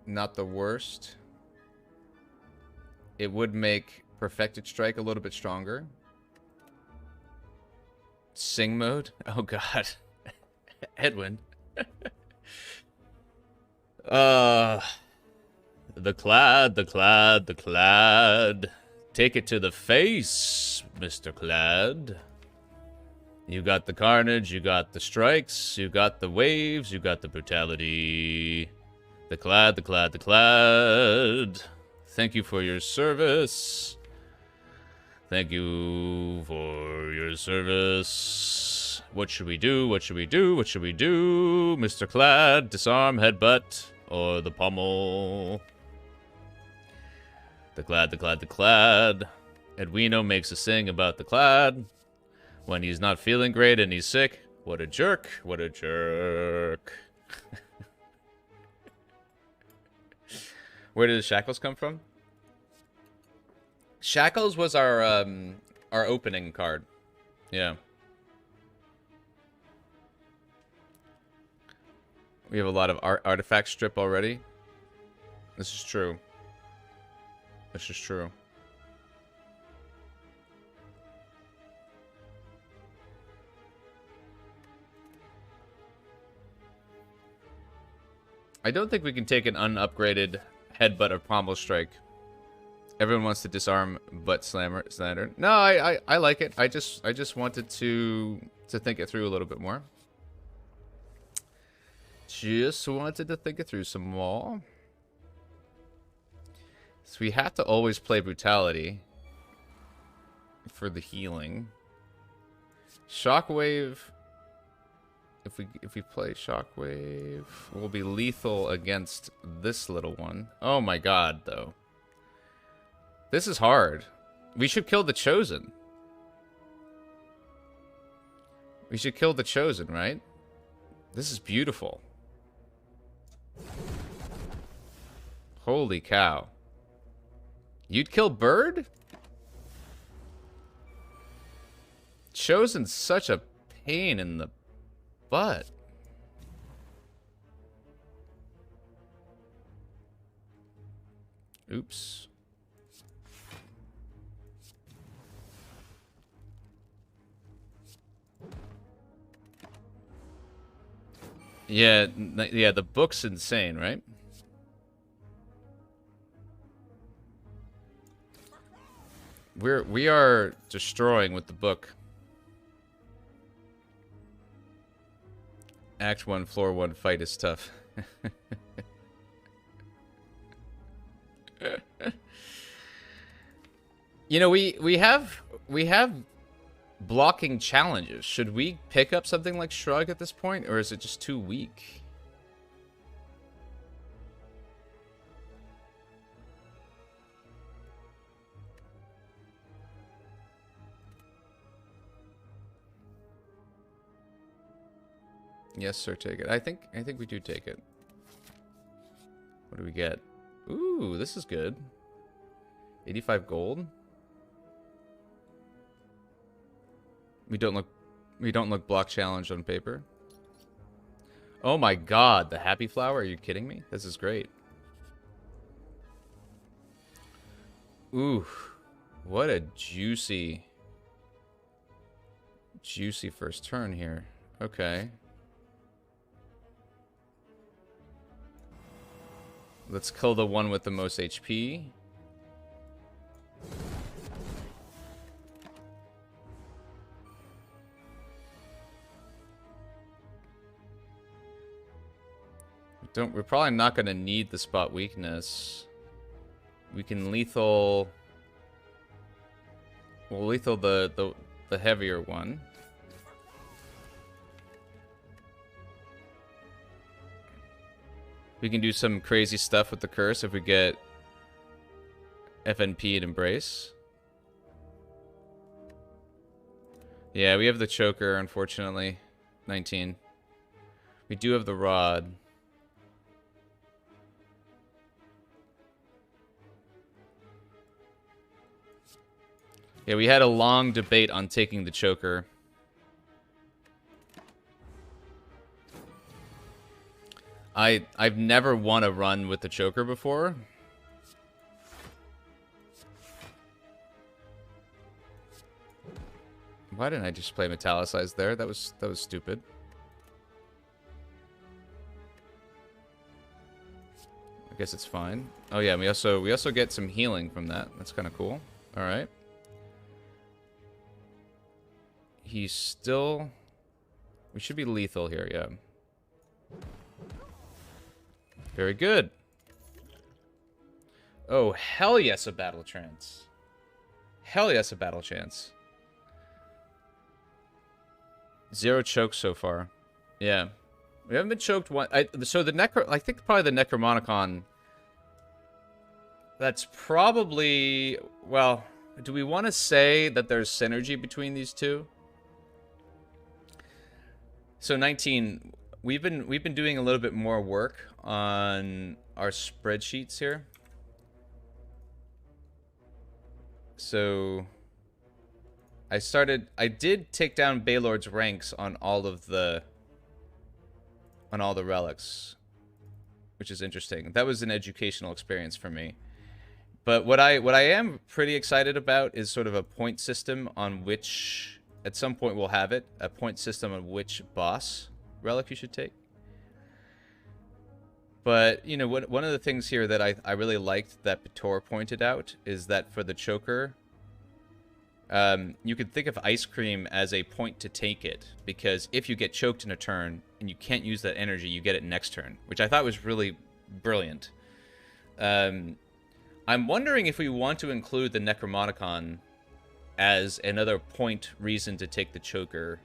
not the worst. It would make Perfected Strike a little bit stronger. Sing mode? Oh god. Edwin. The clad. Take it to the face, Mr. Clad. You got the carnage, you got the strikes, you got the waves, you got the brutality. The clad. Thank you for your service. Thank you for your service. What should we do? Mr. Clad, disarm, headbutt, or the pommel? The clad. Edwino makes a sing about the clad. When he's not feeling great and he's sick. What a jerk. Where did the shackles come from? Shackles was our opening card. Yeah. We have a lot of artifact strip already. This is true. I don't think we can take an unupgraded headbutt or pommel strike. Everyone wants to disarm butt Slanderaan. No, I like it. I just wanted to think it through a little bit more. Just wanted to think it through some more. So we have to always play Brutality for the healing. Shockwave. If we play Shockwave, we'll be lethal against this little one. Oh my god, though. This is hard. We should kill the Chosen. We should kill the Chosen, right? This is beautiful. Holy cow. You'd kill Bird? Chosen's such a pain in the butt. Oops. Yeah, yeah, the book's insane, right? We are destroying with the book. Act 1, Floor 1 fight is tough. You know, we have blocking challenges. Should we pick up something like Shrug at this point, or is it just too weak? Yes, sir, take it. I think we do take it. What do we get? Ooh, this is good. 85 gold. We don't look block challenged on paper. Oh my god, the happy flower? Are you kidding me? This is great. Ooh, what a juicy first turn here. Okay. Let's kill the one with the most HP. We're probably not going to need the spot weakness. We can lethal... We'll lethal the heavier one. We can do some crazy stuff with the curse if we get FNP and Embrace. Yeah, we have the choker, unfortunately. 19. We do have the rod. Yeah, we had a long debate on taking the choker. I've never won a run with the choker before. Why didn't I just play Metallicized there? That was stupid. I guess it's fine. Oh yeah, we also get some healing from that. That's kind of cool. All right. He's still... We should be lethal here, yeah. Very good. Oh, hell yes, a battle chance. Hell yes, a battle chance. 0 chokes so far. Yeah. We haven't been choked one... So the I think probably the Necronomicon... That's probably... Well, do we want to say that there's synergy between these two? So 19, we've been doing a little bit more work on our spreadsheets here. So I did take down Baylord's ranks on all the relics, which is interesting. That was an educational experience for me. But what I am pretty excited about is sort of a point system on which... At some point we'll have it, a point system on which boss relic you should take. But, you know, one of the things here that I really liked that Pator pointed out is that for the choker, you could think of ice cream as a point to take it. Because if you get choked in a turn and you can't use that energy, you get it next turn. Which I thought was really brilliant. I'm wondering if we want to include the Necronomicon as another point reason to take the choker.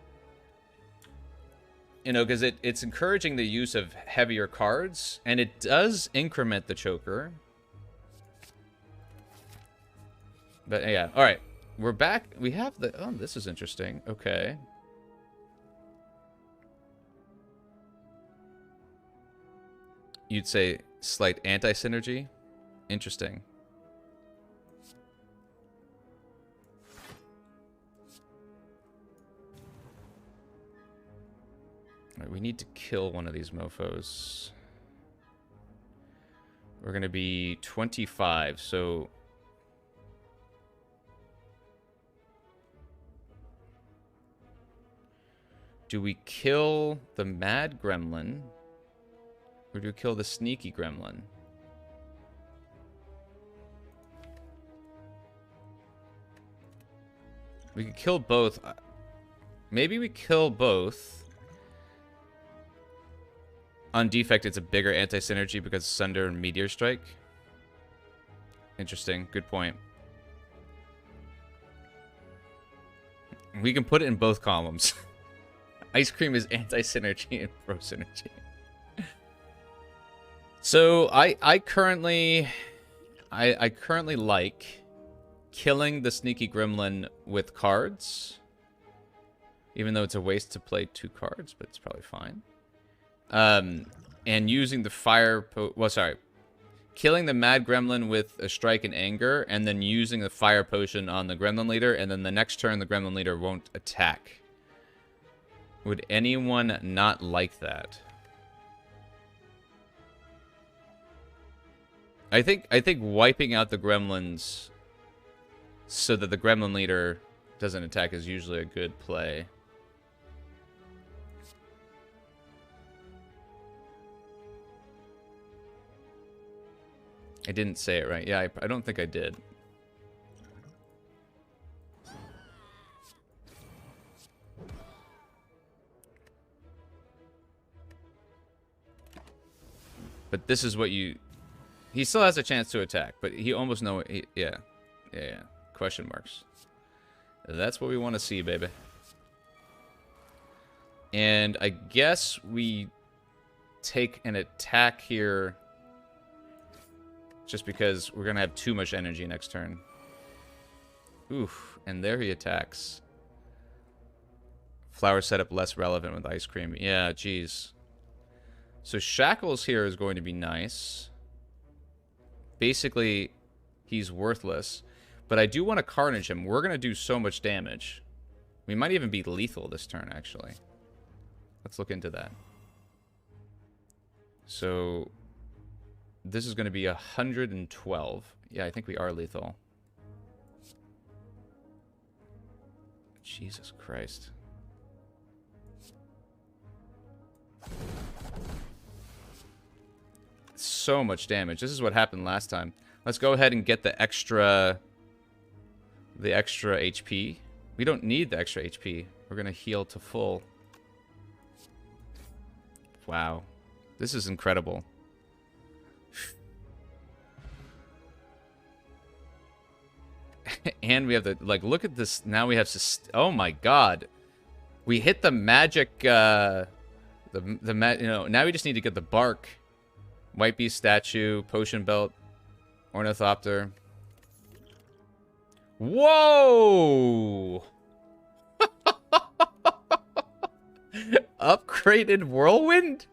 You know, because it's encouraging the use of heavier cards, and it does increment the choker. But yeah, alright. We're back. We have the... Oh, this is interesting. Okay. You'd say slight anti-synergy? Interesting. Right, we need to kill one of these mofos. We're going to be 25, so... Do we kill the Mad Gremlin? Or do we kill the sneaky gremlin? We could kill both. Maybe we kill both. On defect, it's a bigger anti-synergy because Sunder and Meteor Strike. Interesting. Good point. We can put it in both columns. Ice Cream is anti-synergy and pro-synergy. So I currently like killing the sneaky gremlin with cards. Even though it's a waste to play 2 cards, but it's probably fine. And using the fire... Killing the mad gremlin with a strike and anger, and then using the fire potion on the gremlin leader, and then the next turn the gremlin leader won't attack. Would anyone not like that? I think wiping out the gremlins so that the gremlin leader doesn't attack is usually a good play. I didn't say it right. Yeah, I don't think I did. But this is what you... He still has a chance to attack, but he almost know... Yeah. Question marks. That's what we want to see, baby. And I guess we take an attack here... Just because we're going to have too much energy next turn. Oof. And there he attacks. Flower setup less relevant with Ice Cream. Yeah, jeez. So Shackles here is going to be nice. Basically, he's worthless. But I do want to Carnage him. We're going to do so much damage. We might even be lethal this turn, actually. Let's look into that. So... This is going to be 112. Yeah, I think we are lethal. Jesus Christ. So much damage. This is what happened last time. Let's go ahead and get the extra HP. We don't need the extra HP. We're going to heal to full. Wow. This is incredible. And we have the, like, look at this. Now we have, oh my god. We hit the magic, you know, now we just need to get the bark. White Beast statue, potion belt, ornithopter. Whoa! Upgraded Whirlwind?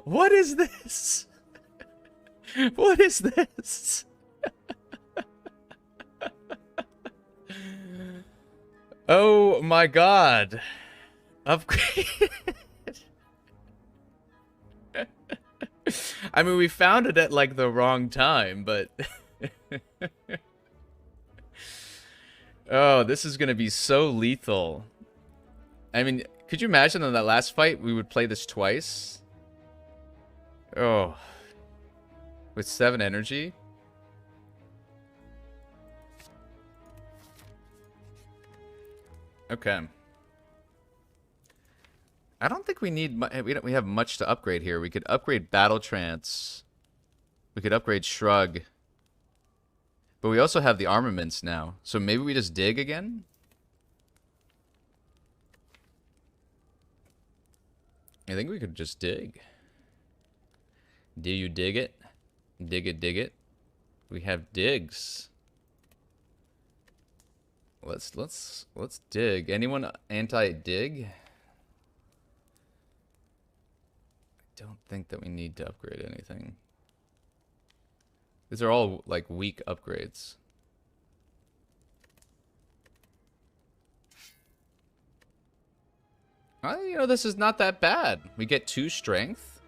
What is this? What is this? Oh my god. Upgrade. I mean, we found it at like the wrong time, but oh, this is gonna be so lethal. I mean, could you imagine in that last fight we would play this twice? Oh. With 7 energy? Okay. I don't think we need... We have much to upgrade here. We could upgrade Battle Trance. We could upgrade Shrug. But we also have the armaments now. So maybe we just dig again? I think we could just dig. Do you dig it? Dig it, dig it. We have digs. Let's dig. Anyone anti-dig? I don't think that we need to upgrade anything. These are all like weak upgrades. You know, this is not that bad. We get 2 strength.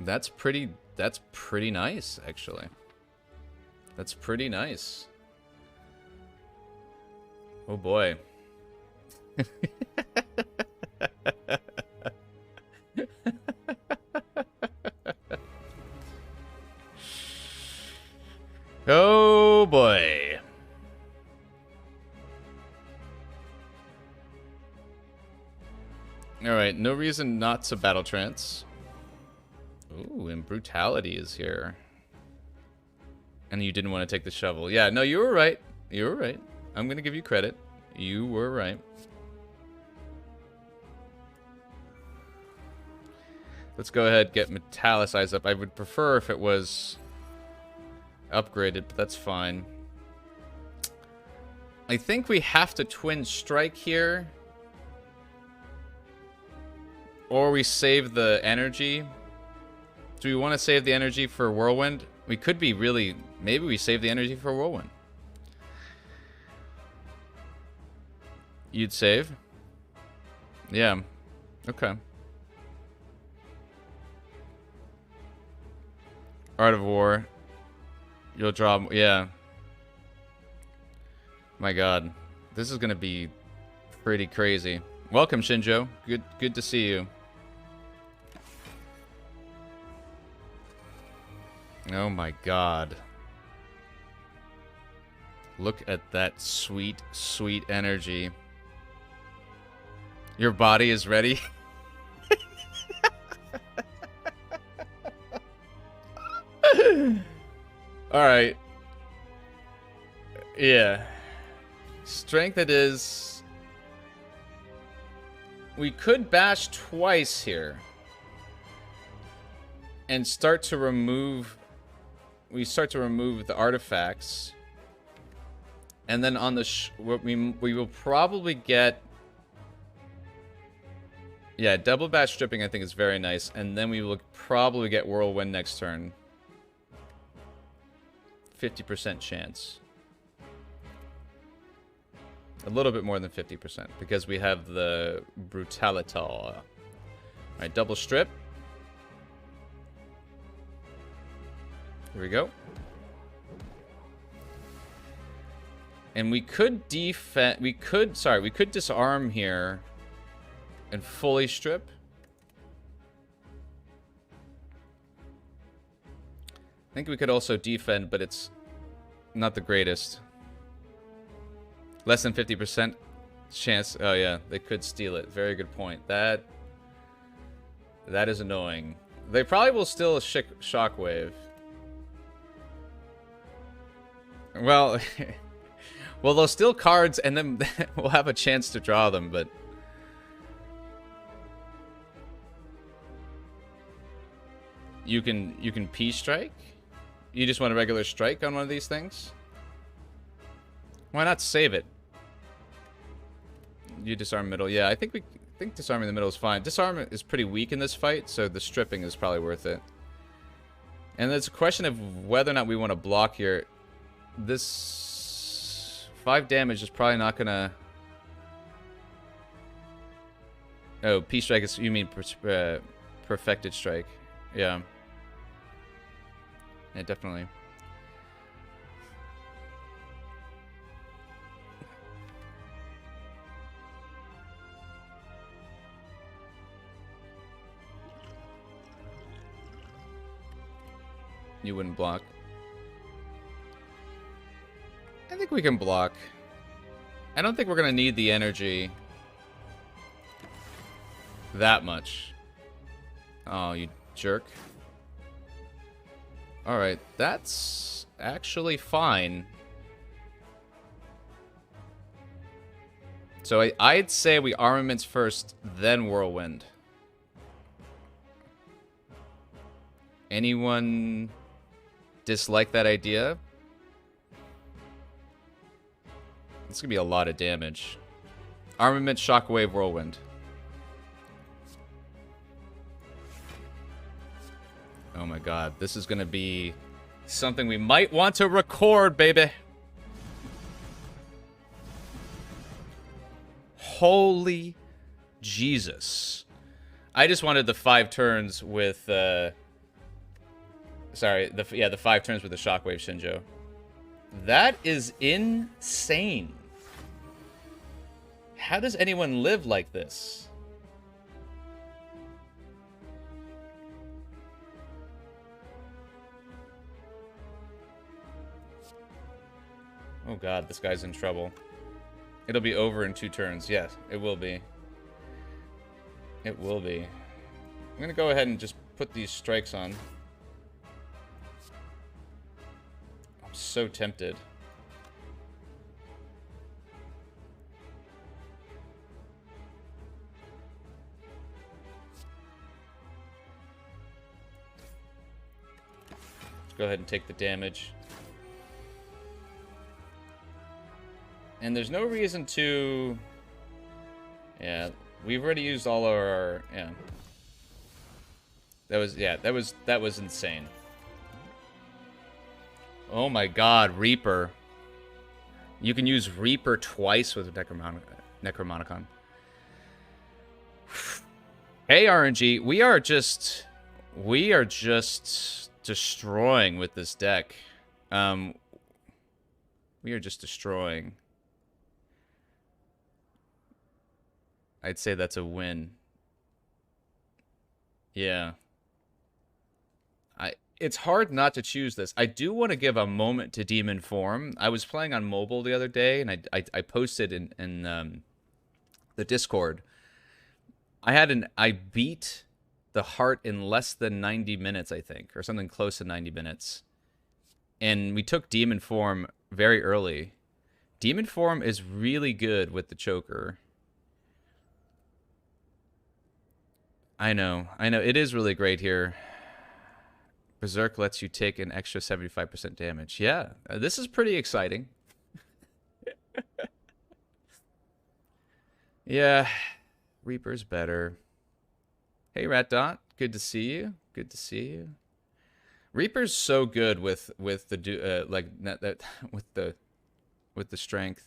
That's pretty nice, actually. That's pretty nice. Oh boy. Oh boy. Alright, no reason not to battle trance. Ooh, and Brutality is here. And you didn't want to take the shovel. Yeah, no, you were right. You were right. I'm going to give you credit. You were right. Let's go ahead and get Metallicize up. I would prefer if it was upgraded, but that's fine. I think we have to Twin Strike here. Or we save the energy. Do we want to save the energy for Whirlwind? We could be really... Maybe we save the energy for Whirlwind. You'd save? Yeah. Okay. Art of War. You'll draw... Yeah. My god. This is going to be pretty crazy. Welcome, Shinjo. Good to see you. Oh my god. Look at that sweet, sweet energy. Your body is ready? Alright. Yeah. Strength it is. We could bash twice here. And start to remove... We start to remove the artifacts. And then on the... we will probably get... Yeah, double bash stripping I think is very nice. And then we will probably get Whirlwind next turn. 50% chance. A little bit more than 50% because we have the Brutality. Alright, double strip. Here we go. And we could defend... We could disarm here and fully strip. I think we could also defend, but it's not the greatest. Less than 50% chance. Oh yeah, they could steal it. Very good point. That is annoying. They probably will steal a shockwave. Well, well, they'll steal cards and then we'll have a chance to draw them, but... You can P-strike? You just want a regular strike on one of these things? Why not save it? You disarm middle. Yeah, I think disarming the middle is fine. Disarm is pretty weak in this fight, so the stripping is probably worth it. And it's a question of whether or not we want to block here. This 5 damage is probably not gonna... Oh, P-strike is... You mean perfected strike. Yeah. Yeah, definitely. You wouldn't block. I think we can block. I don't think we're gonna need the energy that much. Oh, you jerk. Alright, that's actually fine. So I'd say we armaments first, then Whirlwind. Anyone dislike that idea? It's gonna be a lot of damage. Armament, Shockwave, Whirlwind. Oh my god, this is gonna be something we might want to record, baby. Holy Jesus. I just wanted the 5 turns with, sorry, the 5 turns with the Shockwave Shinjo. That is insane. How does anyone live like this? Oh god, this guy's in trouble. It'll be over in 2 turns. Yes, it will be. It will be. I'm gonna go ahead and just put these strikes on. I'm so tempted. Let's go ahead and take the damage. And there's no reason to... Yeah, we've already used all our... Yeah. That was insane. Oh my god, Reaper. You can use Reaper twice with Necronomicon. Hey, RNG, we are just destroying with this deck. We are just destroying. I'd say that's a win. Yeah. It's hard not to choose this. I do want to give a moment to Demon Form. I was playing on mobile the other day, and I posted in the Discord. I beat the heart in less than 90 minutes, I think, or something close to 90 minutes. And we took Demon Form very early. Demon Form is really good with the choker. I know. It is really great here. Berserk lets you take an extra 75% damage. Yeah, this is pretty exciting. Yeah, Reaper's better. Hey, Rat Dot. Good to see you. Good to see you. Reaper's so good with the with the strength.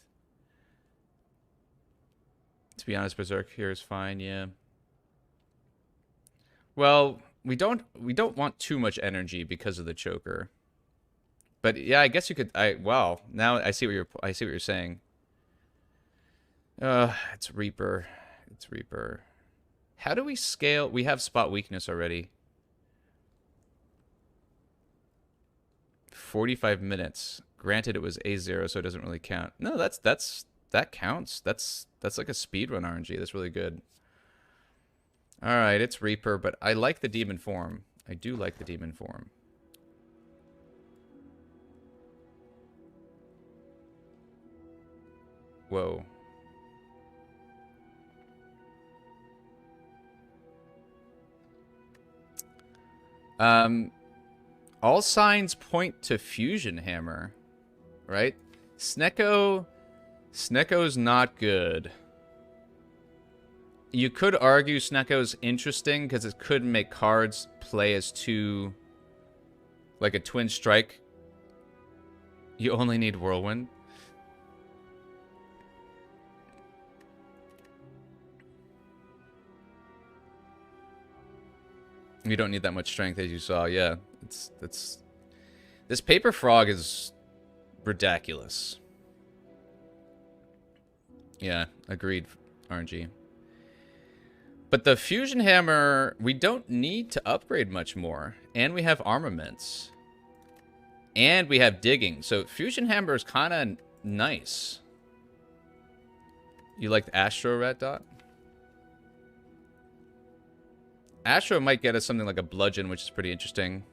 To be honest, Berserk here is fine. Yeah. Well, we don't want too much energy because of the choker. But yeah, I guess you could. Wow. Now I see what you're saying. It's Reaper. It's Reaper. How do we scale? We have spot weakness already. 45 minutes. Granted, it was A0, so it doesn't really count. No, that counts. That's like a speedrun RNG. That's really good. All right, it's Reaper, but I like the Demon Form. I do like the Demon Form. Whoa. All signs point to Fusion Hammer, right? Snecko's not good. You could argue Snecko's interesting because it could make cards play as two, like a twin strike. You only need Whirlwind. You don't need that much strength, as you saw. Yeah, this paper frog is ridiculous. Yeah, agreed, RNG. But the Fusion Hammer, we don't need to upgrade much more. And we have armaments. And we have digging. So Fusion Hammer is kind of nice. You like Astro, Rat Dot? Astro might get us something like a Bludgeon, which is pretty interesting.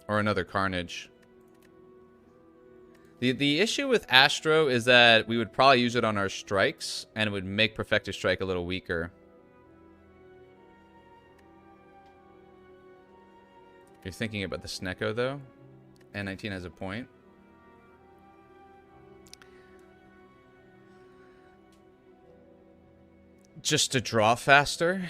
Or another Carnage. The issue with Astro is that we would probably use it on our strikes, and it would make Perfected Strike a little weaker. If you're thinking about the Snecko, though, N19 has a point. Just to draw faster?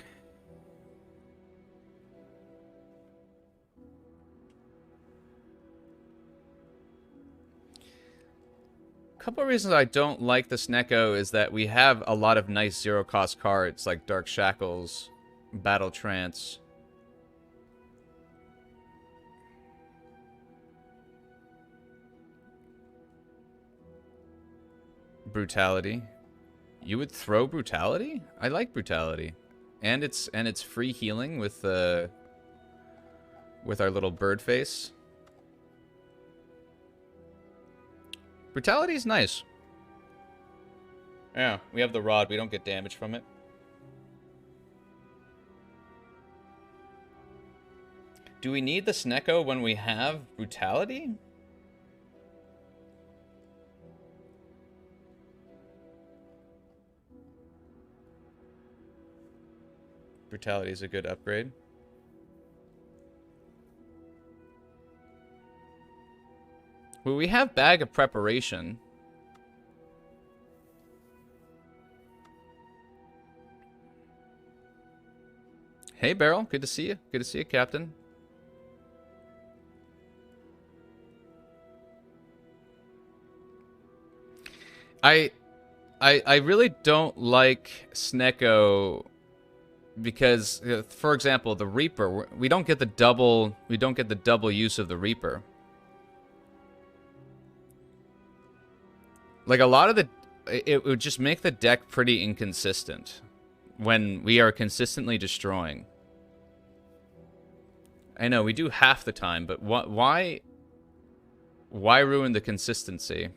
Couple of reasons I don't like the Snecko is that we have a lot of nice zero-cost cards like Dark Shackles, Battle Trance. Brutality. You would throw Brutality? I like Brutality. And it's free healing with our little bird face. Brutality is nice. Yeah, we have the rod. We don't get damage from it. Do we need the Snecko when we have Brutality? Brutality is a good upgrade. Well, we have Bag of Preparation. Hey, Beryl. Good to see you. Good to see you, Captain. I really don't like Snecko because, for example, the Reaper, we don't get the double use of the Reaper. Like, a lot of the... It would just make the deck pretty inconsistent when we are consistently destroying. I know, we do half the time, but why ruin the consistency?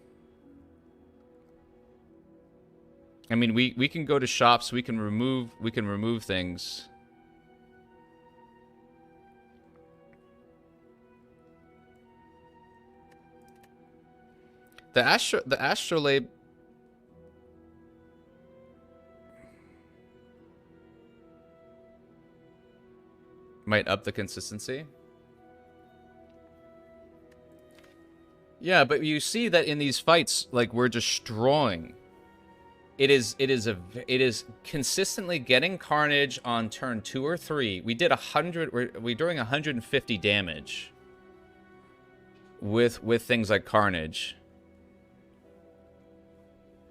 I mean, we can go to shops, we can remove things. The astrolabe might up the consistency. Yeah, but you see that in these fights, like, we're destroying. It is consistently getting carnage on turn 2 or 3. We did 100. We're doing 150 damage with things like carnage.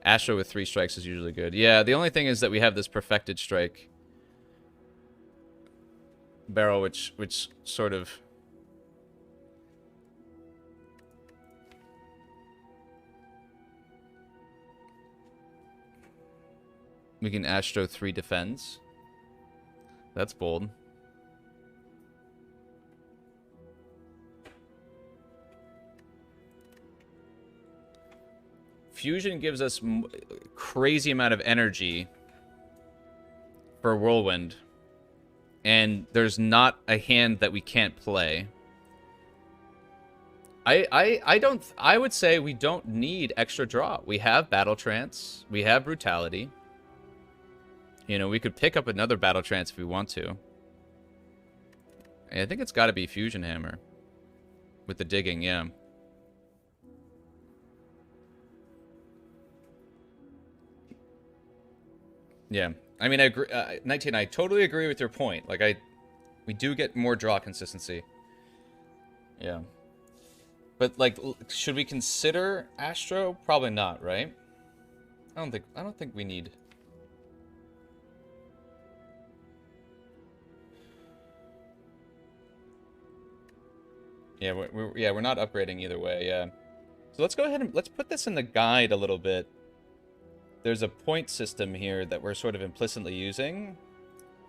Astro with 3 strikes is usually good. Yeah, the only thing is that we have this perfected strike barrel, which sort of... We can Astro 3 defends. That's bold. Fusion gives us crazy amount of energy for Whirlwind. And there's not a hand that we can't play. I would say we don't need extra draw. We have Battle Trance. We have Brutality. You know, we could pick up another Battle Trance if we want to. I think it's got to be Fusion Hammer. With the digging, yeah. Yeah. I mean, I agree, 19, I totally agree with your point. Like, we do get more draw consistency. Yeah. But, like, should we consider Astro? Probably not, right? I don't think we need... Yeah, we're not upgrading either way, yeah. So let's go ahead and let's put this in the guide a little bit. There's a point system here that we're sort of implicitly using.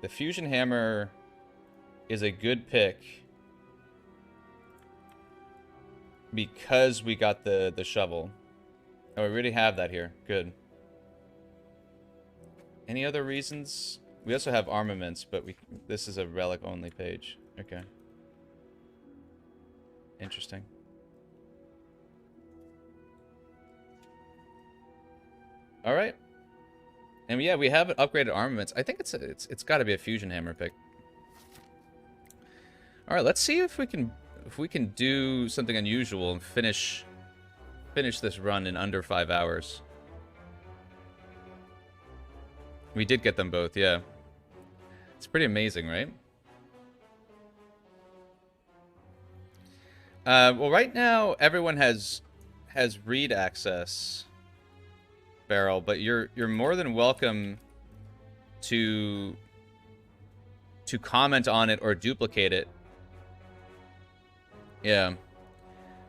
The Fusion Hammer is a good pick because we got the shovel. Oh, we already have that here. Good. Any other reasons? We also have armaments, but this is a relic only page. Okay. Interesting. All right. And yeah, we have upgraded armaments. I think it's got to be a Fusion Hammer pick. All right, let's see if we can do something unusual and finish this run in under 5 hours. We did get them both, yeah. It's pretty amazing, right? Well, right now everyone has read access, Beryl, but you're more than welcome to comment on it or duplicate it. Yeah.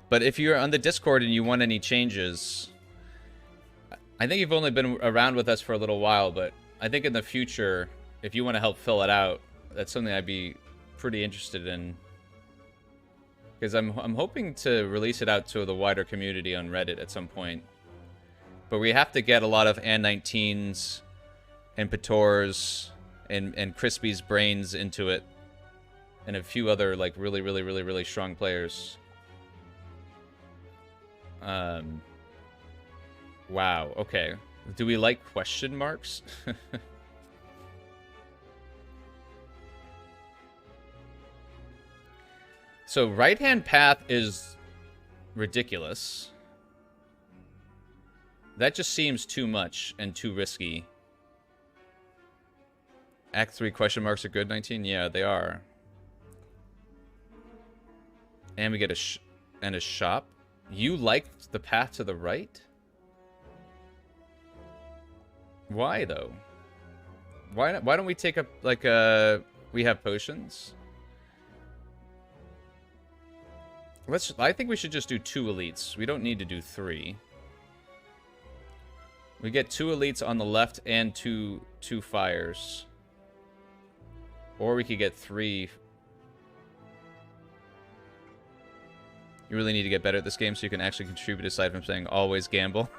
But if you're on the Discord and you want any changes, I think you've only been around with us for a little while, but I think in the future, if you want to help fill it out, that's something I'd be pretty interested in Because I'm hoping to release it out to the wider community on Reddit at some point. But we have to get a lot of An-19s and Pators and Crispy's brains into it. And a few other, like, really strong players. Wow, okay. Do we like question marks? So, right-hand path is ridiculous. That just seems too much and too risky. Act 3 question marks are good, 19? Yeah, they are. And we get a shop. You liked the path to the right? Why, though? Why don't we take up, like, we have potions? I think we should just do 2 elites. We don't need to do 3. We get 2 elites on the left and two fires. Or we could get 3. You really need to get better at this game so you can actually contribute aside from saying always gamble.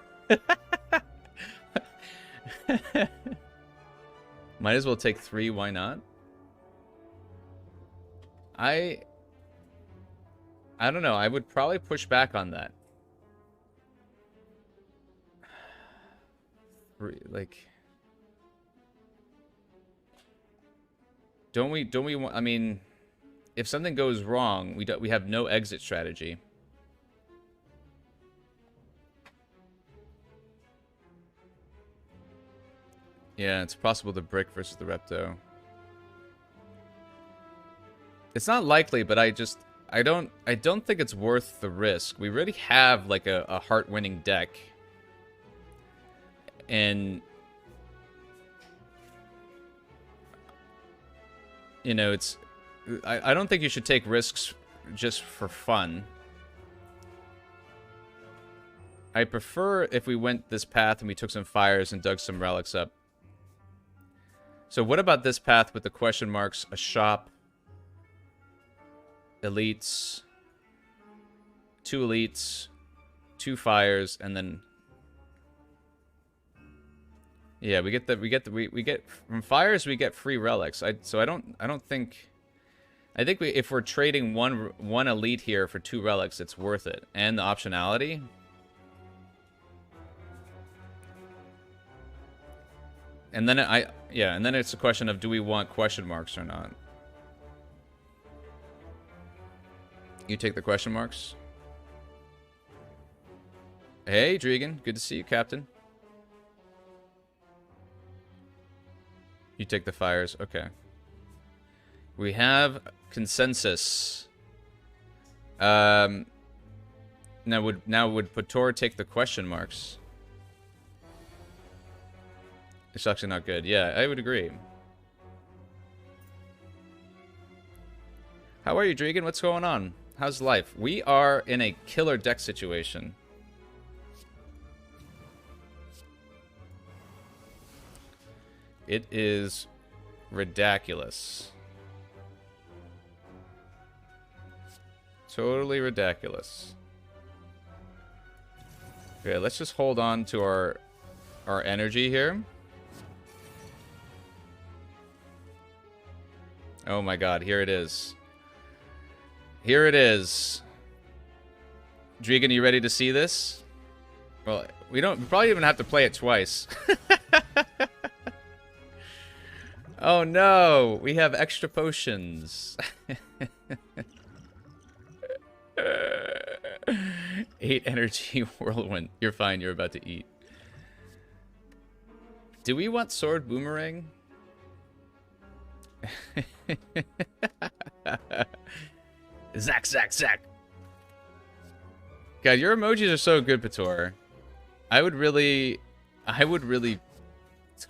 Might as well take 3, why not? I don't know, I would probably push back on that. Like, don't we want, I mean, if something goes wrong, we have no exit strategy. Yeah, it's possible the brick versus the repto. It's not likely, but I don't think it's worth the risk. We already have like a heart-winning deck. And you know, I don't think you should take risks just for fun. I prefer if we went this path and we took some fires and dug some relics up. So what about this path with the question marks, a shop, elites, 2 elites, 2 fires, and then yeah, we get from fires we get free relics. I think if we're trading one elite here for 2 relics, it's worth it, and the optionality. And then and then it's a question of, do we want question marks or not? You take the question marks. Hey, Dregan, good to see you, Captain. You take the fires, okay. We have consensus. Now would Pator take the question marks? It's actually not good. Yeah, I would agree. How are you, Dregan? What's going on? How's life? We are in a killer deck situation. It is ridiculous. Totally ridiculous. Okay, let's just hold on to our energy here. Oh my god, here it is. Here it is. Dregan, you ready to see this? Well, we probably even have to play it twice. Oh no, we have extra potions. 8 energy whirlwind. You're fine, you're about to eat. Do we want sword boomerang? Zack, Zack, Zack. God, your emojis are so good, Pator. I would really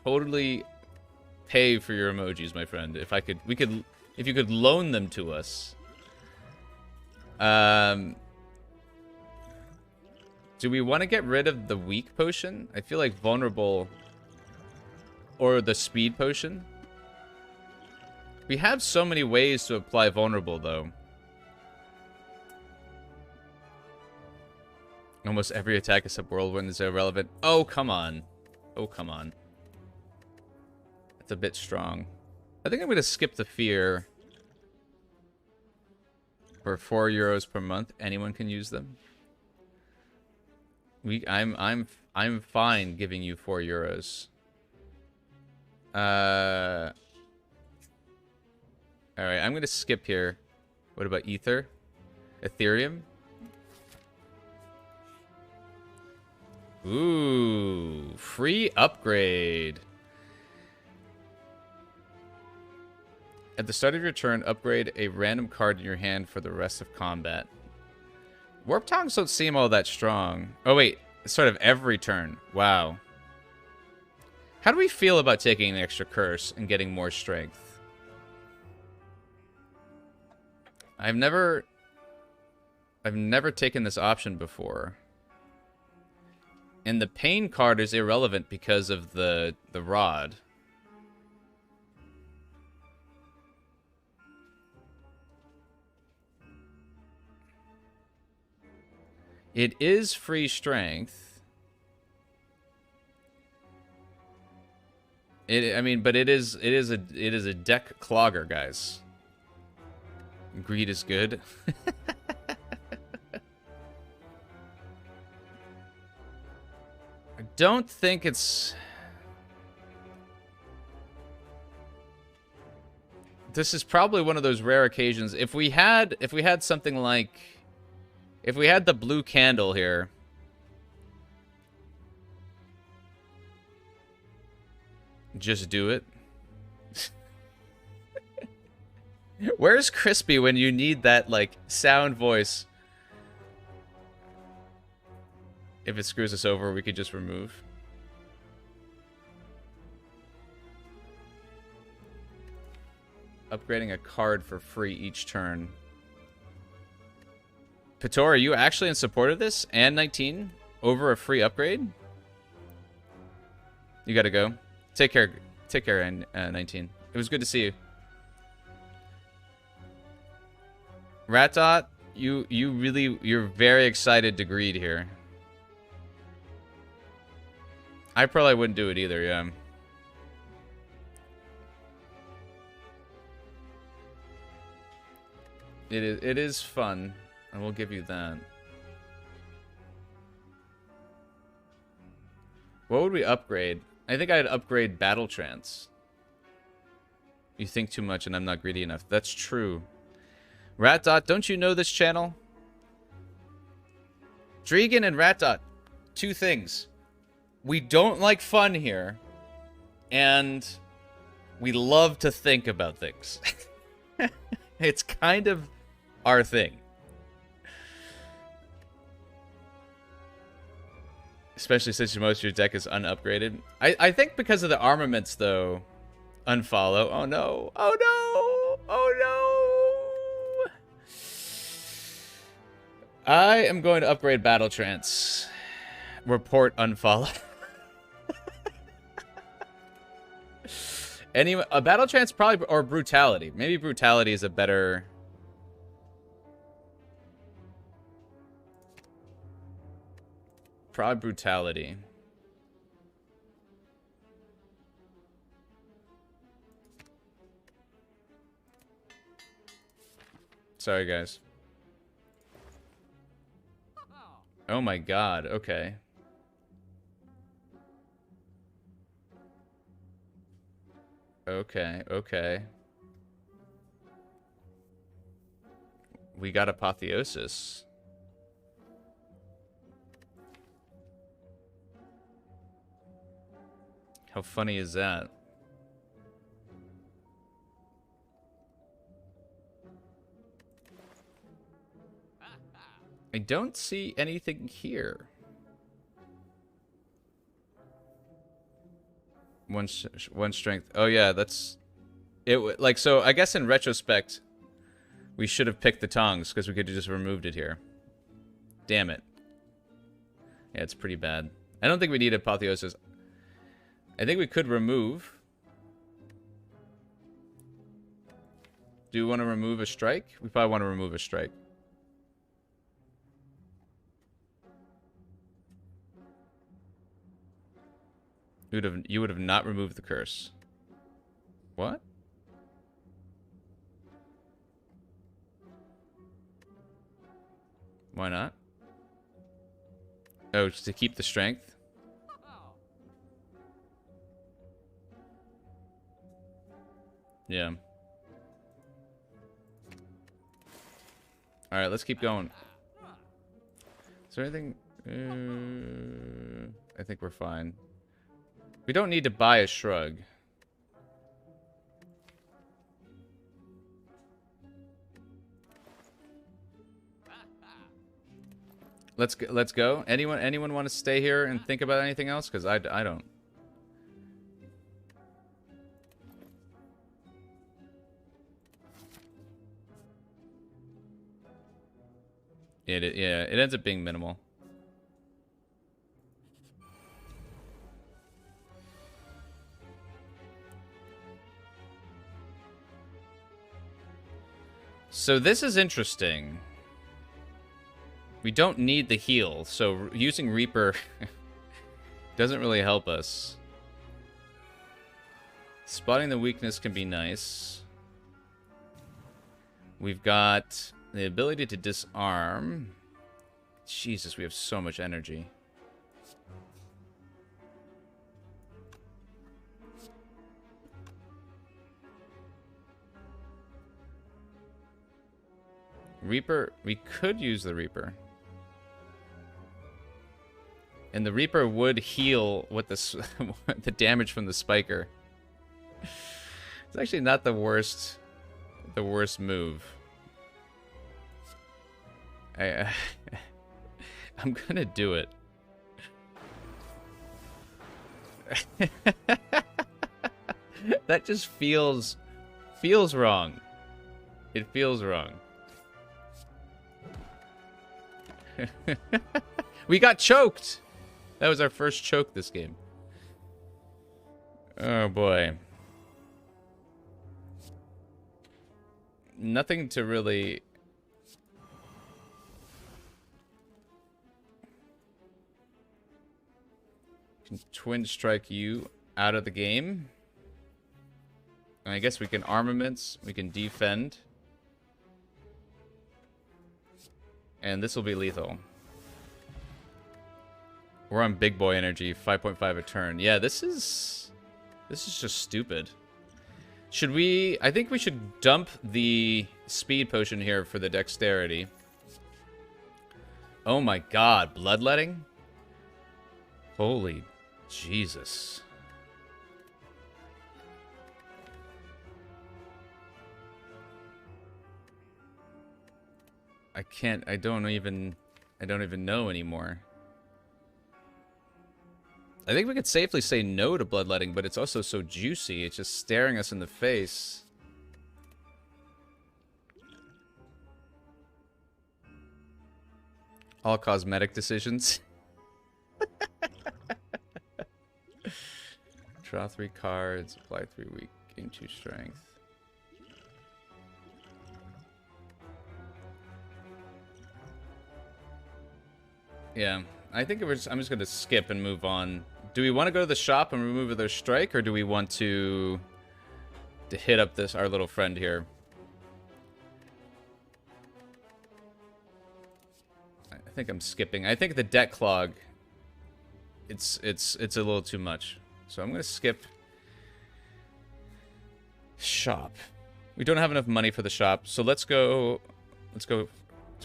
totally pay for your emojis, my friend. If you could loan them to us. Do we want to get rid of the weak potion? I feel like vulnerable or the speed potion. We have so many ways to apply vulnerable, though. Almost every attack except Whirlwind is irrelevant. Oh, come on. Oh, come on. That's a bit strong. I think I'm going to skip the fear. For €4 per month, anyone can use them. I'm fine giving you €4. Alright, I'm gonna skip here. What about Ether? Ethereum? Ooh, free upgrade. At the start of your turn, upgrade a random card in your hand for the rest of combat. Warp Tongs don't seem all that strong. Oh wait, it's sort of every turn. Wow. How do we feel about taking an extra curse and getting more strength? I've never taken this option before. And the pain card is irrelevant because of the rod. It is free strength. But it is a deck clogger, guys. Greed is good. I don't think it's... This is probably one of those rare occasions. If we had something like... If we had the blue candle here... Just do it. Where's Crispy when you need that, like, sound voice? If it screws us over, we could just remove. Upgrading a card for free each turn. Pator, are you actually in support of this? And 19? Over a free upgrade? You gotta go. Take care, 19. It was good to see you. Rat Dot, you're very excited to greed here. I probably wouldn't do it either, yeah. It is fun, and we'll give you that. What would we upgrade? I think I'd upgrade Battle Trance. You think too much and I'm not greedy enough. That's true. Rat Dot, don't you know this channel? Dregan and Rat Dot, two things. We don't like fun here, and we love to think about things. It's kind of our thing. Especially since most of your deck is unupgraded. I think because of the armaments, though. Unfollow. Oh, no. Oh, no. Oh, no. I am going to upgrade Battle Trance. Report unfollow. Anyway, a Battle Trance probably, or Brutality. Maybe Brutality is a better... Probably Brutality. Sorry, guys. Oh my god, okay. Okay. We got Apotheosis. How funny is that? I don't see anything here. One strength. Oh yeah, that's it. Like, so I guess in retrospect, we should have picked the tongs because we could have just removed it here. Damn it. Yeah, it's pretty bad. I don't think we need Apotheosis. I think we could remove. Do we want to remove a strike? We probably want to remove a strike. You would have not removed the curse. What? Why not? Oh, just to keep the strength? Yeah. Alright, let's keep going. Is there anything... I think we're fine. We don't need to buy a shrug. Let's go. Anyone want to stay here and think about anything else? Because I don't. Yeah, it ends up being minimal. So this is interesting. We don't need the heal, so using Reaper doesn't really help us. Spotting the weakness can be nice. We've got the ability to disarm. Jesus, we have so much energy. Reaper, we could use the Reaper. And the Reaper would heal what the damage from the spiker. It's actually not the worst move. I'm gonna do it. That just feels wrong. It feels wrong. We got choked. That was our first choke this game. Oh boy. Nothing to really... Can twin strike you out of the game. And I guess we can armaments, we can defend. And this will be lethal. We're on big boy energy, 5.5 a turn. Yeah, this is just stupid. Should we... I think we should dump the speed potion here for the dexterity. Oh my god, bloodletting? Holy Jesus. I don't even know anymore. I think we could safely say no to bloodletting, but it's also so juicy. It's just staring us in the face. All cosmetic decisions. Draw 3 cards, apply 3 weak, gain 2 strength. Yeah, I think I'm just going to skip and move on. Do we want to go to the shop and remove their strike, or do we want to hit up our little friend here? I think I'm skipping. I think the deck clog, it's a little too much. So I'm going to skip shop. We don't have enough money for the shop, so let's go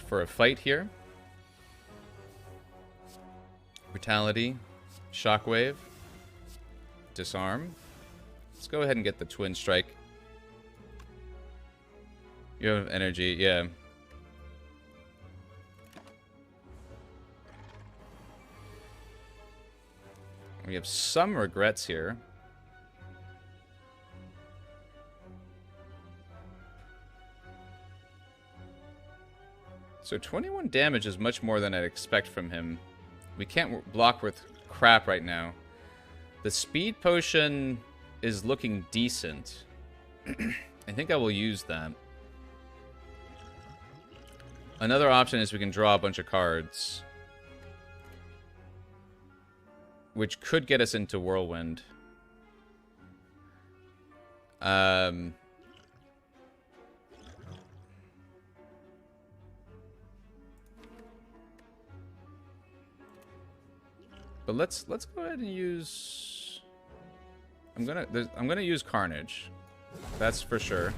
for a fight here. Brutality, shockwave, disarm. Let's go ahead and get the twin strike. You have energy, yeah. We have some regrets here. So 21 damage is much more than I'd expect from him. We can't block with crap right now. The speed potion is looking decent. I think I will use that. Another option is we can draw a bunch of cards. which could get us into Whirlwind. But let's go ahead and use. I'm gonna use Carnage. That's for sure.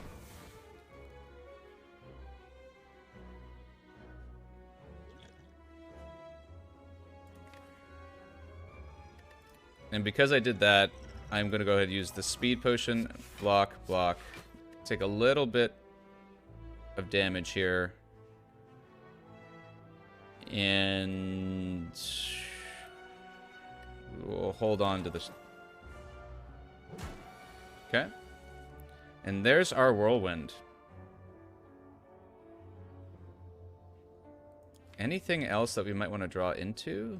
And because I did that, I'm gonna go ahead and use the Speed Potion. Block, block. Take a little bit of damage here. And we'll hold on to this. Okay. And there's our Whirlwind. Anything else that we might want to draw into?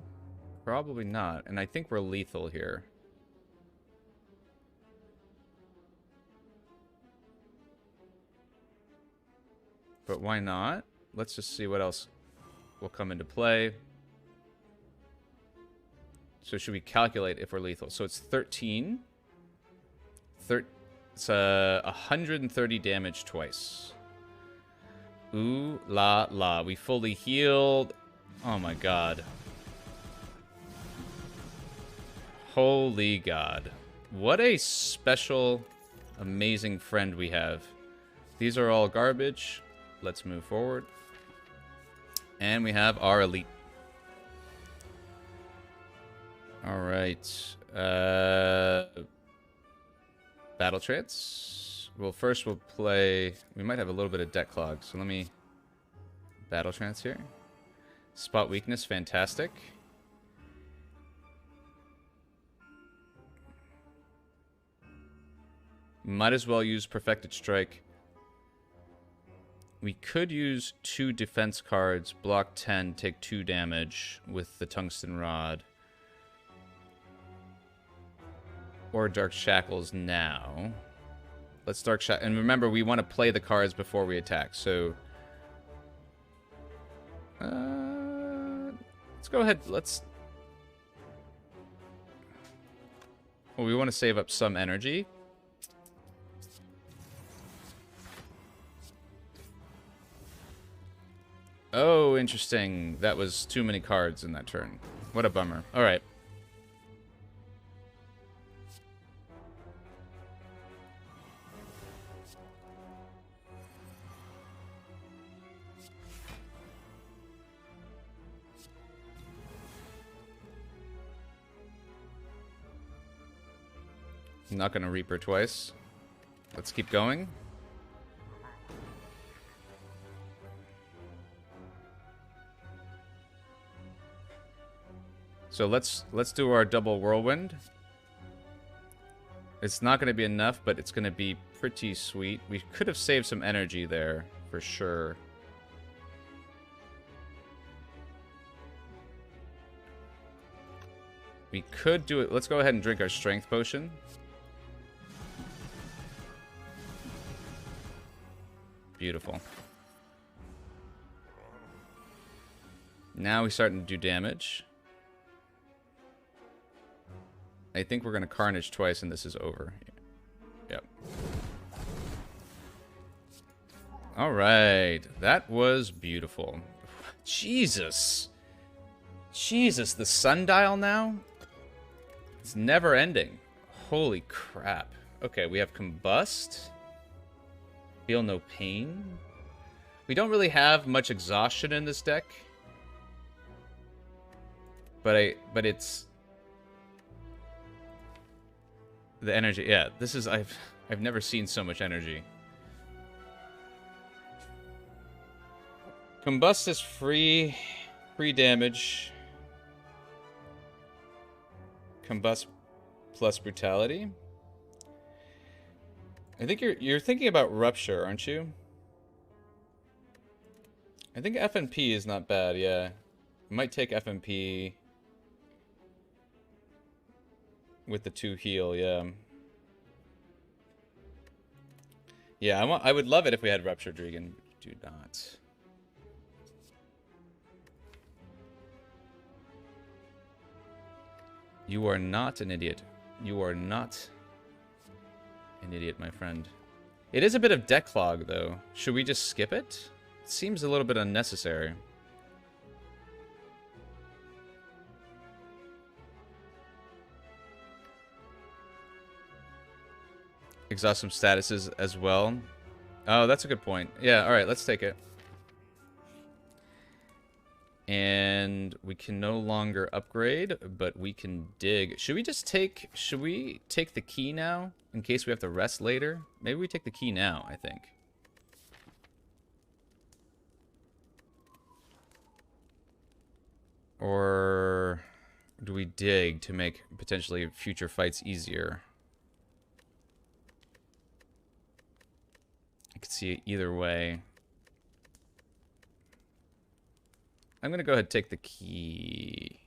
Probably not. And I think we're lethal here. But why not? Let's just see what else will come into play. So should we calculate if we're lethal? So it's 13. It's 130 damage twice. Ooh la la. We fully healed. Oh my god. Holy god. What a special, amazing friend we have. These are all garbage. Let's move forward. And we have our elite. Alright. Battle Trance. Well, first we'll play... We might have a little bit of deck clog, so let me... Battle Trance here. Spot Weakness, fantastic. Might as well use Perfected Strike. We could use 2 defense cards, block 10, take 2 damage with the Tungsten Rod. Or Dark Shackles now. Let's Dark Shackles. And remember, we want to play the cards before we attack, so... let's go ahead. Let's... Well, we want to save up some energy. Oh, interesting. That was too many cards in that turn. What a bummer. All right. I'm not going to Reaper twice. Let's keep going. So let's do our double Whirlwind. It's not going to be enough, but it's going to be pretty sweet. We could have saved some energy there, for sure. We could do it. Let's go ahead and drink our Strength Potion. Beautiful. Now we're starting to do damage. I think we're going to Carnage twice and this is over. Yep. Alright. That was beautiful. Jesus. Jesus, the sundial now? It's never ending. Holy crap. Okay, we have Combust. Feel no pain. We don't really have much exhaustion in this deck. But it's... The energy, yeah. This is I've never seen so much energy. Combust is free damage. Combust plus Brutality. I think you're thinking about Rupture, aren't you? I think FNP is not bad, yeah. Might take FNP with the 2 heal, yeah. Yeah, I would love it if we had Rupture Dragon. Do not. You are not an idiot. You are not an idiot, my friend. It is a bit of deck clog, though. Should we just skip it? It seems a little bit unnecessary. Exhaust some statuses as well. Oh, that's a good point. Yeah, alright, let's take it. And we can no longer upgrade, but we can dig. Should we take the key now? In case we have to rest later? Maybe we take the key now, I think. Or do we dig to make potentially future fights easier? I could see it either way. I'm gonna go ahead and take the key.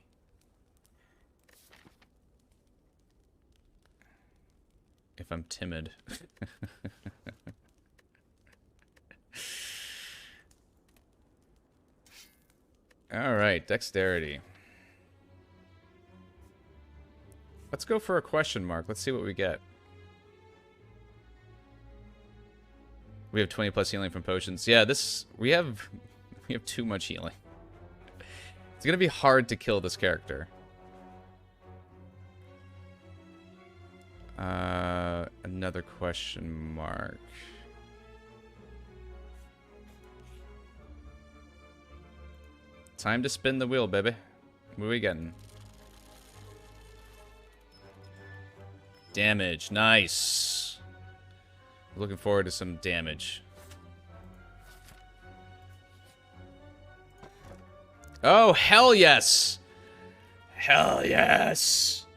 If I'm timid. Alright, dexterity. Let's go for a question mark. Let's see what we get. We have 20 plus healing from potions. Yeah, we have too much healing. It's gonna be hard to kill this character. Another question mark. Time to spin the wheel, baby. What are we getting? Damage. Nice. Looking forward to some damage. Oh, hell yes! Hell yes!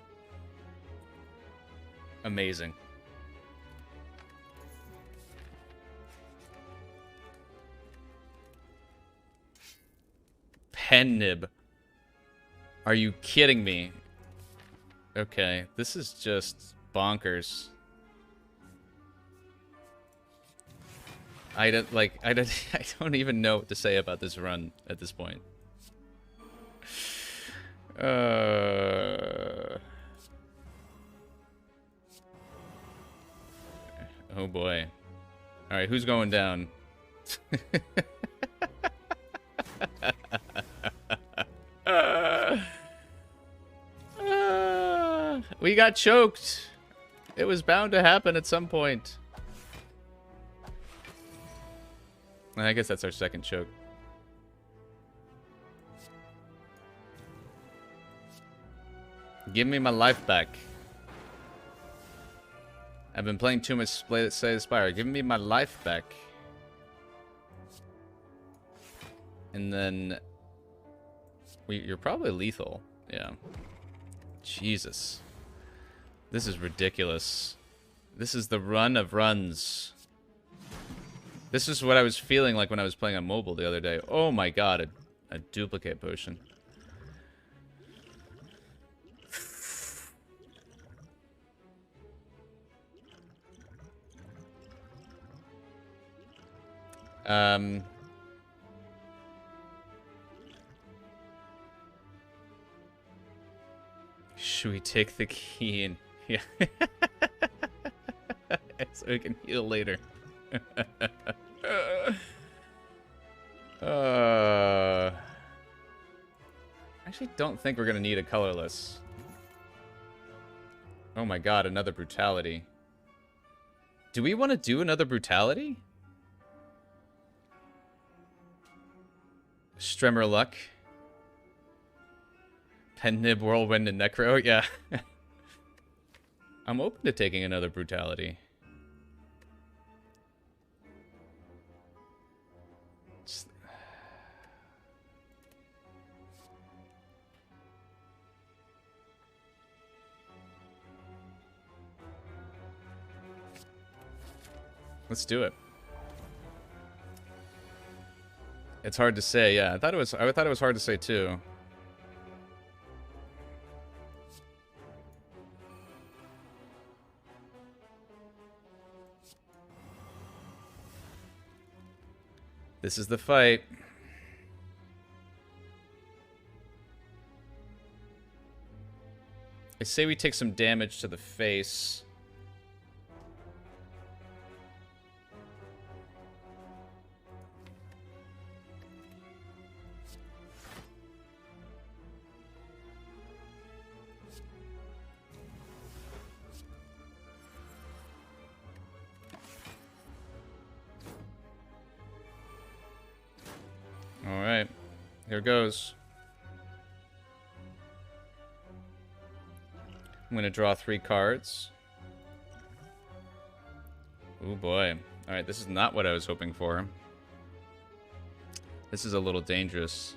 Amazing. Pen nib. Are you kidding me? Okay, this is just bonkers. I don't even know what to say about this run at this point. Oh boy. Alright, who's going down? We got choked. It was bound to happen at some point. I guess that's our second choke. Give me my life back. I've been playing too much Slay the Spire. Give me my life back. And then... You're probably lethal. Yeah. Jesus. This is ridiculous. This is the run of runs. This is what I was feeling like when I was playing on mobile the other day. Oh my god, a duplicate potion. Should we take the key and... Yeah. So we can heal later. I actually don't think we're gonna need a colorless. Oh my god, another brutality. Do we want to do another brutality? Stremmer luck. Pen nib, whirlwind, and necro. Yeah. I'm open to taking another brutality. Let's do it. It's hard to say, yeah. I thought it was hard to say too. This is the fight. say we take some damage to the face. Alright, here goes. I'm gonna draw 3 cards. Oh boy. Alright, this is not what I was hoping for. This is a little dangerous.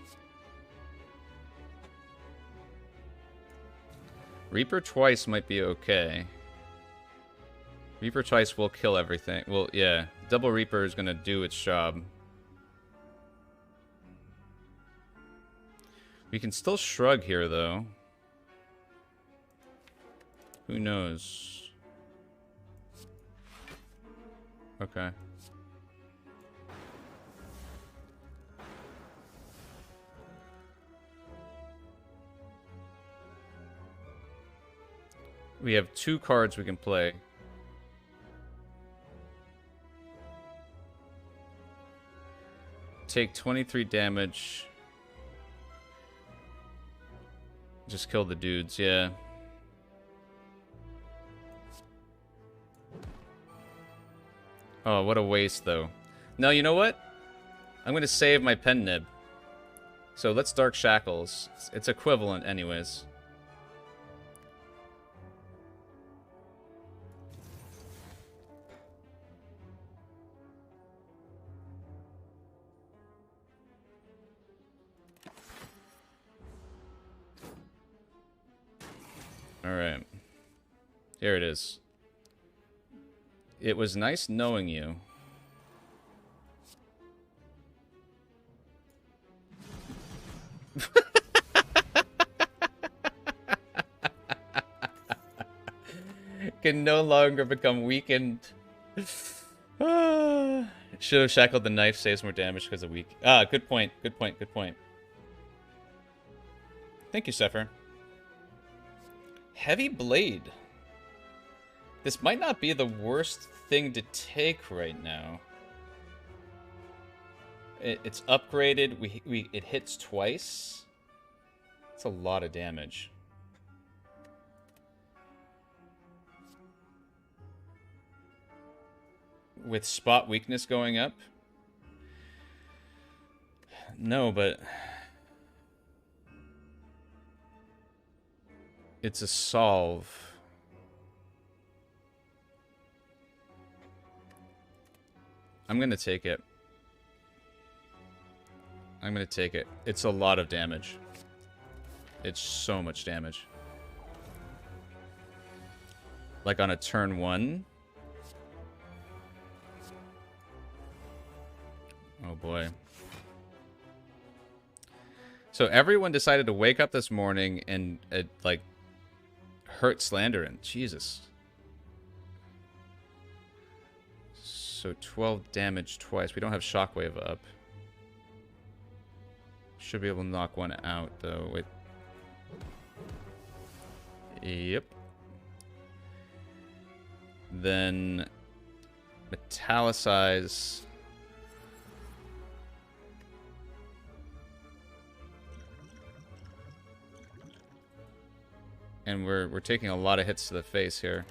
Reaper twice might be okay. Reaper twice will kill everything. Well, yeah. Double Reaper is gonna do its job. We can still shrug here, though. Who knows? Okay. We have 2 cards we can play. Take 23 damage. Just kill the dudes, yeah. Oh, what a waste, though. No, you know what? I'm going to save my pen nib. So let's Dark Shackles. It's equivalent anyways. Alright. Here it is. It was nice knowing you. Can no longer become weakened. Should have shackled the knife, saves more damage because of weak. Ah, good point, good point, good point. Thank you, Sepher. Heavy Blade. This might not be the worst thing to take right now. It's upgraded. It hits twice. It's a lot of damage. With spot weakness going up? No, but... it's a solve. I'm gonna take it. I'm gonna take it. It's a lot of damage. It's so much damage. Like on a turn 1. Oh boy. So everyone decided to wake up this morning and like hurt Slanderaan. Jesus. So 12 damage twice. We don't have Shockwave up. Should be able to knock one out, though. Wait. Yep. Then metallicize. And we're taking a lot of hits to the face here.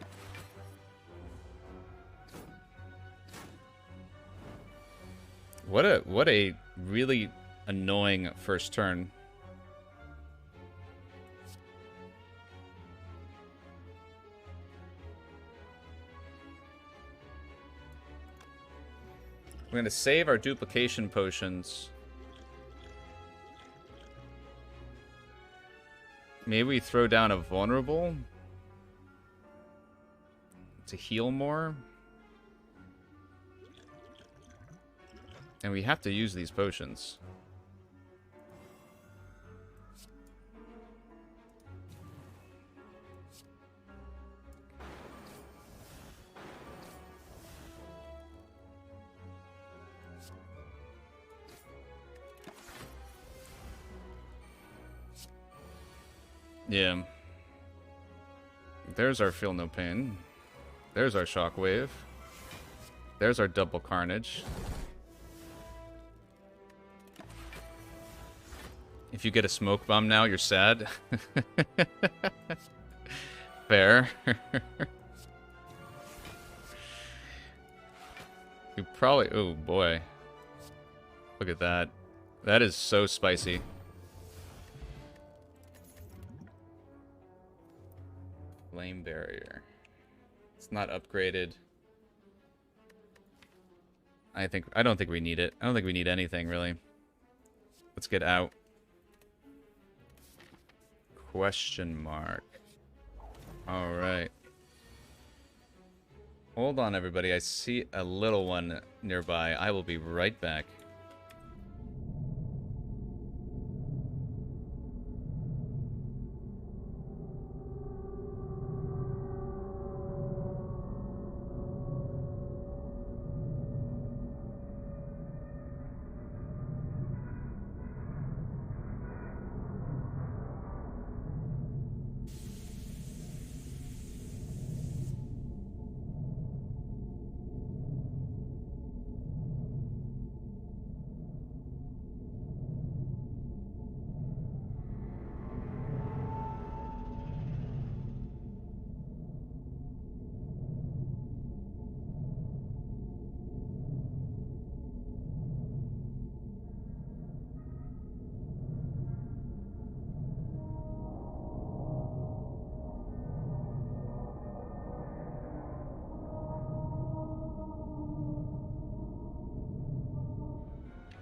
What a really annoying first turn. We're going to save our duplication potions. Maybe we throw down a vulnerable to heal more. And we have to use these potions. Yeah. There's our Feel No Pain. There's our Shockwave. There's our double Carnage. If you get a Smoke Bomb now, you're sad. Fair. You probably... Oh, boy. Look at that. That is so spicy. Flame Barrier. It's not upgraded. I don't think we need it. I don't think we need anything, really. Let's get out. Question mark. Alright. Hold on, everybody. I see a little one nearby. I will be right back.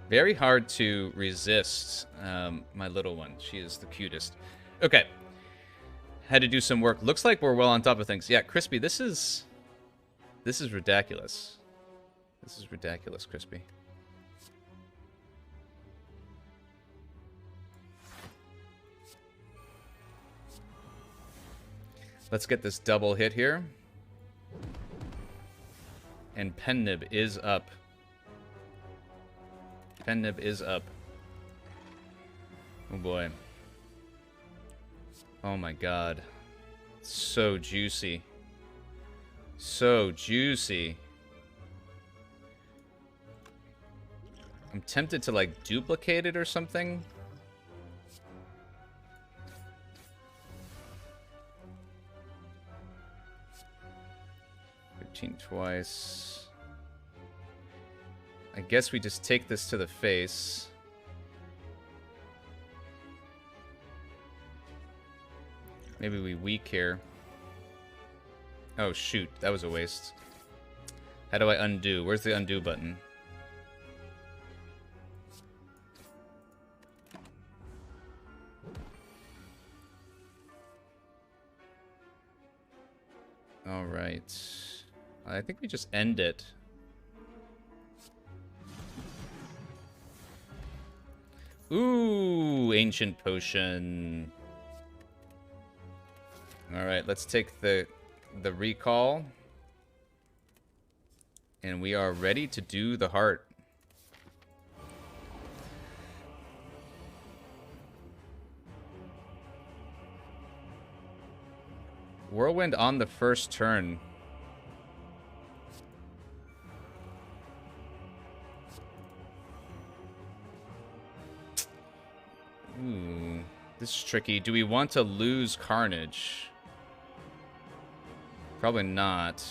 Very hard to resist my little one. She is the cutest. Okay. Had to do some work. Looks like we're well on top of things. Yeah, Crispy, this is ridiculous. This is ridiculous, Crispy. Let's get this double hit here. And Pen Nib is up. Pen Nib is up. Oh boy. Oh my god. So juicy. So juicy. I'm tempted to like duplicate it or something. Twice. I guess we just take this to the face. Maybe we weak here. Oh shoot, that was a waste. How do I undo? Where's the undo button? All right. I think we just end it. Ooh, Ancient Potion. Alright, let's take the recall. And we are ready to do the heart. Whirlwind on the first turn. Ooh, this is tricky. Do we want to lose Carnage? Probably not.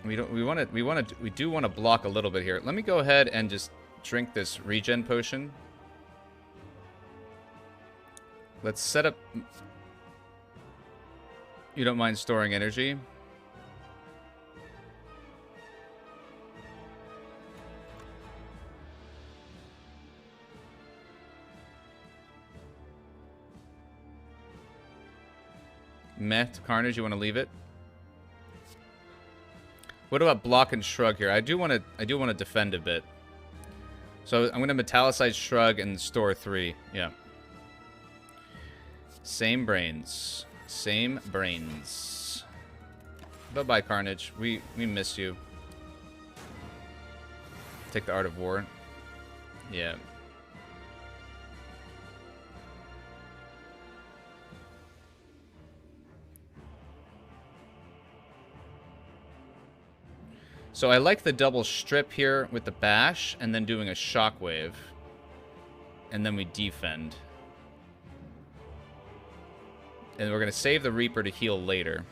We do want to block a little bit here. Let me go ahead and just drink this regen potion. Let's set up. You don't mind storing energy? Meh to Carnage, you want to leave it? What about block and shrug here? I do want to defend a bit. So I'm going to metallicize shrug and store 3. Yeah. Same brains. Same brains. Bye-bye, Carnage. We miss you. Take the Art of War. Yeah. So I like the double strip here with the bash, and then doing a shockwave. And then we defend. And we're going to save the Reaper to heal later.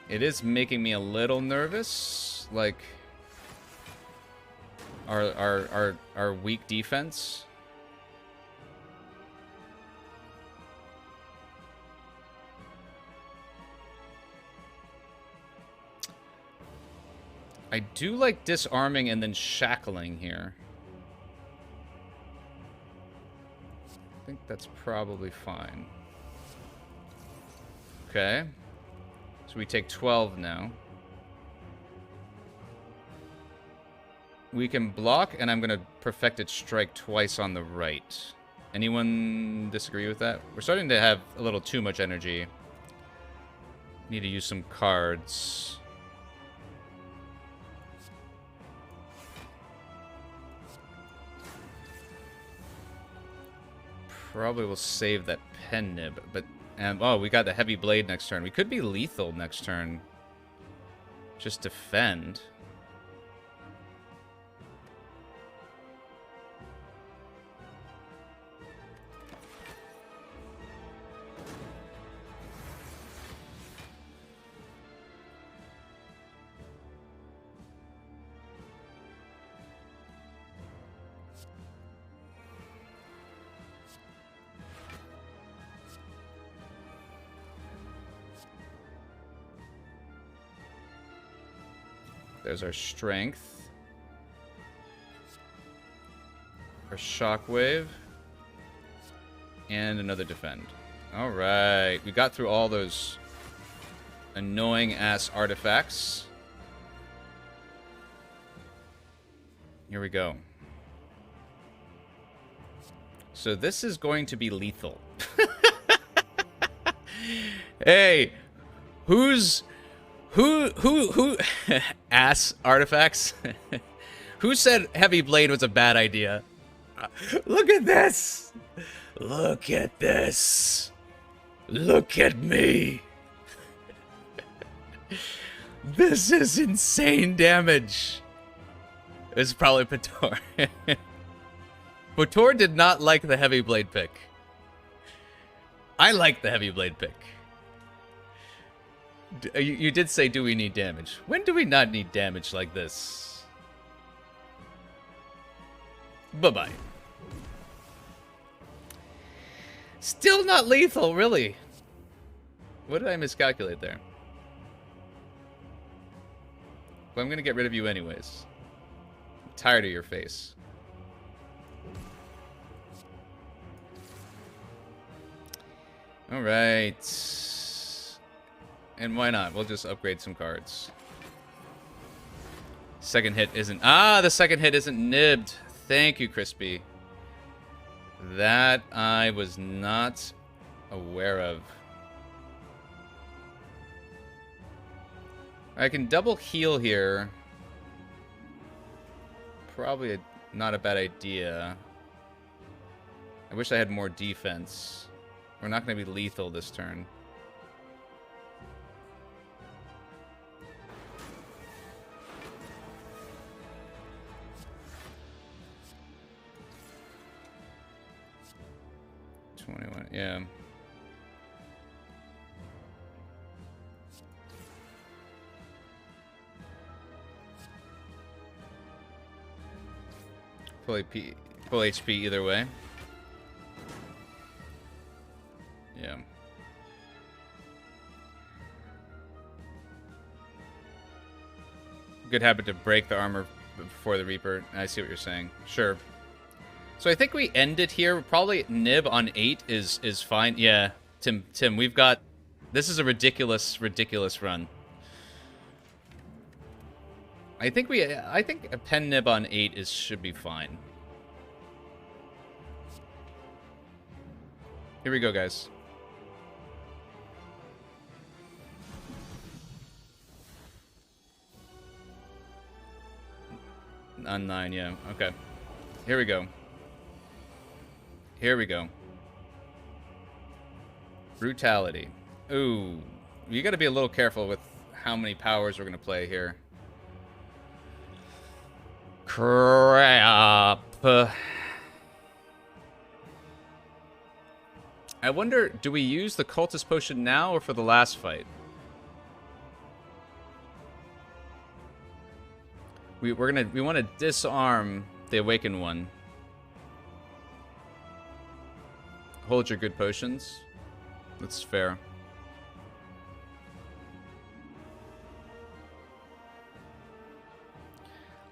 It is making me a little nervous, like our weak defense. I do like disarming and then shackling here. I think that's probably fine. Okay. So we take 12 now. We can block, and I'm going to Perfected Strike twice on the right. Anyone disagree with that? We're starting to have a little too much energy. Need to use some cards. Probably will save that pen nib, but... oh, we got the heavy blade next turn. We could be lethal next turn. Just defend. There's our strength. Our shockwave. And another defend. Alright. We got through all those annoying-ass artifacts. Here we go. So this is going to be lethal. Hey! Who ass artifacts? Who said heavy blade was a bad idea? Look at this! Look at this! Look at me! This is insane damage! It's probably Pator. Pator did not like the heavy blade pick. I like the heavy blade pick. You did say, do we need damage? When do we not need damage like this? Bye-bye. Still not lethal, really. What did I miscalculate there? Well, I'm going to get rid of you anyways. I'm tired of your face. All right. And why not? We'll just upgrade some cards. Second hit isn't... Ah, the second hit isn't nibbed. Thank you, Crispy. That I was not aware of. I can double heal here. Probably not a bad idea. I wish I had more defense. We're not going to be lethal this turn. Yeah. Full HP either way. Yeah. Good habit to break the armor before the Reaper. I see what you're saying. Sure. So I think we end it here. Probably nib on 8 is fine. Yeah, Tim, we've got... This is a ridiculous run. I think a pen nib on 8 should be fine. Here we go, guys. On 9, yeah. Okay. Here we go. Here we go. Brutality. Ooh. You gotta be a little careful with how many powers we're gonna play here. Crap. I wonder, do we use the cultist potion now or for the last fight? We want to disarm the awakened one. Hold your good potions. That's fair.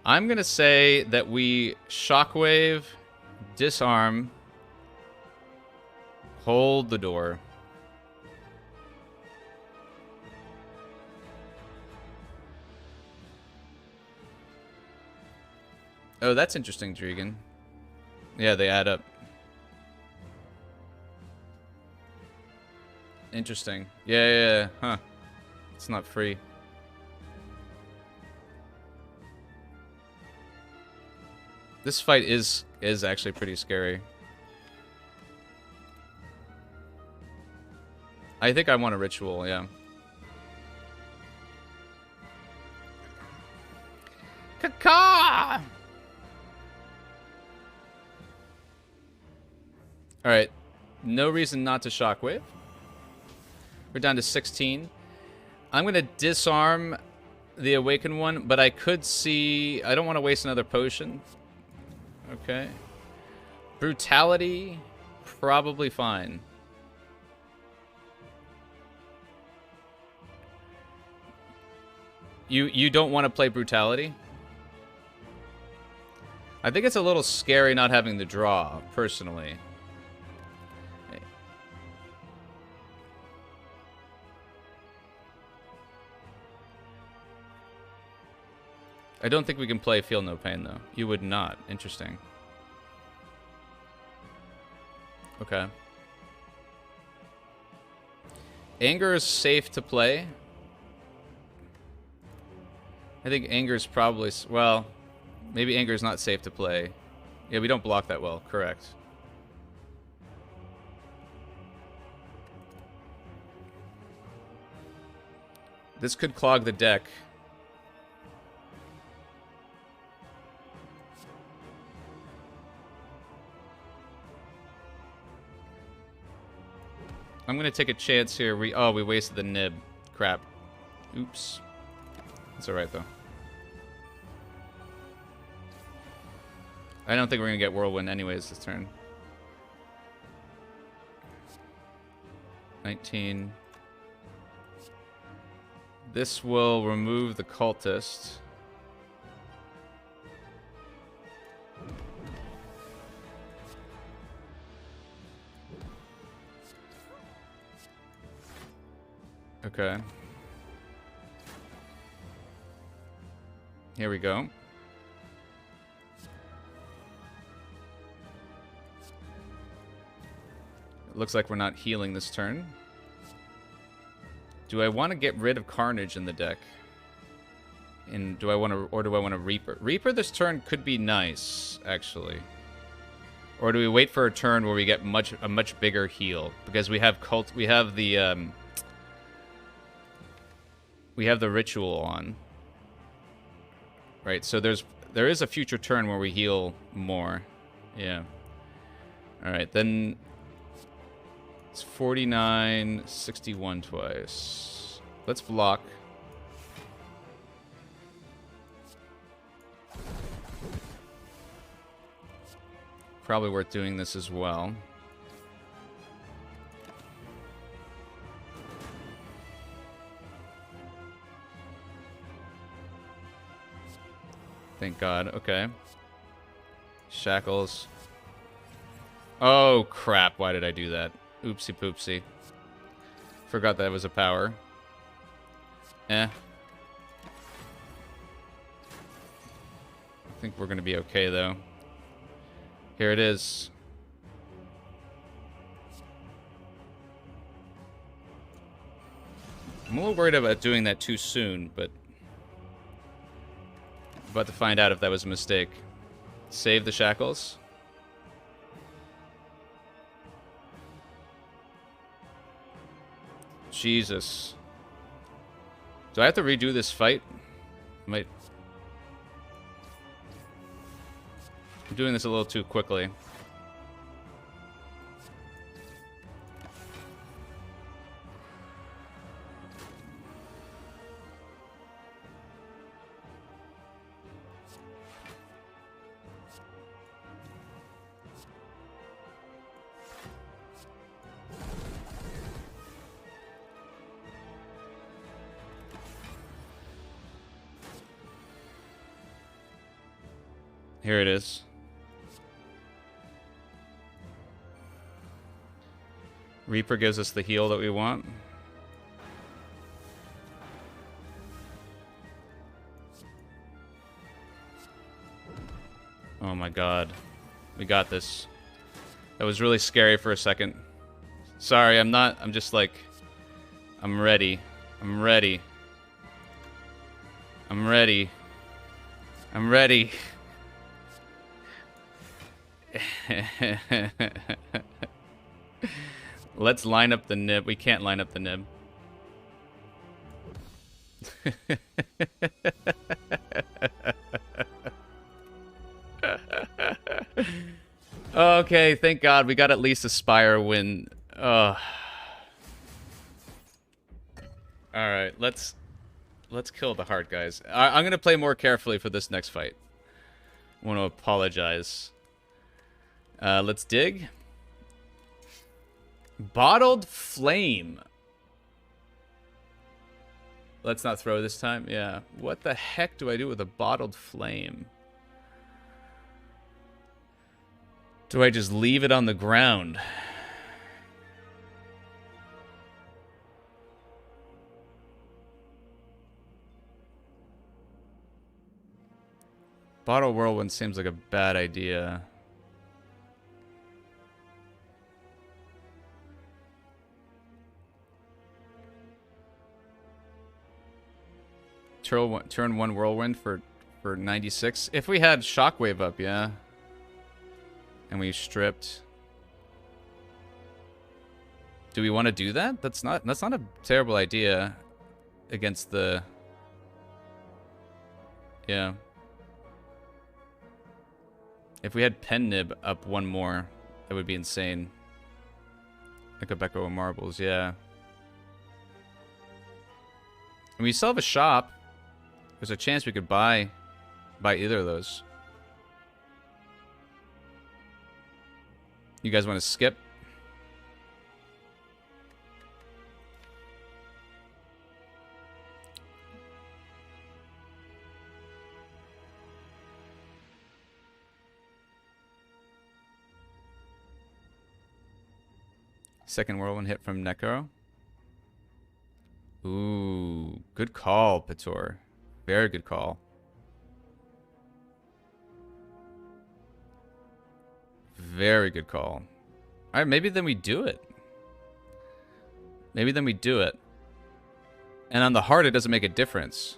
I'm gonna say that we shockwave, disarm, hold the door. Oh, that's interesting, Dregan. Yeah, they add up. Interesting. Yeah. Huh. It's not free. This fight is actually pretty scary. I think I want a ritual, yeah. Caw! Alright. No reason not to shockwave. We're down to 16. I'm going to disarm the awakened one, but I could see... I don't want to waste another potion. Okay. Brutality, probably fine. You don't want to play Brutality? I think it's a little scary not having the draw, personally. I don't think we can play Feel No Pain, though. You would not. Interesting. Okay. Anger is safe to play. I think Anger is probably... Well, maybe Anger is not safe to play. Yeah, we don't block that well. Correct. This could clog the deck. I'm gonna take a chance here. We wasted the nib. Crap. Oops. It's alright, though. I don't think we're gonna get Whirlwind anyways this turn. 19. This will remove the cultist. Okay. Here we go. It looks like we're not healing this turn. Do I want to get rid of Carnage in the deck? And do I want to Reaper? Reaper this turn could be nice, actually. Or do we wait for a turn where we get a much bigger heal because we have the ritual on. Right, so there is a future turn where we heal more. Yeah. Alright, then it's 49, 61 twice. Let's block. Probably worth doing this as well. Thank God. Okay. Shackles. Oh, crap. Why did I do that? Oopsie poopsie. Forgot that was a power. Eh. I think we're going to be okay, though. Here it is. I'm a little worried about doing that too soon, but I'm about to find out if that was a mistake. Save the shackles. Jesus. Do I have to redo this fight? I'm doing this a little too quickly. Here it is. Reaper gives us the heal that we want. Oh my god. We got this. That was really scary for a second. Sorry, I'm not. I'm just like... I'm ready. I'm ready. I'm ready. I'm ready. Let's line up the nib. We can't line up the nib. Okay, thank God we got at least a Spire win. All right, let's kill the heart guys. I'm gonna play more carefully for this next fight. I want to apologize. Let's dig. Bottled flame. Let's not throw this time. Yeah. What the heck do I do with a bottled flame? Do I just leave it on the ground? Bottle Whirlwind seems like a bad idea. Turn one Whirlwind for 96. If we had Shockwave up, yeah. And we stripped. Do we want to do that? That's not a terrible idea against the... Yeah. If we had Pen Nib up one more, that would be insane. Like a Becco of Marbles, yeah. And we still have a shop. There's a chance we could buy either of those. You guys want to skip? Second Whirlwind hit from Necro. Ooh, good call, Pator. Very good call. Very good call. Alright, maybe then we do it. Maybe then we do it. And on the heart, it doesn't make a difference.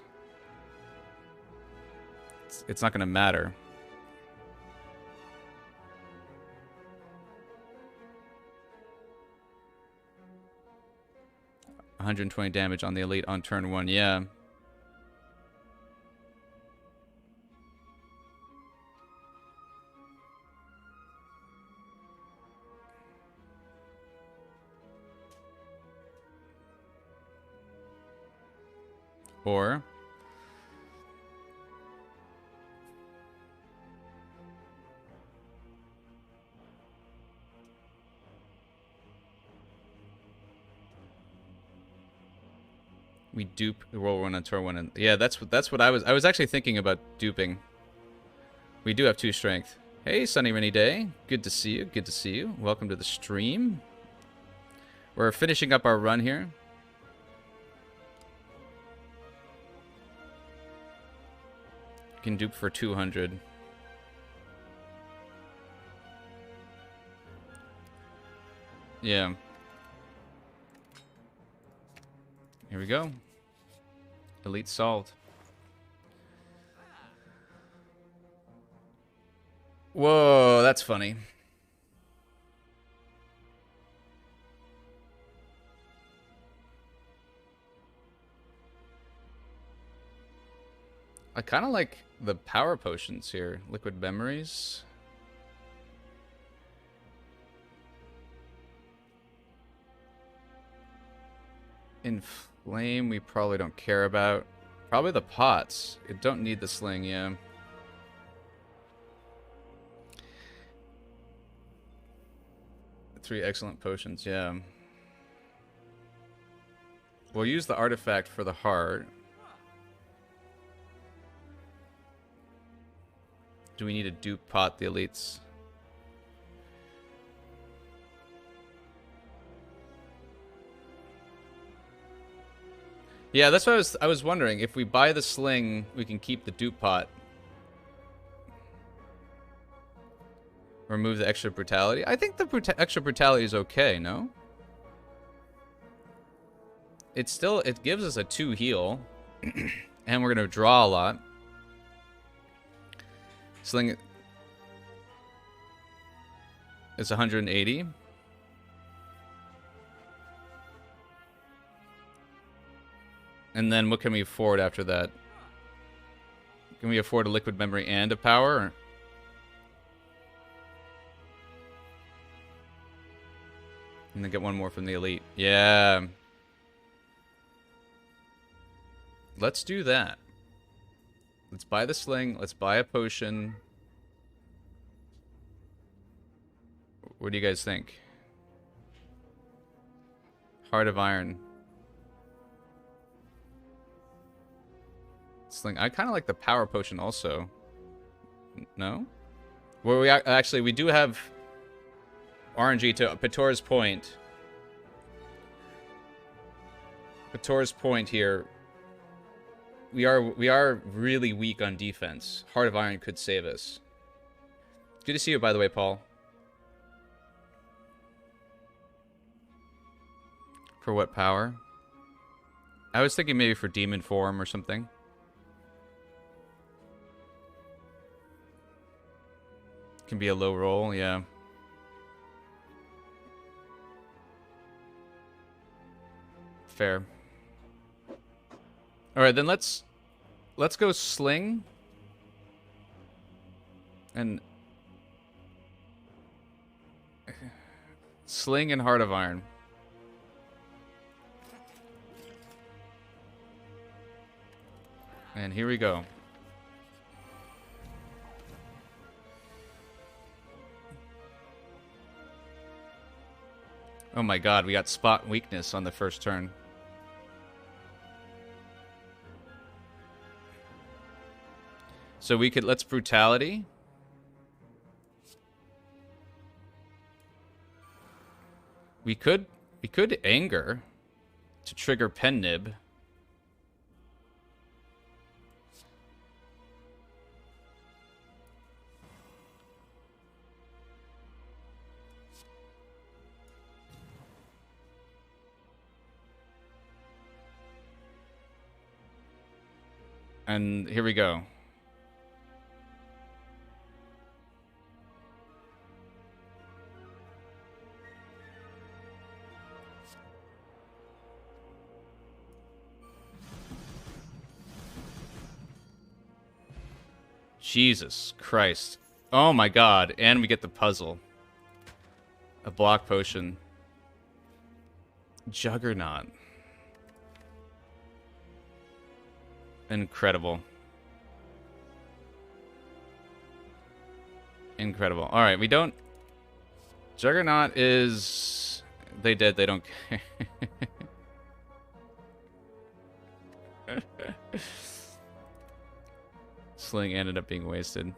It's not going to matter. $120 damage on the elite on turn 1, yeah. Or we dupe the Whirlwind on turn 1, and yeah, that's what I was actually thinking about duping. We do have 2 strength. Hey, sunny rainy day. Good to see you. Good to see you. Welcome to the stream. We're finishing up our run here. Can dupe for 200. Yeah. Here we go. Elite solved. Whoa, that's funny. I kind of like the power potions here. Liquid memories. Inflame, we probably don't care about. Probably the pots. It don't need the sling, yeah. Three excellent potions, yeah. We'll use the artifact for the heart. Do we need to dupe pot the elites? Yeah, that's what I was wondering. If we buy the sling, we can keep the dupe pot. Remove the extra brutality. I think the extra brutality is okay, no? It gives us a 2 heal. And we're gonna draw a lot. Sling it's 180. And then what can we afford after that? Can we afford a liquid memory and a power? Or? And then get one more from the elite. Yeah. Let's do that. Let's buy the sling. Let's buy a potion. What do you guys think? Heart of Iron. Sling. I kind of like the power potion also. No? Well, we do have RNG to Pator's point. Pator's point here. We are really weak on defense. Heart of Iron could save us. Good to see you, by the way, Paul. For what power? I was thinking maybe for demon form or something. Can be a low roll, yeah. Fair. All right, then let's go sling and sling and Heart of Iron. And here we go. Oh my god, we got spot weakness on the first turn. So we could, let's Brutality. We could Anger to trigger Pen Nib. And here we go. Jesus Christ. Oh my god. And we get the puzzle. A block potion. Juggernaut. Incredible. Incredible. Alright, we don't... Juggernaut is... They did, they don't care. Sling ended up being wasted.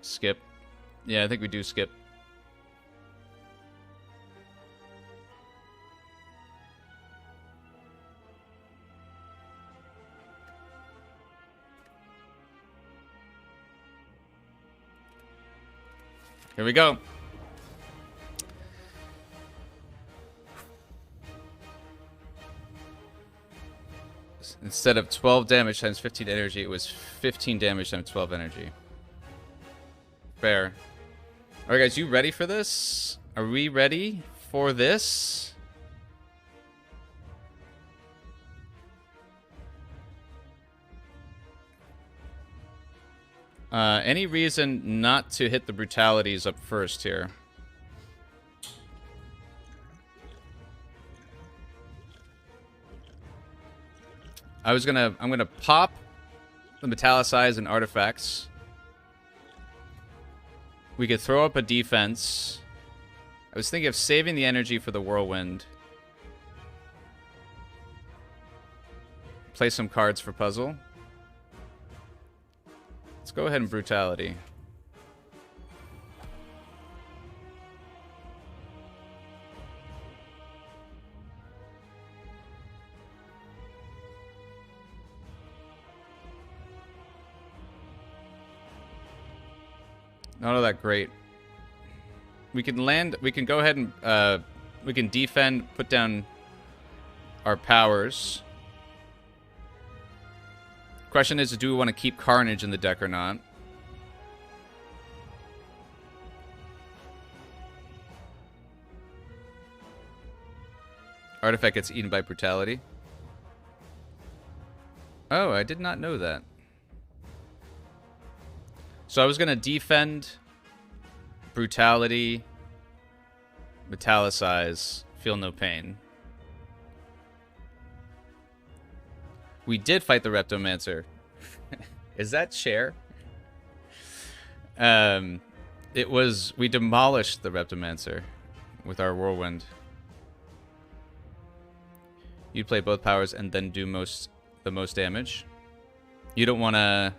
Skip. Yeah, I think we do skip. Here we go. Instead of 12 damage times 15 energy, it was 15 damage times 12 energy. Fair. Alright guys, you ready for this? Are we ready for this? Any reason not to hit the brutalities up first here? I'm gonna pop the metallicize and artifacts. We could throw up a defense. I was thinking of saving the energy for the Whirlwind. Play some cards for puzzle. Let's go ahead and Brutality. Not all that great. We can land. We can go ahead and we can defend. Put down our powers. Question is, do we want to keep Carnage in the deck or not? Artifact gets eaten by Brutality. Oh, I did not know that. So I was going to defend, Brutality, Metallicize, Feel No Pain. We did fight the Reptomancer. Is that chair? It was... We demolished the Reptomancer with our Whirlwind. You play both powers and then do the most damage. You don't want to...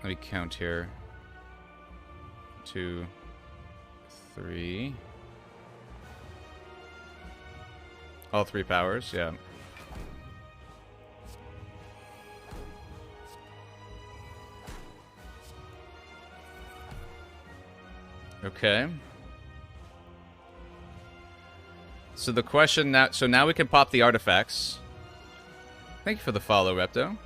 Let me count here. 2, 3. All 3 powers, yeah. Okay. So the question now... So now we can pop the artifacts. Thank you for the follow, Repto.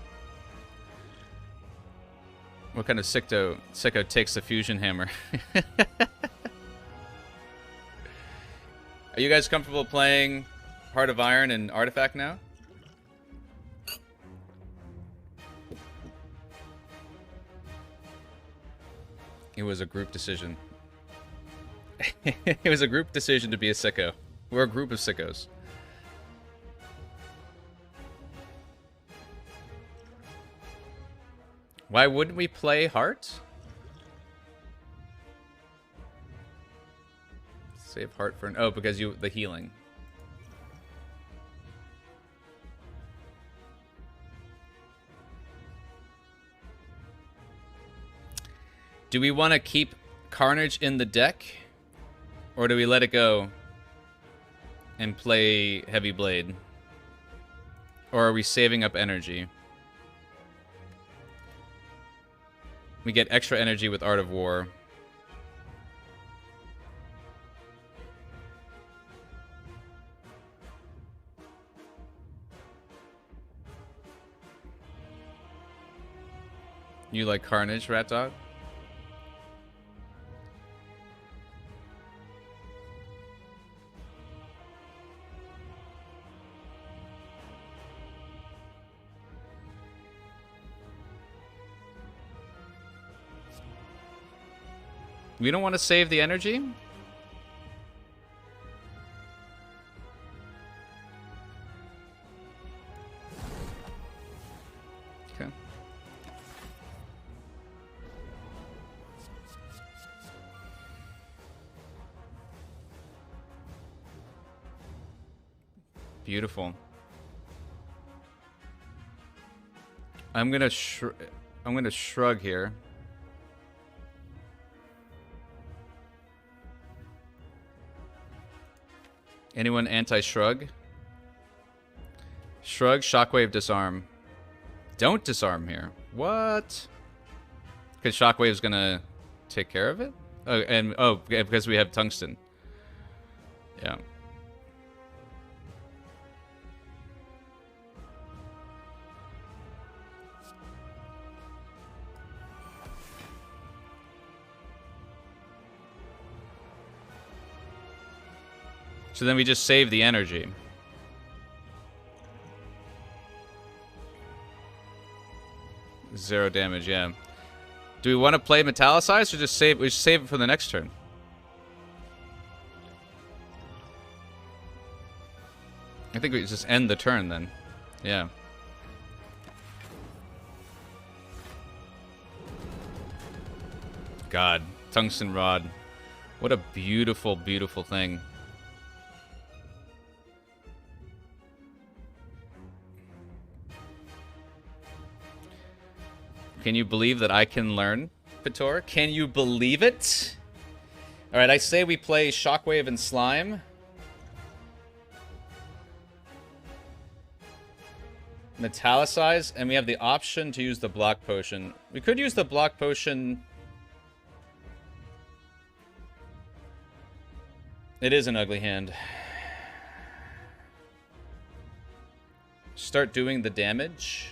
What kind of sicko takes the fusion hammer? Are you guys comfortable playing Heart of Iron and Artifact now? It was a group decision. It was a group decision to be a sicko. We're a group of sickos. Why wouldn't we play Heart? Save Heart for an... Oh, because the healing. Do we want to keep Carnage in the deck? Or do we let it go and play Heavy Blade? Or are we saving up energy? We get extra energy with Art of War. You like Carnage, Rat Dog? We don't want to save the energy? Okay. Beautiful. I'm gonna shrug here. Anyone anti-shrug? Shrug, shockwave, disarm. Don't disarm here. What? Because shockwave's gonna take care of it? Oh, and because we have tungsten. Yeah. So then we just save the energy. Zero damage, yeah. Do we want to play Metallicize or just save? We should save it for the next turn. I think we just end the turn then. Yeah. God, tungsten rod. What a beautiful, beautiful thing. Can you believe that I can learn, Pator? Can you believe it? Alright, I say we play Shockwave and Slime. Metallicize, and we have the option to use the block potion. We could use the block potion. It is an ugly hand. Start doing the damage.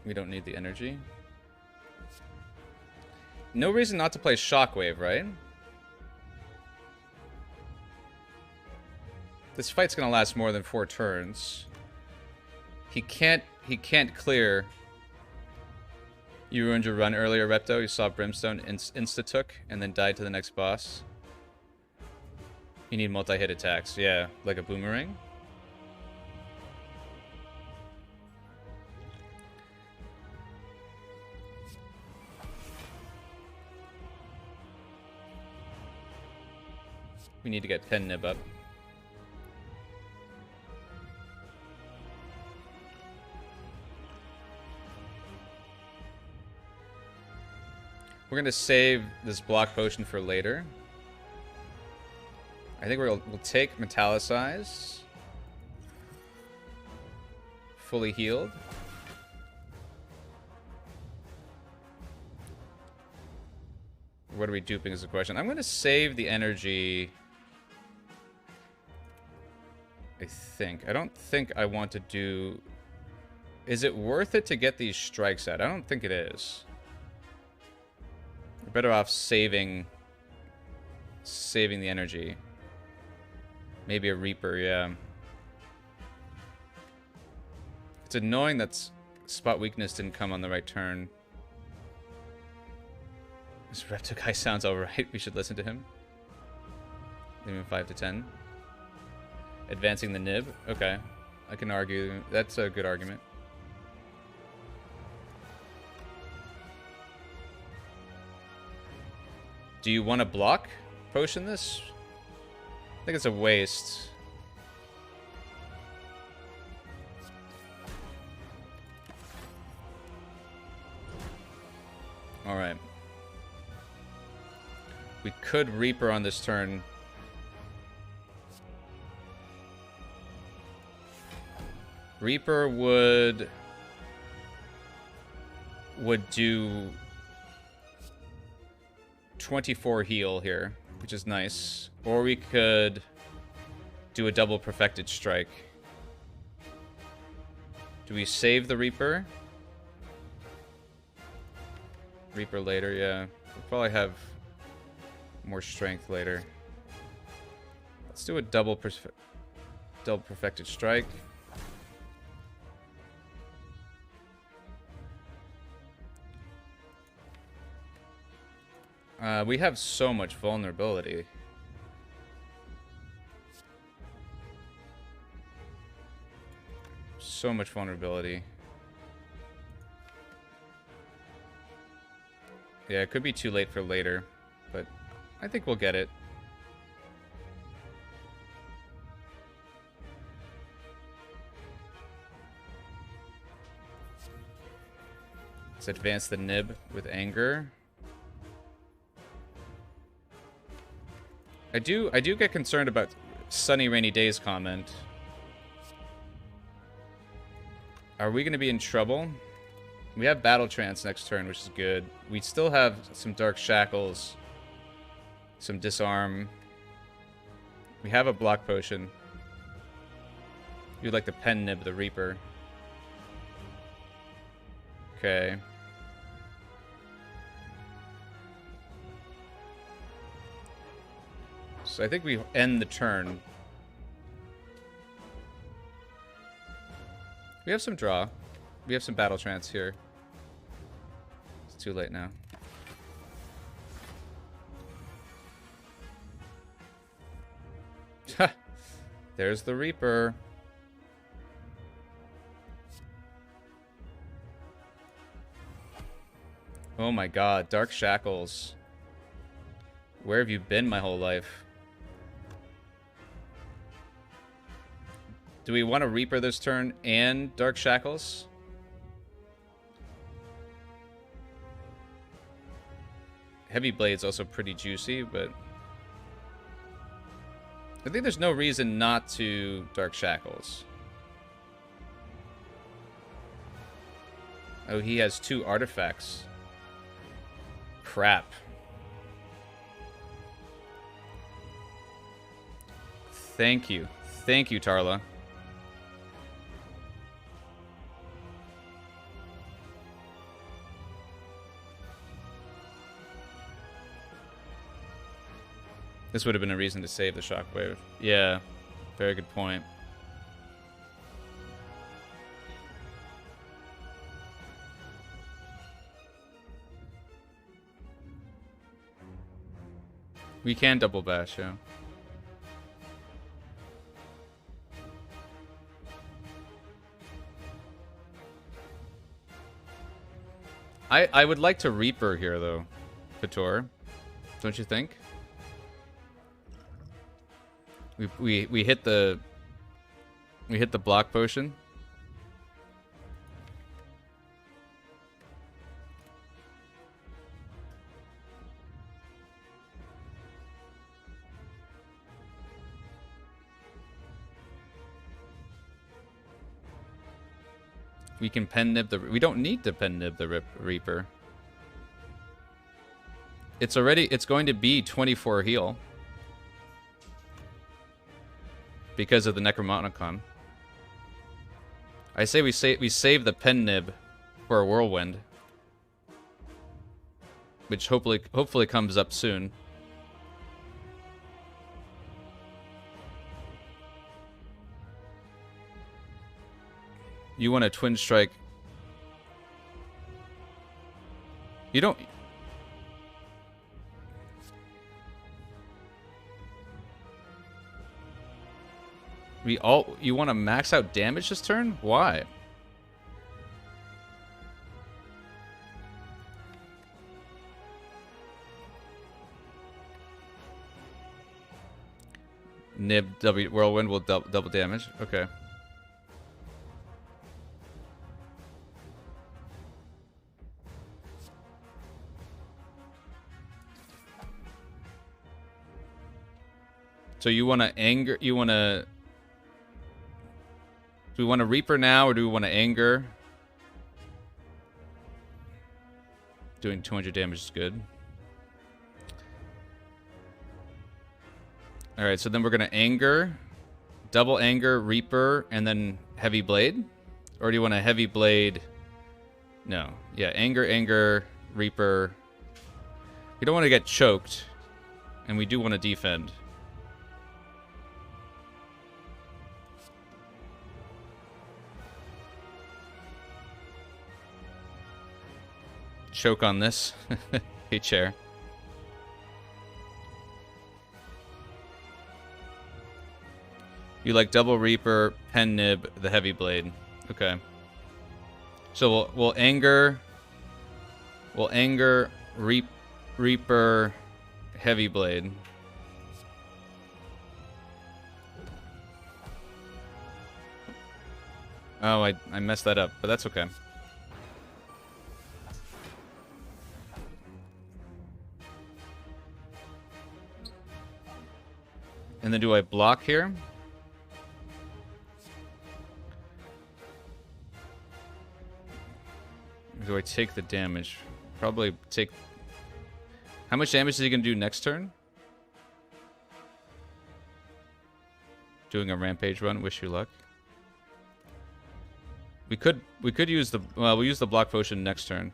We don't need the energy. No reason not to play Shockwave, right? This fight's gonna last more than 4 turns. He can't clear. You ruined your run earlier, Repto. You saw Brimstone insta-took and then died to the next boss. You need multi-hit attacks. Yeah, like a boomerang. We need to get Pen Nib up. We're going to save this block potion for later. I think we'll take Metallicize. Fully healed. What are we duping is the question. I'm going to save the energy. I think. I don't think I want to do... Is it worth it to get these strikes out? I don't think it is. We're better off saving the energy. Maybe a Reaper, yeah. It's annoying that Spot Weakness didn't come on the right turn. This Repto guy sounds alright. We should listen to him. Leaving 5 to 10. Advancing the nib. Okay. I can argue. That's a good argument. Do you want to block potion this? I think it's a waste. Alright. We could Reaper on this turn. Reaper would do 24 heal here, which is nice. Or we could do a double perfected strike. Do we save the Reaper? Reaper later, yeah. We'll probably have more strength later. Let's do a double perfected strike. We have so much vulnerability. So much vulnerability. Yeah, it could be too late for later, but I think we'll get it. Let's advance the nib with anger. I do get concerned about sunny rainy days comment. Are we going to be in trouble? We have Battle Trance next turn, which is good. We still have some Dark Shackles, some Disarm. We have a Block Potion. You'd like the Pen Nib the Reaper. Okay. So I think we end the turn. We have some draw. We have some battle trance here. It's too late now. Ha! There's the Reaper. Oh my god, Dark Shackles. Where have you been my whole life? Do we want to Reaper this turn and Dark Shackles? Heavy Blade's also pretty juicy, but I think there's no reason not to Dark Shackles. Oh, he has 2 artifacts. Crap. Thank you. Thank you, Tarla. This would have been a reason to save the Shockwave. Yeah, very good point. We can double bash, yeah. I would like to Reaper here, though, Vitor. Don't you think? We hit the block potion. We can pen nib the. We don't need to pen nib the Reaper. It's going to be 24 heal because of the Necronomicon. I say we save the pen nib for a Whirlwind, which hopefully comes up soon. You want a Twin Strike? You don't. You want to max out damage this turn? Why? Nib Whirlwind will double damage. Okay. So you want to anger? You want to? Do we want to Reaper now, or do we want to anger? Doing 200 damage is good. All right, so then we're gonna anger, double anger, Reaper, and then heavy blade, or do you want a heavy blade? No, yeah, anger, Reaper. We don't want to get choked, and we do want to defend. Choke on this. Hey, chair. You like double Reaper, pen nib, the heavy blade. Okay. So we'll anger. We'll anger, Reaper, heavy blade. Oh, I messed that up, but that's okay. And then do I block here? Or do I take the damage? Probably take... How much damage is he going to do next turn? Doing a rampage run. Wish you luck. We could use the... Well, we'll use the block potion next turn.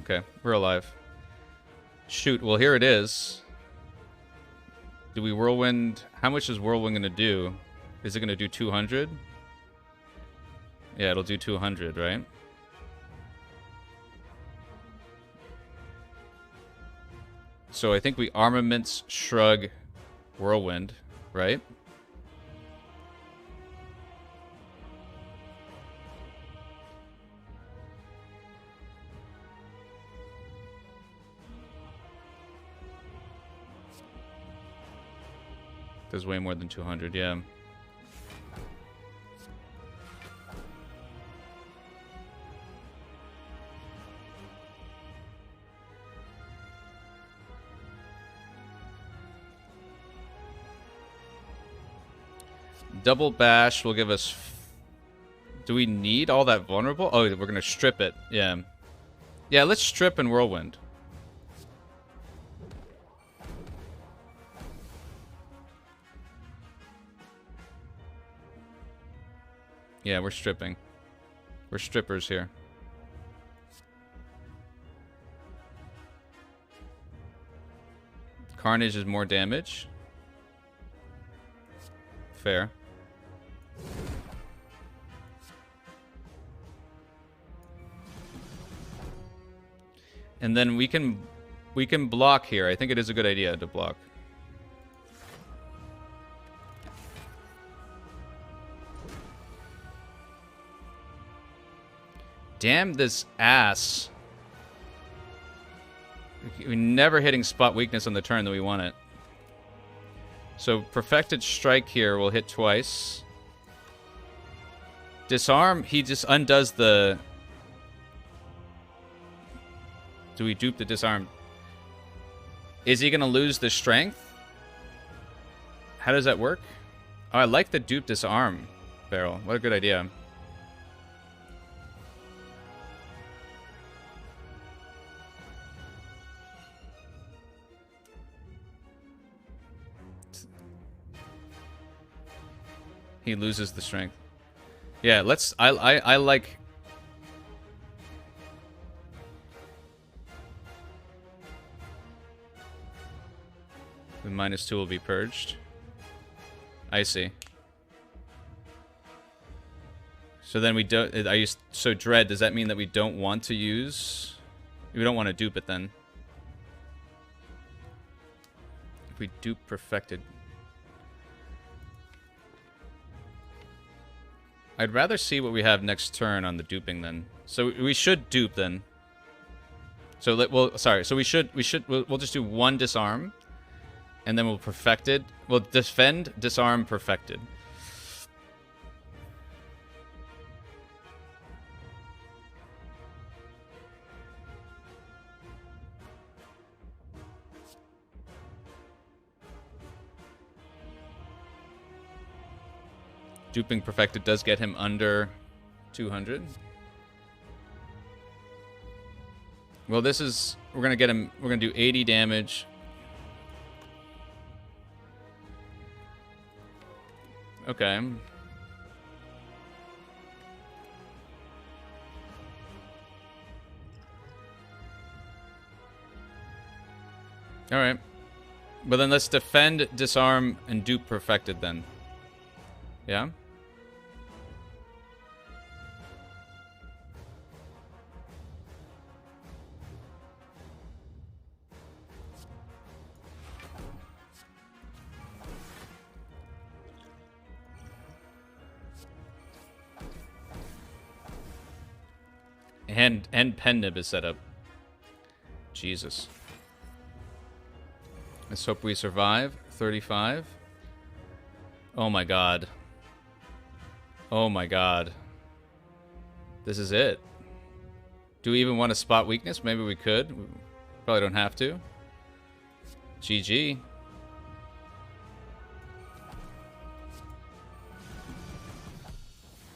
Okay, we're alive. Shoot, well, here it is. Do we Whirlwind? How much is Whirlwind going to do? Is it going to do 200? Yeah, it'll do 200, right? So I think we Armaments, Shrug, Whirlwind, right? There's way more than 200, yeah. Double bash will give us... Do we need all that vulnerable? Oh, we're going to strip it. Yeah. Yeah, let's strip and Whirlwind. Yeah, we're stripping. We're strippers here. Carnage is more damage. Fair. And then we can block here. I think it is a good idea to block. Damn this ass. We're never hitting spot weakness on the turn that we want it. So Perfected Strike here will hit twice. Disarm, he just undoes the... Do we dupe the disarm? Is he going to lose the strength? How does that work? Oh, I like the dupe disarm barrel. What a good idea. He loses the strength. Yeah, let's... I like... The -2 will be purged. I see. So then we don't... So Dread, does that mean that we don't want to use... We don't want to dupe it then. If we dupe Perfected... I'd rather see what we have next turn on the duping then. So we should dupe then. So we'll just do one disarm, and then we'll Perfected. We'll defend, disarm, Perfected. Duping Perfected does get him under 200. Well, this is... We're going to get him... We're going to do 80 damage. Okay. Alright. But then let's defend, disarm, and dupe Perfected then. Yeah? And pen nib is set up. Jesus. Let's hope we survive. 35. Oh my god. Oh my god. This is it. Do we even want to spot weakness? Maybe we could. We probably don't have to. GG.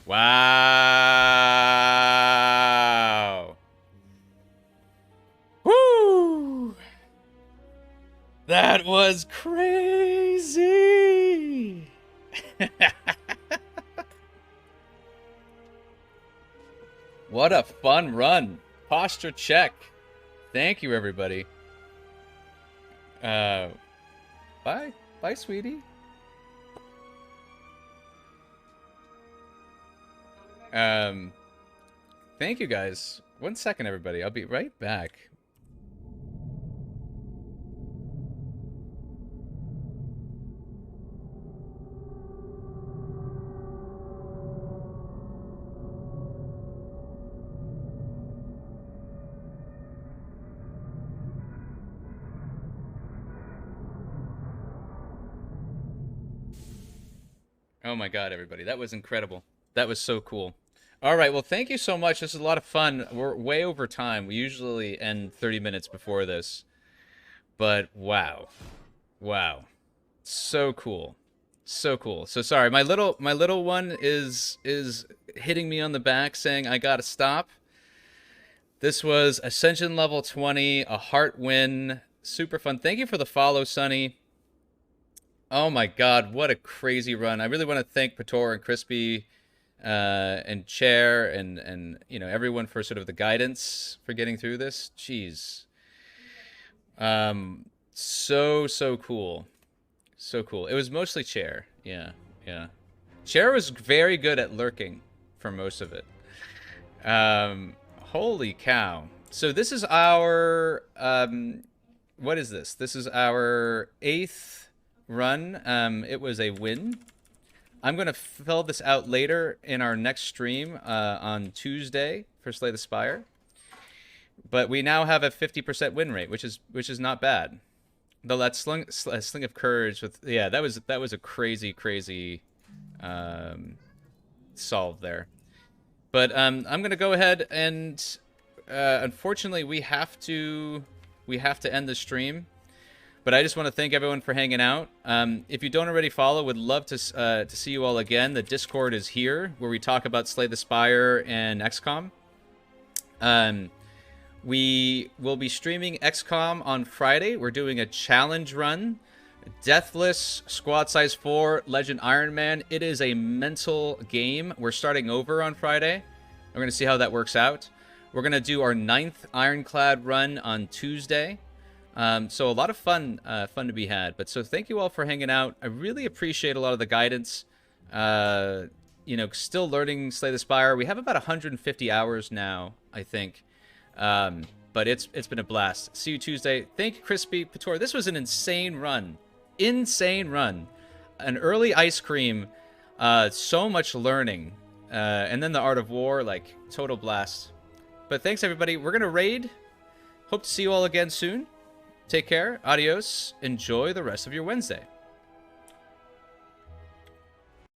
Wow. Woo! That was crazy. What a fun run. Posture check. Thank you, everybody. Bye. Bye, sweetie. Thank you, guys. 1 second, everybody. I'll be right back. Oh my god, everybody. That was incredible. That was so cool. All right, well, thank you so much. This is a lot of fun. We're way over time. We usually end 30 minutes before this. But wow. Wow. So cool. So cool. So sorry, my little one is hitting me on the back saying I got to stop. This was Ascension level 20, a heart win. Super fun. Thank you for the follow, Sonny. Oh my god, what a crazy run. I really want to thank Pator and Crispy and Chair and you know, everyone for sort of the guidance for getting through this. Jeez. So cool. So cool. It was mostly Chair. Yeah. Chair was very good at lurking for most of it. Holy cow. So this is our what is this? This is our 8th run. It was a win. I'm going to fill this out later in our next stream on Tuesday for Slay the Spire. But we now have a 50% win rate, which is not bad. Though that sling of courage with that was a crazy solve there. But I'm going to go ahead and unfortunately we have to end the stream. But I just want to thank everyone for hanging out. If you don't already follow, would love to see you all again. The Discord is here, where we talk about Slay the Spire and XCOM. We will be streaming XCOM on Friday. We're doing a challenge run. Deathless, Squad Size 4, Legend Iron Man. It is a mental game. We're starting over on Friday. We're going to see how that works out. We're going to do our 9th Ironclad run on Tuesday. So a lot of fun to be had. But so thank you all for hanging out. I really appreciate a lot of the guidance. You know, still learning Slay the Spire. We have about 150 hours now, I think. But it's been a blast. See you Tuesday. Thank you, Crispy Pator. This was an insane run. Insane run. An early ice cream. So much learning. And then the Art of War, like, total blast. But thanks, everybody. We're going to raid. Hope to see you all again soon. Take care. Adios. Enjoy the rest of your Wednesday.